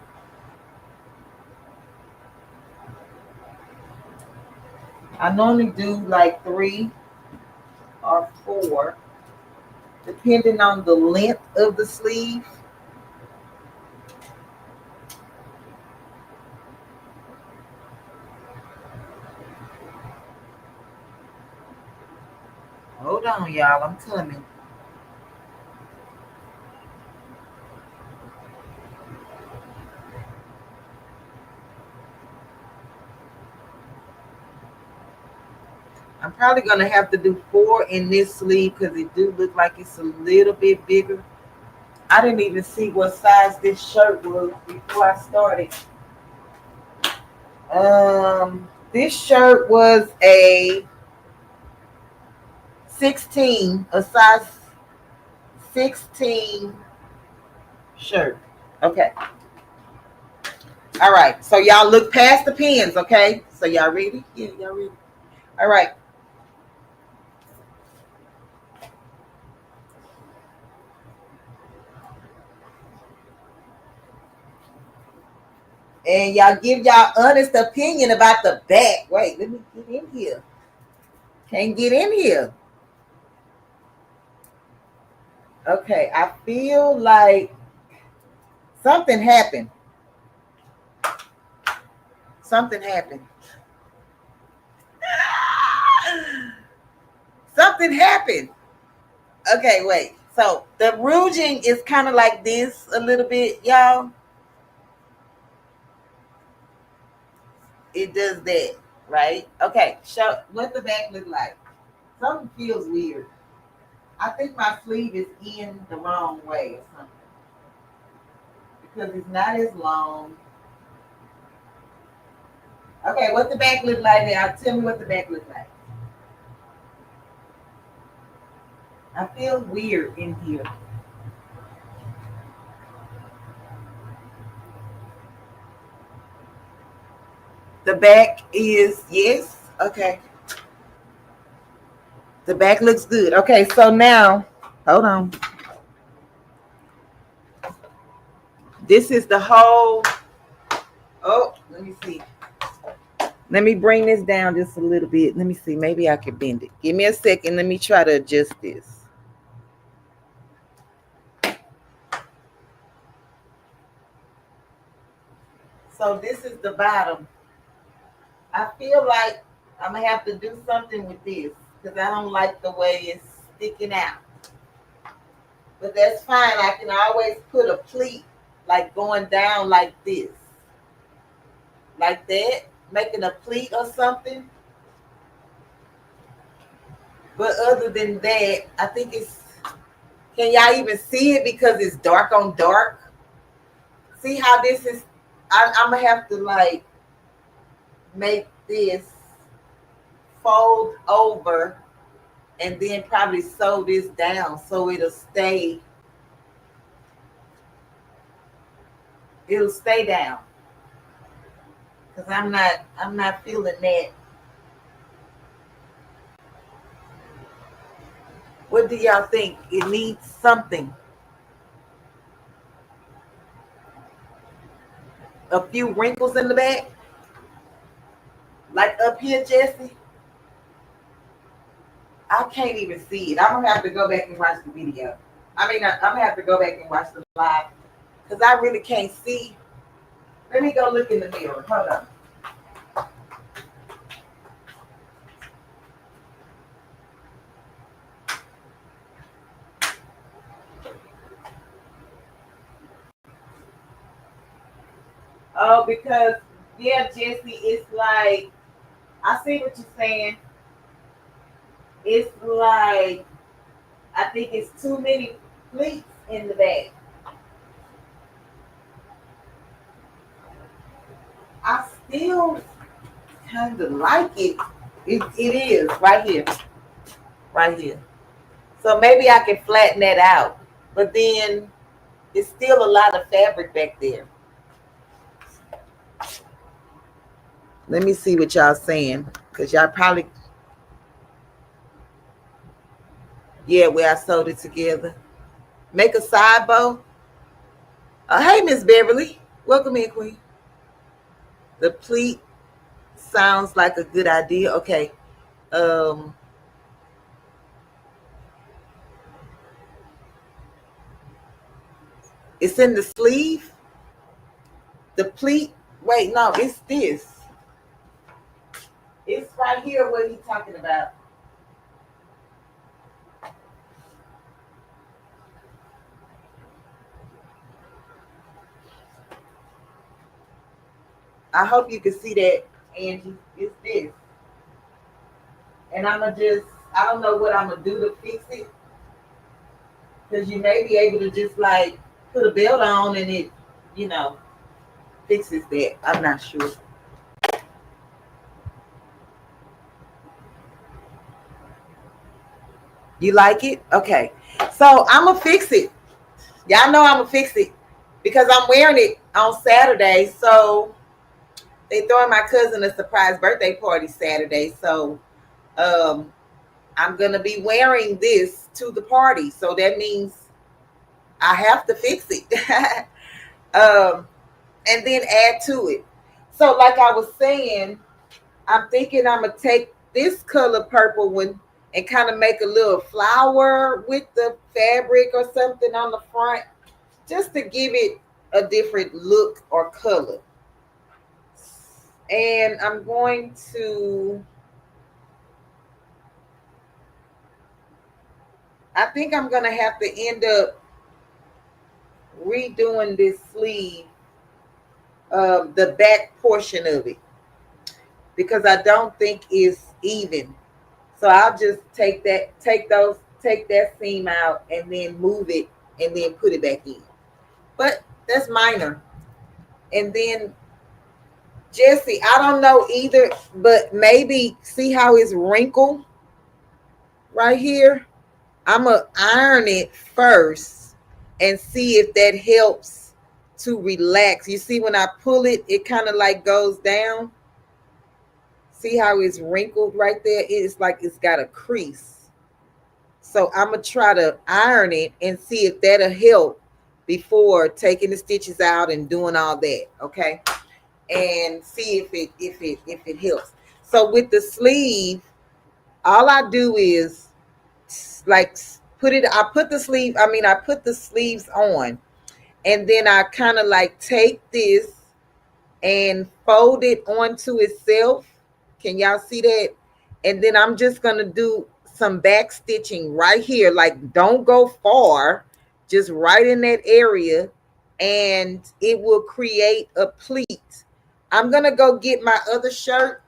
[SPEAKER 1] I normally do like 3 or 4, depending on the length of the sleeve. Hold on, y'all. I'm coming. I'm probably going to have to do 4 in this sleeve because it do look like it's a little bit bigger. I didn't even see what size this shirt was before I started. This shirt was a 16, a size 16 shirt. Okay. All right. So y'all look past the pins, okay? So y'all ready? Yeah, y'all ready? All right. And y'all give y'all honest opinion about the back. Wait, let me get in here. Can't get in here. Okay, I feel like something happened. Something happened. Something happened. Okay, wait. So the rouging is kind of like this a little bit, y'all. It does that, right? Okay, show what the back look like. Something feels weird. I think my sleeve is in the wrong way or something because it's not as long. Okay, what the back look like now? Tell me what the back look like. I feel weird in here. The back is, yes, okay. The back looks good. Okay, so now, hold on. This is the whole, oh, let me see. Let me bring this down just a little bit. Let me see, maybe I can bend it. Give me a second. Let me try to adjust this. So this is the bottom. I feel like I'm going to have to do something with this because I don't like the way it's sticking out. But that's fine. I can always put a pleat like going down like this. Like that. Making a pleat or something. But other than that, I think it's, can y'all even see it because it's dark on dark? See how this is, I'm going to have to like make this fold over and then probably sew this down so it'll stay down. Because I'm not feeling that. What do y'all think? It needs something. A few wrinkles in the back. Like up here, Jesse. I can't even see it. I'm gonna have to go back and watch the video. I'm gonna have to go back and watch the live because I really can't see. Let me go look in the mirror. Hold on. Oh, because yeah, Jesse, it's like I see what you're saying. It's like I think it's too many pleats in the back. I still kind of like it. It is right here, right here. So maybe I can flatten that out, but then it's still a lot of fabric back there. Let me see what y'all saying, because y'all probably, yeah, where I sewed it together. Make a side bow. Hey, Miss Beverly. Welcome in, Queen. The pleat sounds like a good idea. Okay. Um, it's in the sleeve. The pleat. Wait, no, it's this. It's right here what he's talking about. I hope you can see that, Angie. It's this. And I'm going to just, I don't know what I'm going to do to fix it. Because you may be able to just like put a belt on and it, you know, fixes that. I'm not sure. You like it? Okay. So I'm going to fix it. Y'all know I'm going to fix it because I'm wearing it on Saturday. So they throwing my cousin a surprise birthday party Saturday. So I'm going to be wearing this to the party. So that means I have to fix it. And then add to it. So like I was saying, I'm thinking I'm going to take this color purple one and kind of make a little flower with the fabric or something on the front just to give it a different look or color. And I'm going to, I think I'm going to have to end up redoing this sleeve, the back portion of it, because I don't think it's even. So I'll just take that seam out and then move it and then put it back in. But that's minor. And then Jesse, I don't know either, but maybe see how it's wrinkled right here? I'm going to iron it first and see if that helps to relax. You see when I pull it, it kind of like goes down. See how it's wrinkled right there? It's like it's got a crease. So I'm going to try to iron it and see if that'll help before taking the stitches out and doing all that, okay? And see if it helps. So with the sleeve, all I do is like I put the sleeves on, and then I kind of like take this and fold it onto itself. Can y'all see that? And then I'm just going to do some back stitching right here. Like, don't go far, just right in that area, and it will create a pleat. I'm going to go get my other shirt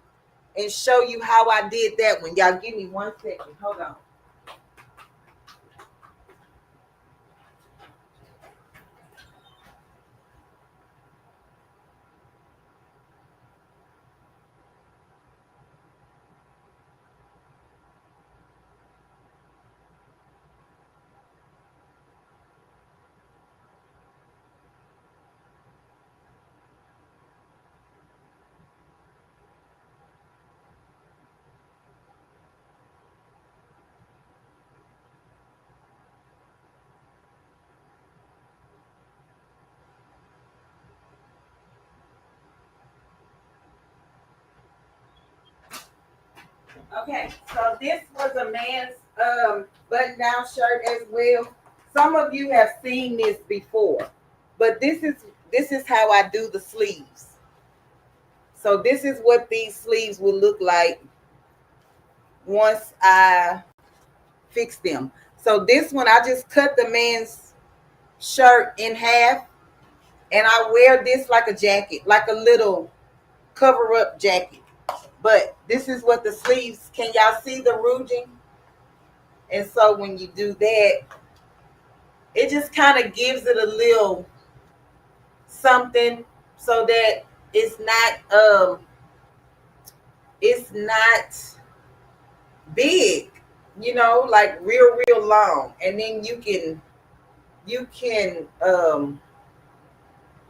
[SPEAKER 1] and show you how I did that one. Y'all give me 1 second. Hold on. Okay, so this was a man's button-down shirt as well. Some of you have seen this before, but this is how I do the sleeves. So this is what these sleeves will look like once I fix them. So this one, I just cut the man's shirt in half, And I wear this like a jacket, like a little cover up jacket. But this is what the sleeves, can y'all see the ruching? And so when you do that, it just kind of gives it a little something so that it's not big, like real long. And then you can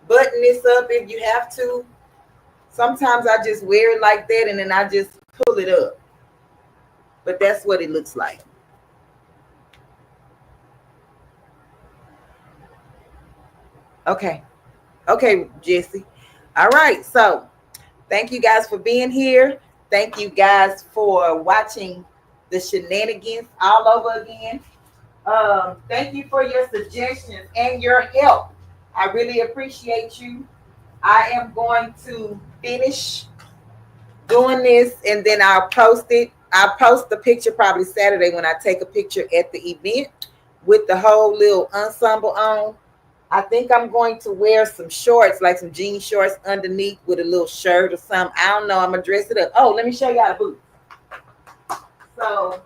[SPEAKER 1] button this up if you have to. Sometimes I just wear it like that and then I just pull it up. But that's what it looks like. Okay, Jesse. All right, so thank you guys for being here. Thank you guys for watching the shenanigans all over again. Thank you for your suggestions and your help. I really appreciate you. I am going to finish doing this and then I'll post it. I'll post the picture probably Saturday when I take a picture at the event with the whole little ensemble on. I think I'm going to wear some shorts, like some jean shorts underneath with a little shirt or something. I don't know. I'm going to dress it up. Oh, let me show y'all the boots. So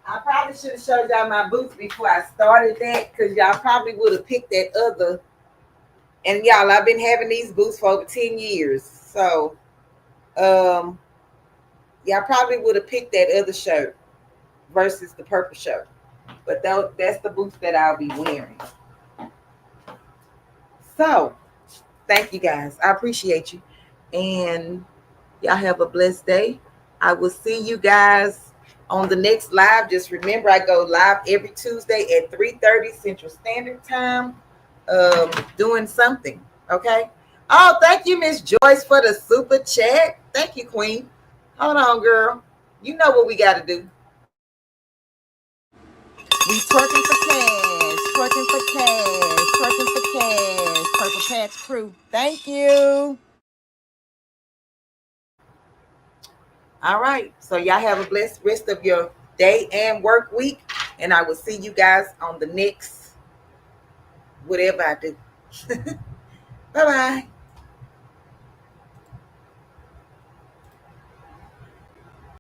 [SPEAKER 1] I probably should have showed y'all my boots before I started that because y'all probably would have picked that other. And y'all, I've been having these boots for over 10 years. So y'all probably would have picked that other shirt versus the purple shirt. But that's the boots that I'll be wearing. So thank you guys. I appreciate you. And y'all have a blessed day. I will see you guys on the next live. Just remember, I go live every Tuesday at 3:30 Central Standard Time, doing something. Okay. Oh, thank you, Miss Joyce, for the super chat. Thank you, Queen. Hold on, girl. You know what we got to do. We twerking for cash, twerking for cash, twerking for cash. Purple Patch Crew. Thank you. All right. So y'all have a blessed rest of your day and work week. And I will see you guys on the next whatever I do. Bye-bye.